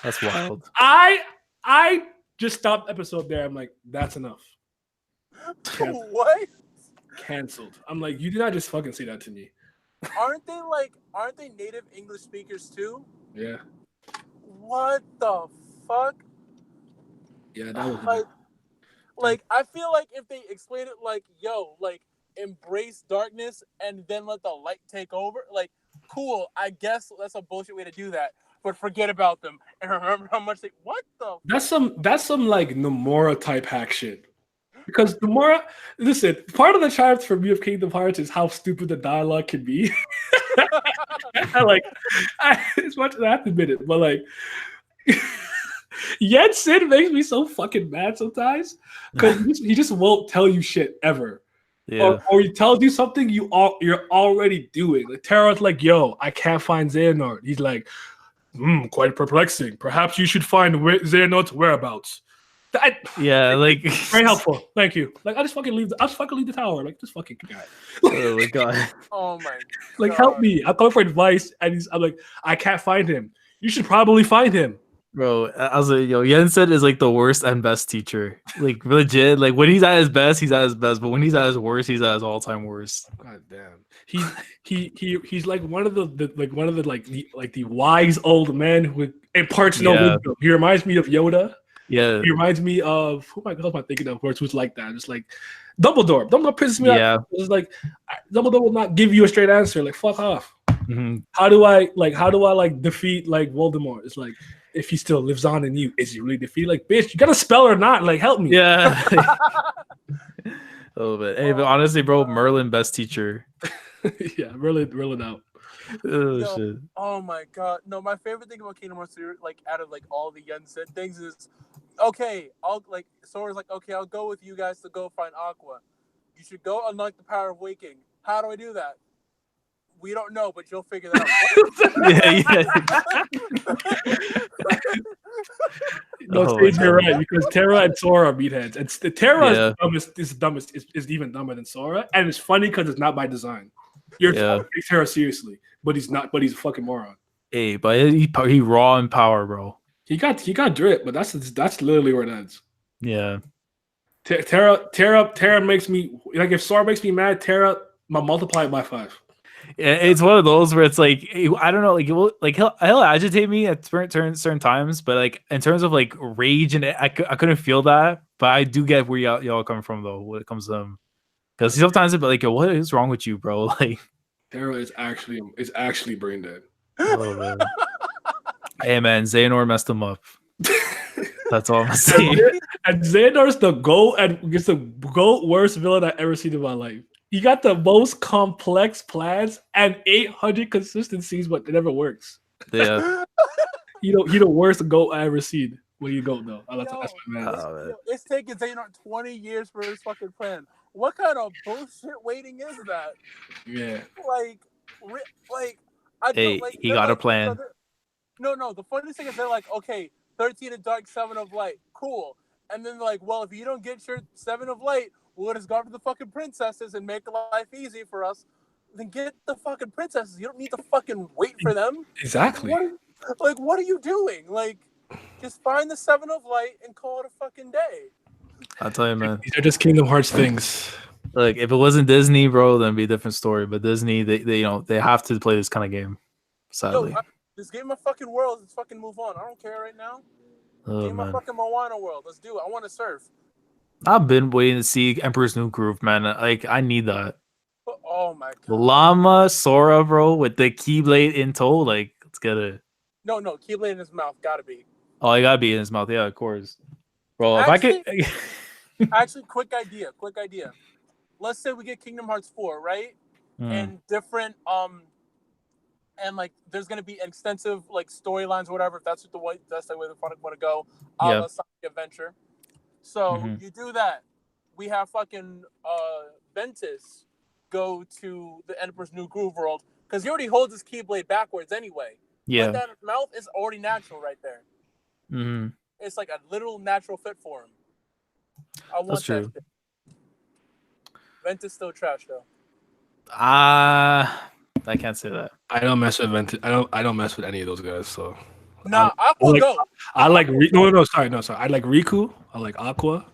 That's wild. I just stopped episode there. I'm like, that's enough. What? Canceled. I'm like, you did not just fucking say that to me. Aren't they native English speakers too? Yeah. What the fuck? Yeah, that was I feel like if they explain it embrace darkness and then let the light take over, cool, I guess that's a bullshit way to do that. But forget about them and remember how much what the That's some Nomura type hack shit. Because Nomura, listen, part of the charm for me of Kingdom Hearts is how stupid the dialogue can be. As much as I have to admit it, but Yen-Sin makes me so fucking mad sometimes because he just won't tell you shit ever. Yeah. Or he tells you something you're already doing. Terra's like, yo, I can't find Xehanort. He's like, quite perplexing. Perhaps you should find Xehanort's whereabouts. Very helpful. Thank you. I just fucking leave the tower. This fucking guy. Oh my god. Oh my god. Help me. I'm coming for advice, and I'm like, I can't find him. You should probably find him. Bro, I was like, Yen-Sin is the worst and best teacher. Legit. When he's at his best, he's at his best. But when he's at his worst, he's at his all-time worst. God damn. He's like one of the wise old men who imparts no wisdom. He reminds me of Yoda. Yeah. He reminds me of who am I thinking of? Who's like that? Just like Dumbledore. Dumbledore pisses me off. It's like Dumbledore will not give you a straight answer. Like fuck off. Mm-hmm. How do I defeat like Voldemort? It's like if he still lives on in you, is he really defeated? Like bitch, you got a spell or not? Like help me. Yeah. A little bit. Hey, but honestly, bro, Merlin best teacher. Yeah, really out. Oh shit. Oh my god. No, my favorite thing about Kingdom Hearts 3, like out of like all the Yen said things is, okay, I'll like Sora's like, okay, I'll go with you guys to go find Aqua. You should go unlock the power of waking. How do I do that? We don't know, but you'll figure that out. No, Sage, you're right, because Terra and Sora are meatheads. And Terra is dumbest is even dumber than Sora, and it's funny because it's not by design. You're trying to take Terra seriously, but he's not. But he's a fucking moron. Hey, but he raw in power, bro. He got drip, but that's literally where it ends. Yeah. Terra makes me like if Sora makes me mad. Terra, multiply it by 5. It's one of those where it's like I don't know, like he'll agitate me at certain times, but like in terms of like rage and I couldn't feel that, but I do get where y'all coming from though when it comes to him, because sometimes it's like, what is wrong with you, bro? Like Terra is actually brain dead. Oh man. Hey man, Xehanort messed him up. That's all I'm saying. And Xehanort's the GOAT worst villain I've ever seen in my life. He got the most complex plans and 800 consistencies, but it never works. Yeah. He the worst GOAT I ever seen. What do you go though? That's my man. It's taken Xehanort 20 years for his fucking plan. What kind of bullshit waiting is that? Yeah. He got a plan. No. The funniest thing is they're like, okay, 13 of Dark, 7 of Light, cool. And then like, well, if you don't get your 7 of Light, we'll just go to the fucking princesses and make life easy for us. Then get the fucking princesses. You don't need to fucking wait for them. Exactly. What are you doing? Like, just find the 7 of Light and call it a fucking day. I'll tell you, man. These are just Kingdom Hearts things. Like, if it wasn't Disney, bro, then it'd be a different story. But Disney, they have to play this kind of game. Sadly. This game of fucking world, let's fucking move on. I don't care right now. Game of fucking Moana world. Let's do it. I want to surf. I've been waiting to see Emperor's New Groove, man. Like, I need that. Oh my god. Llama, Sora, bro, with the Keyblade in tow. Like, let's get it. No, Keyblade in his mouth. Gotta be. Oh, it gotta be in his mouth. Yeah, of course. Bro, if I could. Actually, quick idea. Let's say we get Kingdom Hearts 4, right? And different, and like there's gonna be extensive like storylines or whatever, if that's the way they want to go. Sonic Adventure. So you do that. We have fucking Ventus go to the Emperor's New Groove world because he already holds his Keyblade backwards anyway. Yeah. But that mouth is already natural right there. Mm-hmm. It's like a literal natural fit for him. I want that shit. Ventus still trash though. I can't say that. I don't mess with Ventus. I don't mess with any of those guys. So nah, Aqua go. I like sorry. I like Riku. I like Aqua.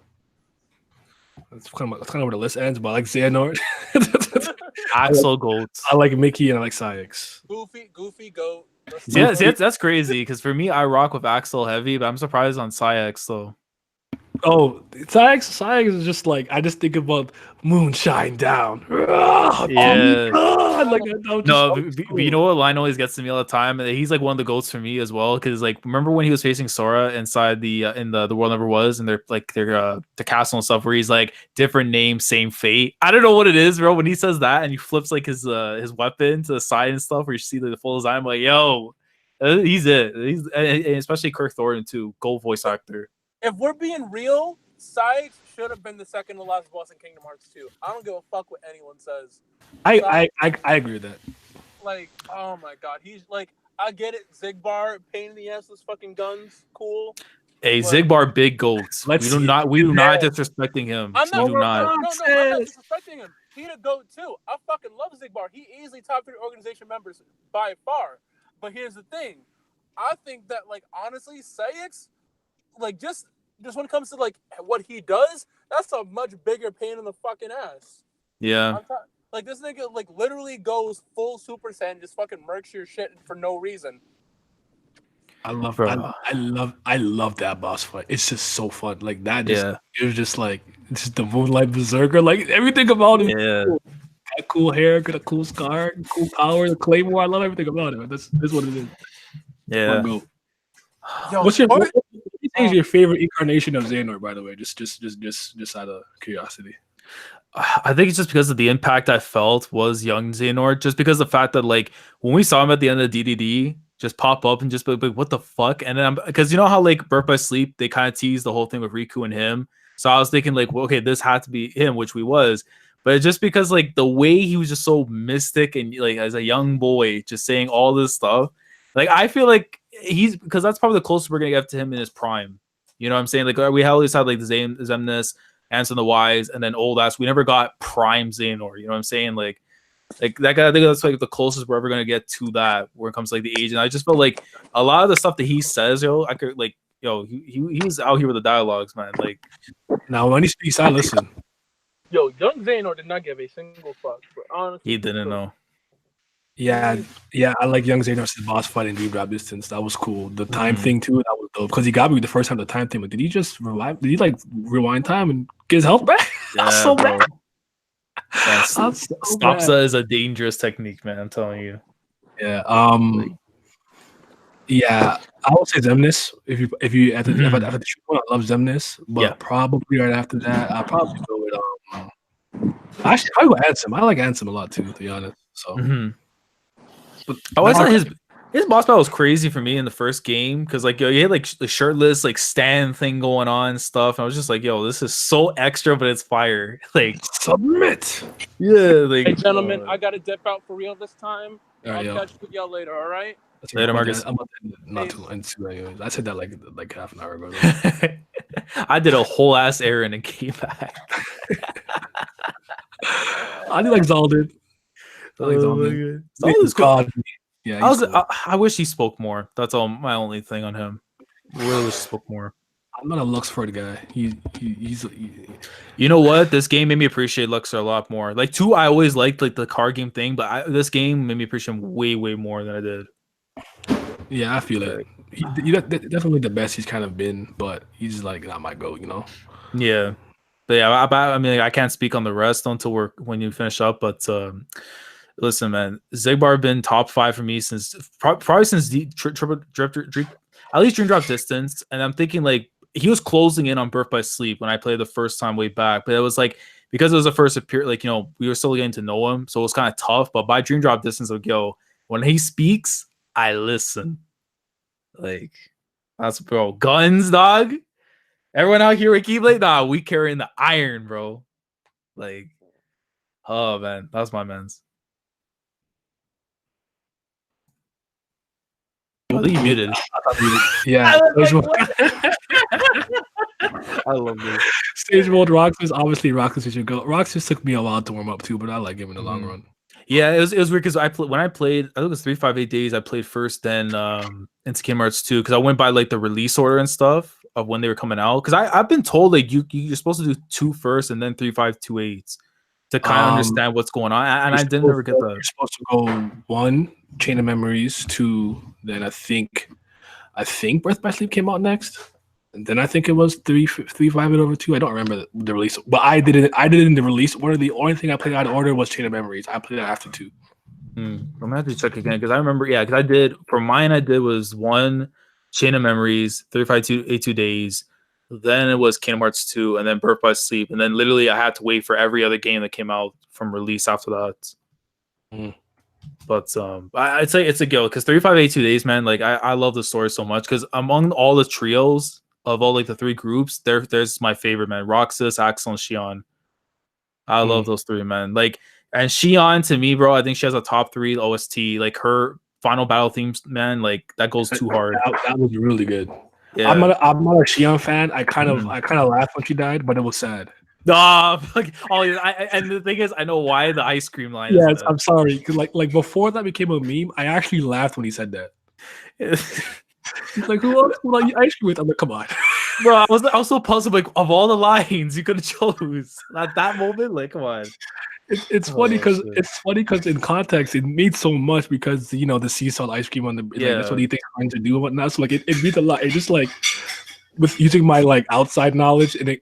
That's kind of where the list ends. But I like Xehanort. Axel Goats. I like Mickey and I like Syx. Goofy go. Yeah, that's crazy because for me, I rock with Axel heavy, but I'm surprised on Syx though. Oh, Syx is just like I just think about moonshine down. Yeah. Oh you know what line always gets to me all the time? He's like one of the goats for me as well. Because like, remember when he was facing Sora inside the in the world never was, and they're the castle and stuff, where he's like different name, same fate. I don't know what it is, bro. When he says that and he flips like his weapon to the side and stuff, where you see the full design, I'm like, yo, he's it. He's and especially Kirk Thornton too, gold voice actor. If we're being real, Syx should have been the second to last boss in Kingdom Hearts 2. I don't give a fuck what anyone says. I agree with that. Like, oh my god, he's like, I get it, Zigbar, pain in the ass, those fucking guns, cool. Hey, Zigbar, big goats. We do not disrespecting him. I'm not disrespecting him. He a goat too. I fucking love Zigbar. He easily top 3 organization members by far. But here's the thing, I think that like honestly, Syx, like just when it comes to like what he does, that's a much bigger pain in the fucking ass. Yeah. Like this nigga like literally goes full Super Saiyan, just fucking murks your shit for no reason. I love, Bro. I love that boss fight. It's just so fun. Like that, just Yeah. it was just like just the Moonlight Berserker. Like everything about him. Yeah. Cool. Got cool hair, got a cool scar, cool power, the claymore. I love everything about it. That's what it is. Yeah. Go. Yo, What do what? you think is your favorite incarnation of Xehanort? By the way, just out of curiosity. I think it's just because of the impact I felt was young Xehanort, just because of the fact that like when we saw him at the end of DDD just pop up and just be like, what the fuck? And then because you know how like Birth by Sleep, they kind of teased the whole thing with Riku and him. So I was thinking like, well, okay, this had to be him, which we was. But just because like the way he was just so mystic and like as a young boy just saying all this stuff, like I feel like he's because that's probably the closest we're gonna get to him in his prime. You know what I'm saying? Like we always had like the Zemnis, Ansem the Wise, and then old ass. We never got prime Xehanort. You know what I'm saying? Like that guy. I think that's like the closest we're ever gonna get to that when it comes to like the age. And I just felt like a lot of the stuff that he says, I could like, he was out here with the dialogues, man. Like now when he speaks, I listen. Yo, young Xehanort did not give a single fuck. But honestly, he didn't know. Yeah, I like Young Xehanort's boss fight in Dream Drop Distance. That was cool. The time thing too, that was dope. Because he got me the first time the time thing. But did he just revive? Did he like rewind time and get his health back? Yeah, so bro. bad. Stopsa is a dangerous technique, man. I'm telling you. Yeah. Yeah, I would say Zemnis. If you after the shoot one, I love Zemnis. But probably right after that, I'll probably go with actually I go Ansem. I like Ansem a lot too, to be honest. So but I always thought his boss battle was crazy for me in the first game because like he had like the shirtless like stand thing going on and stuff. And I was just like, yo, this is so extra, but it's fire. Like submit. Yeah, like hey gentlemen, I gotta dip out for real this time. Right, I'll catch with y'all later, all right? Later, Marcus. I'm not too into anyways. I said that like half an hour ago. I did a whole ass errand and came back. I do like Zaldin. Zaldin's God. Yeah, I wish he spoke more. That's all my only thing on him. I really wish he spoke more. I'm not a Luxford guy. He's you know what? This game made me appreciate Luxor a lot more. Like 2, I always liked like the card game thing, but this game made me appreciate him way more than I did. Yeah, I feel it. He's definitely the best he's kind of been, but he's like not my goat, you know. Yeah, but yeah, I mean, I can't speak on the rest until when you finish up. But listen, man, Xigbar been top 5 for me since probably since at least Dream Drop Distance, and I'm thinking like he was closing in on Birth by Sleep when I played the first time way back, but it was like because it was the first appear, like we were still getting to know him, so it was kind of tough. But by Dream Drop Distance, like when he speaks, I listen. Like that's bro, guns, dog. Everyone out here with Keyblade, nah, we carrying the iron, bro. Like, oh man, that's my man's. I think you muted. Yeah. I love this. Stage mode Roxas, obviously Roxas should go. Roxas took me a while to warm up too, but I like him in the long run. Yeah, it was weird because when I played, I think it was 358 days. I played first, then into Kingom Hearts 2 because I went by like the release order and stuff of when they were coming out. Because I've been told like you're supposed to do 2 first and then 3528 to kind of understand what's going on, and I didn't ever get that. You're supposed to go 1 Chain of Memories, 2, then I think Birth by Sleep came out next. And then I think it was 358/2. I don't remember the release, but I did it in the release order. The only thing I played out of order was Chain of Memories. I played it after 2. I'm gonna have to check again because I remember, because I did for mine. I did was 1 Chain of Memories, 352 days. Then it was Kingdom Hearts 2, and then Birth by Sleep, and then literally I had to wait for every other game that came out from release after that. But I'd say it's a go because 358 days, man. Like I love the story so much because among all the trios of all like the 3 groups, there's my favorite, man. Roxas, Axel, and Xion. I love those 3, man. Like, and Xion to me, bro, I think she has a top 3 OST. Like her final battle themes, man. Like that goes too hard. That was really good. Yeah. I'm not a Xion fan. I kind of laughed when she died, but it was sad. Nah, and the thing is, I know why the ice cream line. Yes, I'm sorry. Cause like before that became a meme, I actually laughed when he said that. He's like, who else would I eat ice cream with? I'm like, come on, bro. I was so puzzled. Like, of all the lines you could have chose at that moment, like, come on. It's funny because in context it means so much because the sea salt ice cream on the like, that's what he thinks I'm to do and whatnot. So like it means a lot. It just like with using my like outside knowledge and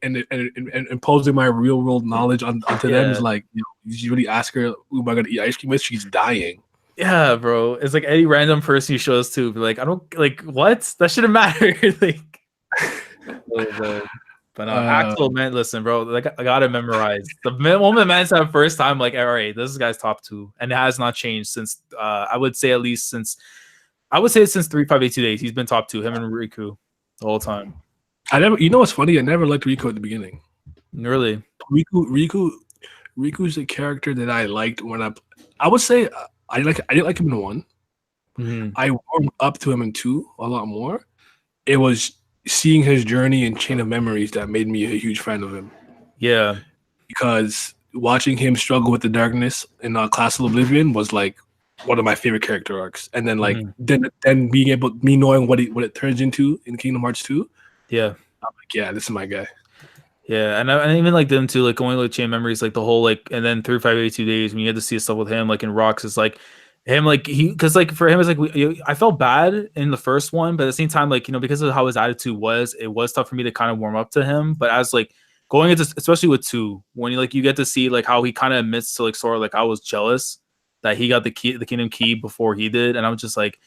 imposing my real world knowledge onto them is like you really ask her who am I gonna eat ice cream with? She's dying. Yeah, bro. It's like any random person you show us to, be like, I don't like what? That shouldn't matter. Like, but Axel, man, listen, bro. Like, I gotta memorize the moment man said first time. Like, all right, this guy's top 2, and it has not changed since. I would say at least since 3582 days, he's been top 2. Him and Riku the whole time. I never. You know what's funny? I never liked Riku at the beginning. Really, Riku's a character that I liked when I would say. I didn't like him in 1. Mm-hmm. I warmed up to him in 2 a lot more. It was seeing his journey and Chain of Memories that made me a huge fan of him. Yeah, because watching him struggle with the darkness in Class of Oblivion was like one of my favorite character arcs. And then like then being able me knowing what it turns into in Kingdom Hearts 2. Yeah, I'm like, yeah, this is my guy. Yeah, and I even like them too, like going like Chain Memories, like the whole like, and then 3582 days when you had to see stuff with him, like in Rocks, is like him, like because like for him it's like I felt bad in the first one, but at the same time, like because of how his attitude was, it was tough for me to kind of warm up to him. But as like going into, especially with 2, when you get to see like how he kind of admits to like Sora, like I was jealous that he got the Kingdom Key before he did, and I'm just like,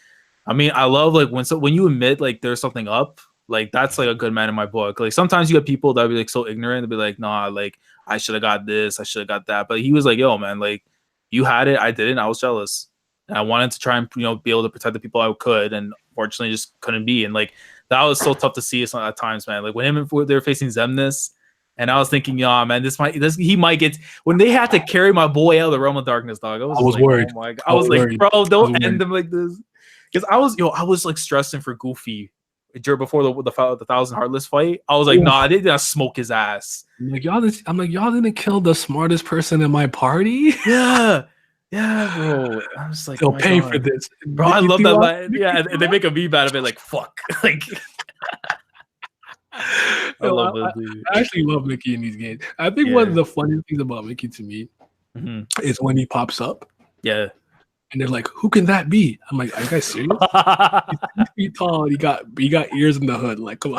I mean, I love like when you admit like there's something up. Like that's like a good man in my book. Like sometimes you get people that be like so ignorant to be like, nah, like I should have got this, I should have got that. But he was like, yo, man, like you had it, I didn't. I was jealous, and I wanted to try and be able to protect the people I could, and fortunately just couldn't be. And like that was so tough to see at times, man. Like when they were facing Xemnas, and I was thinking, yeah, man, he might get when they had to carry my boy out of the realm of darkness, dog. I was like, worried. Oh my God. I was like, bro, don't end them like this, because I was like stressing for Goofy. Before the Thousand Heartless fight, I was like, nah, they didn't smoke his ass. I'm like, y'all didn't kill the smartest person in my party. Yeah, bro. I was like, they'll pay for this, bro. I love that line. Yeah, and they make a meme out of it, like fuck, like. I actually love Mickey in these games. I think one of the funniest things about Mickey to me is when he pops up. Yeah. And they're like, "Who can that be?" I'm like, "Are you guys serious?" He's 6 feet tall. And he got ears in the hood. Like, come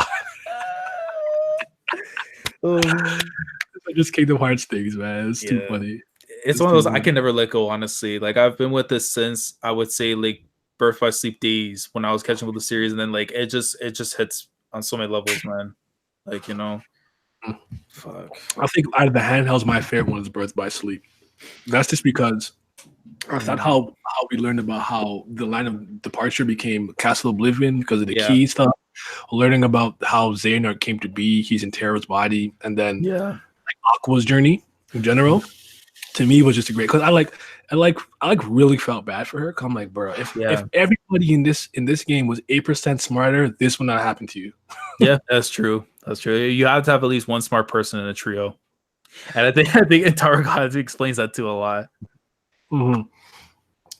on. Just Kingdom Hearts things, man. It's too funny. It's one of those I can never let go. Honestly, like I've been with this since I would say like Birth by Sleep days when I was catching with the series, and then like it just hits on so many levels, man. Like fuck. I think out of the handhelds, my favorite one is Birth by Sleep. That's just because. That's not how we learned about how the line of departure became Castle Oblivion because of the key stuff. Learning about how Xehanort came to be, he's in Terra's body, and then like Aqua's journey in general. To me, was just a great because I really felt bad for her. Cause I'm like, bro, if everybody in this game was 8% smarter, this would not happen to you. Yeah, that's true. That's true. You have to have at least one smart person in a trio, and I think Tarot explains that too a lot. Mm-hmm.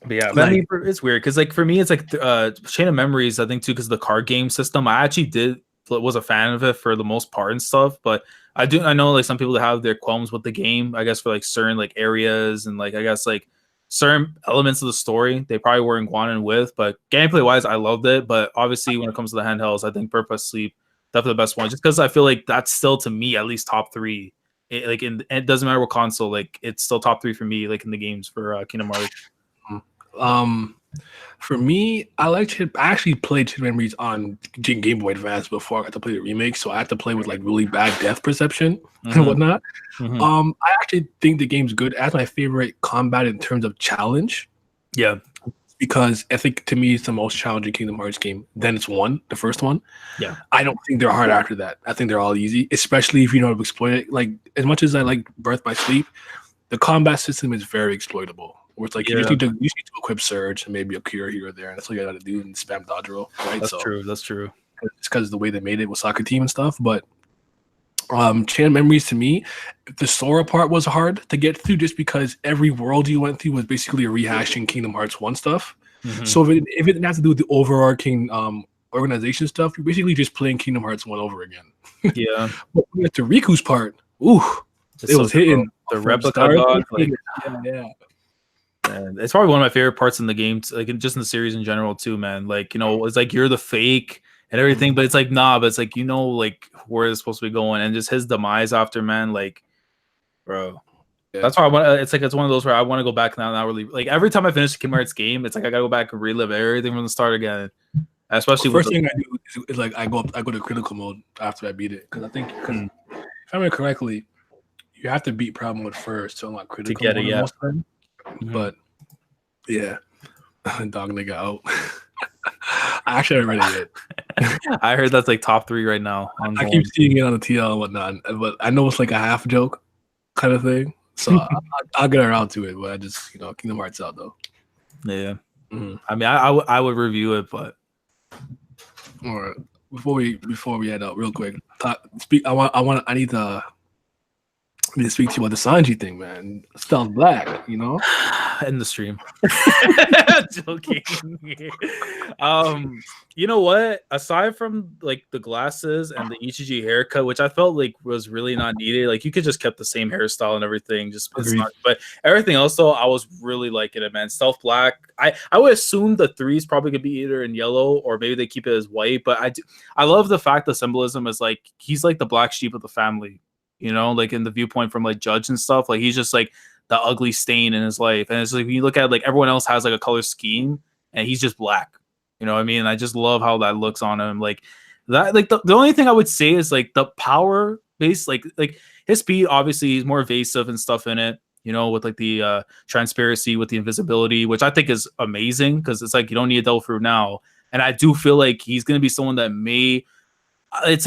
But yeah, I mean, it's weird because like for me, it's like Chain of Memories. I think too because the card game system. I actually was a fan of it for the most part and stuff. But I know like some people that have their qualms with the game. I guess for like certain like areas and like I guess like certain elements of the story they probably weren't wanting with. But gameplay wise, I loved it. But obviously, when it comes to the handhelds, I think Birth by Sleep definitely the best one. Just because I feel like that's still to me at least top 3. It doesn't matter what console, like it's still top 3 for me, like in the games for Kingdom Hearts. For me, I actually played Chain Memories on Game Boy Advance before I got to play the remake, so I had to play with like really bad depth perception and whatnot. I actually think the game's good. That's my favorite combat in terms of challenge. Yeah. Because I think to me it's the most challenging Kingdom Hearts game. Then it's the first one. Yeah. I don't think they're hard after that. I think they're all easy, especially if you know how to exploit it. Like as much as I like Birth by Sleep, the combat system is very exploitable. Where it's like you just need to equip Surge and maybe a cure here or there, and that's all you gotta do and spam dodge roll. Right. That's true. That's true. It's because of the way they made it with Soccer Team and stuff, but Chain Memories to me, the Sora part was hard to get through just because every world you went through was basically a rehashing Kingdom Hearts 1 stuff. So if it didn't have to do with the overarching organization stuff, you're basically just playing Kingdom Hearts 1 over again. Yeah. But when we get to Riku's part, ooh, It was hitting the from replica start to dog. Like, yeah. and it's probably one of my favorite parts in the game, like just in the series in general too, man. Like, you know, it's like you're the fake and everything, but it's like nah, but it's like, you know, like where it's supposed to be going, and just his demise after, man, like, bro. Yeah. That's why I want. It's like it's one of those where I want to go back now. Not really like every time I finish the Kingdom Hearts game, it's like I gotta go back and relive everything from the start again. Especially First thing I do is like I go to critical mode after I beat it, because I think if I remember correctly, you have to beat problem mode first to unlock critical get mode it, yeah. most of the time. But yeah, dog nigga out. I actually haven't read it yet. I heard that's like top 3 right now. I keep seeing it on the TL and whatnot, but I know it's like a half joke kind of thing. So I'll get around to it, but I just, you know, Kingdom Hearts out though. Yeah. I mean, I would review it, but all right. Before we head out, real quick, I need to speak to you about the Sanji thing, man. Stealth Black, you know, in the stream. Joking. You know what? Aside from like the glasses and the Ichiji haircut, which I felt like was really not needed, like you could just kept the same hairstyle and everything. Just it's not, but everything else though, I was really liking it, man. Stealth Black. I would assume the 3 is probably gonna be either in yellow or maybe they keep it as white. But I love the fact the symbolism is like he's like the black sheep of the family. You know, like in the viewpoint from like Judge and stuff, like he's just like the ugly stain in his life. And it's like when you look at like everyone else has like a color scheme and he's just black. You know what I mean? And I just love how that looks on him. Like that, like the only thing I would say is like the power base, like his speed, obviously he's more evasive and stuff in it, you know, with like the transparency, with the invisibility, which I think is amazing because it's like you don't need a devil fruit now. And I do feel like he's gonna be someone that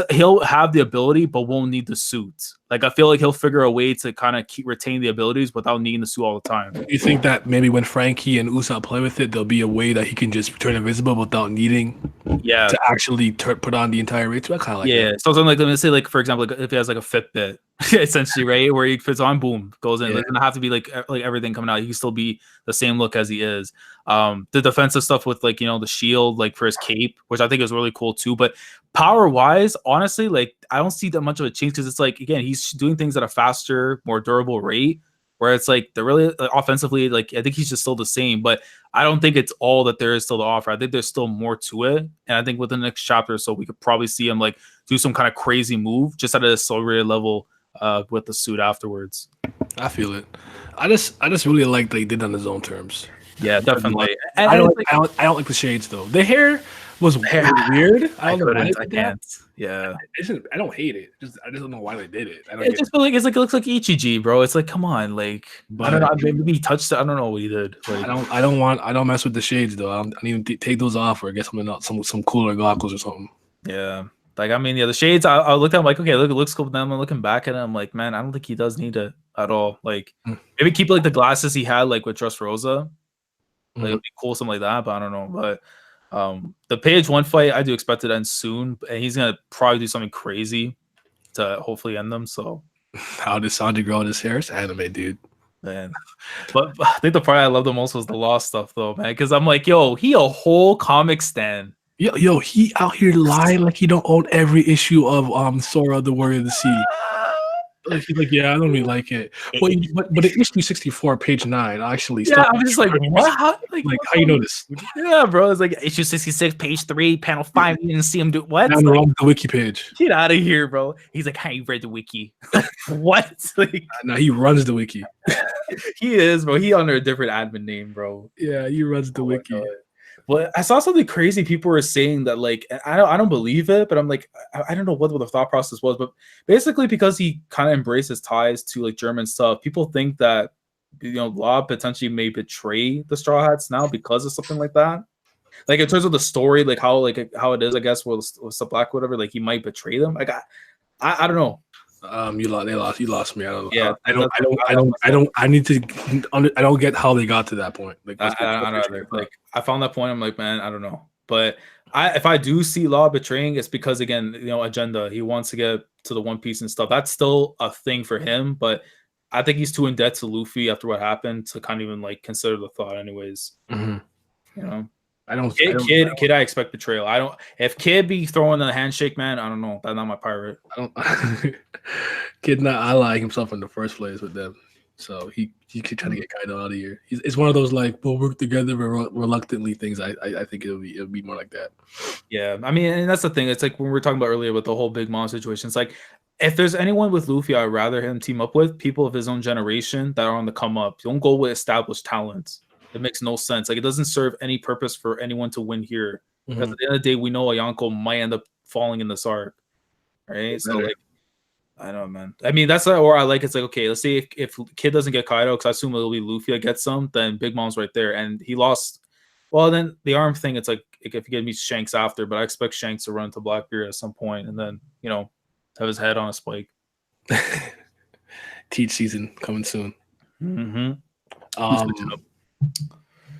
he'll have the ability but won't need the suit. Like I feel like he'll figure a way to kind of retain the abilities without needing the suit all the time. You think that maybe when Frankie and Usopp play with it, there'll be a way that he can just turn invisible without needing to actually put on the entire race? I kind of like that. So something like, let me say, like for example, like if he has like a Fitbit essentially, right, where he puts on, boom, goes in. It doesn't have to be like everything coming out. He can still be the same look as he is. The defensive stuff with like, you know, the shield, like for his cape, which I think is really cool too. But power wise, honestly, like I don't see that much of a change because it's like, again, he's doing things at a faster, more durable rate, where it's like they're really offensively, like I think he's just still the same, but I don't think it's all that there is still to offer. I think there's still more to it, and I think within the next chapter or so we could probably see him like do some kind of crazy move just at a accelerated level with the suit afterwards. I feel it. I just really like that he did on his own terms. Yeah, definitely. I don't like the shades though. The hair was weird. I can't. Yeah, I don't hate it. I just don't know why they did it. I just feel like it looks like Ichiji, bro. It's like, come on, like I don't know. Maybe he touched it. I don't know what he did. Like, I don't mess with the shades though. I need to take those off or get something else, some cooler goggles or something. Yeah, like I mean, the shades. I looked at him like, okay, look, it looks cool. But then I'm looking back at it, I'm like, man, I don't think he does need it at all. Like maybe keep like the glasses he had like with Dressrosa. Like it'd be cool, something like that. But I don't know. But the page 1 fight, I do expect it to end soon, and he's gonna probably do something crazy to hopefully end them. So how did Sanji grow his hair? It's anime, dude. Man, but I think the part I love the most was the Lost stuff, though, man. Because I'm like, yo, he a whole comic stan. Yo, he out here lying like he don't own every issue of Sora the Warrior of the Sea. He's like, yeah, I don't really like it. But in issue 64, page 9, actually. Yeah, I'm just like, what? How you know this? Yeah, bro. It's like issue 66, page 3, panel 5. You didn't see him do what? Down the wiki page. Get out of here, bro. He's like, hey, you read the wiki. What? Like, no, he runs the wiki. He is, bro. He under a different admin name, bro. Yeah, he runs the wiki. But I saw something crazy. People were saying that, like, I don't believe it, but I'm like, I don't know what the thought process was. But basically, because he kind of embraced his ties to like German stuff, people think that, you know, Law potentially may betray the Straw Hats now because of something like that. Like in terms of the story, like how it is, I guess, with the Black, whatever. Like he might betray them. Like I don't know. You lost me. I don't know. Yeah, I don't get how they got to that point. Like, I found that point. I'm like, man, I don't know. But if I do see Law betraying, it's because, again, you know, agenda. He wants to get to the One Piece and stuff. That's still a thing for him. But I think he's too in debt to Luffy after what happened to kind of even like consider the thought, anyways. Mm-hmm. You know. Kid, I expect betrayal. I don't. If Kid be throwing the handshake, man, I don't know. That's not my pirate. Kid not allying himself in the first place with them, so he keep trying to get Kaido out of here. It's one of those like we'll work together reluctantly things. I think it'll be more like that. Yeah, I mean, and that's the thing. It's like when we were talking about earlier with the whole Big Mom situation. It's like if there's anyone with Luffy, I'd rather him team up with people of his own generation that are on the come up. Don't go with established talents. It makes no sense. Like it doesn't serve any purpose for anyone to win here. Because at the end of the day, we know Ayako might end up falling in this arc, right? So like, I don't know, man. I mean, that's or I like. It's like okay, let's see if Kid doesn't get Kaido, because I assume it'll be Luffy that gets some. Then Big Mom's right there, and he lost. Well, then the arm thing, it's like if you get me Shanks after, but I expect Shanks to run to Blackbeard at some point, and then have his head on a spike. Teach season coming soon.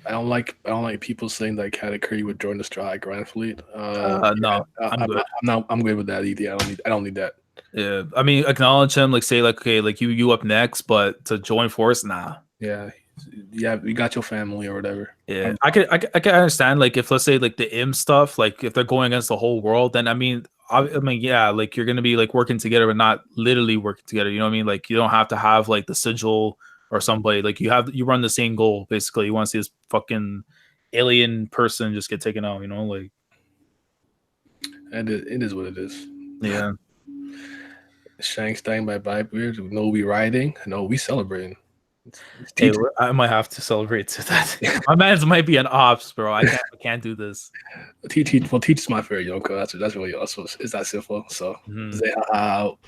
I don't like people saying that Katakuri would join the Strike Grand Fleet. No, I'm good. I'm good with that either. I don't need that. Yeah, I mean, acknowledge him. Like say, like okay, like you up next, but to join force, nah. Yeah, you got your family or whatever. Yeah, I can understand. Like if let's say like the M stuff, like if they're going against the whole world, then I mean, yeah, like you're gonna be like working together, but not literally working together. You know what I mean? Like you don't have to have like the sigil or somebody. Like you run the same goal basically. You want to see this fucking alien person just get taken out. Like. And it is what it is. Yeah. Shanks dying by Blackbeard. No, we riding. No, we celebrating. Hey, I might have to celebrate to that. My man's might be an ops, bro. I can't do this. Teach is my favorite Yonko. That's really also is that simple. So say out.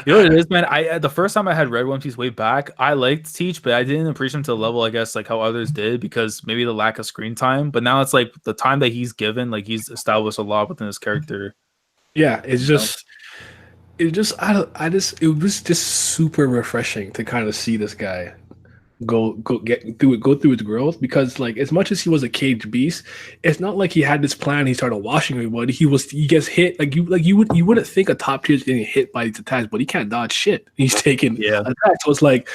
You know what it is, man? The first time I had read One Piece way back, I liked Teach, but I didn't appreciate him to the level, I guess, like how others did, because maybe the lack of screen time. But now it's like the time that he's given, like he's established a lot within his character. Yeah, it was just super refreshing to kind of see this guy go through his growth, because like as much as he was a caged beast, it's not like he had this plan. He started washing everybody. He gets hit you wouldn't think a top tier is getting hit by these attacks, but he can't dodge shit. He's taking attacks. So it's like,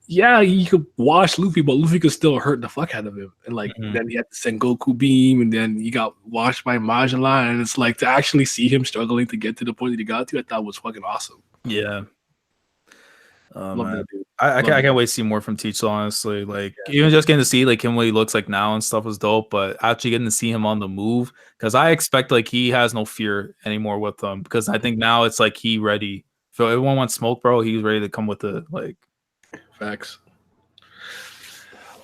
yeah, he could wash Luffy, but Luffy could still hurt the fuck out of him. And like then he had the Sengoku beam, and then he got washed by Magellan. And it's like to actually see him struggling to get to the point that he got to, I thought was fucking awesome. Yeah. I can't wait to see more from Teach, honestly. Like even just getting to see like him what he looks like now and stuff is dope, but actually getting to see him on the move, because I expect like he has no fear anymore with them, because I think now it's like he ready. If everyone wants smoke, bro, he's ready to come with it. Like facts.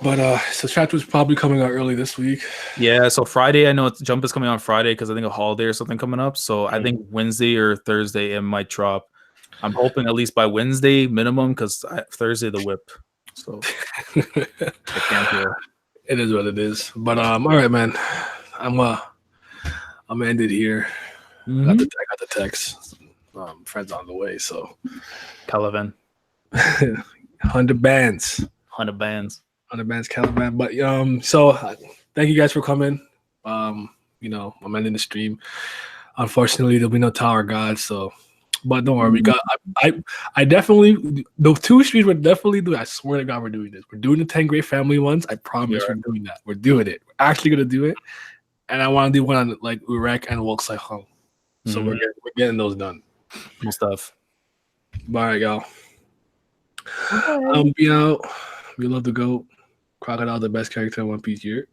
But so chapter's probably coming out early this week. Yeah, so Friday, I know Jump is coming on Friday because I think a holiday or something coming up. So I think Wednesday or Thursday it might drop. I'm hoping at least by Wednesday minimum, because Thursday the whip. So I can't hear. It is what it is. But all right, man. I'm end it here. I got the text. Friends on the way. So Caliban. 100 bands. 100 bands. 100 bands, Caliban. But so thank you guys for coming. I'm ending the stream. Unfortunately, there'll be no Tower God, so. But don't worry, we got. I definitely the 2 streams we're definitely doing. I swear to God, we're doing this. We're doing the 10 Great Family ones. I promise we're doing that. We're doing it. We're actually gonna do it. And I want to do one on like Urek and Wolk Sai Hung. So we're getting those done. Cool stuff. All right, y'all. Be out. We love the GOAT. Crocodile, the best character in One Piece year.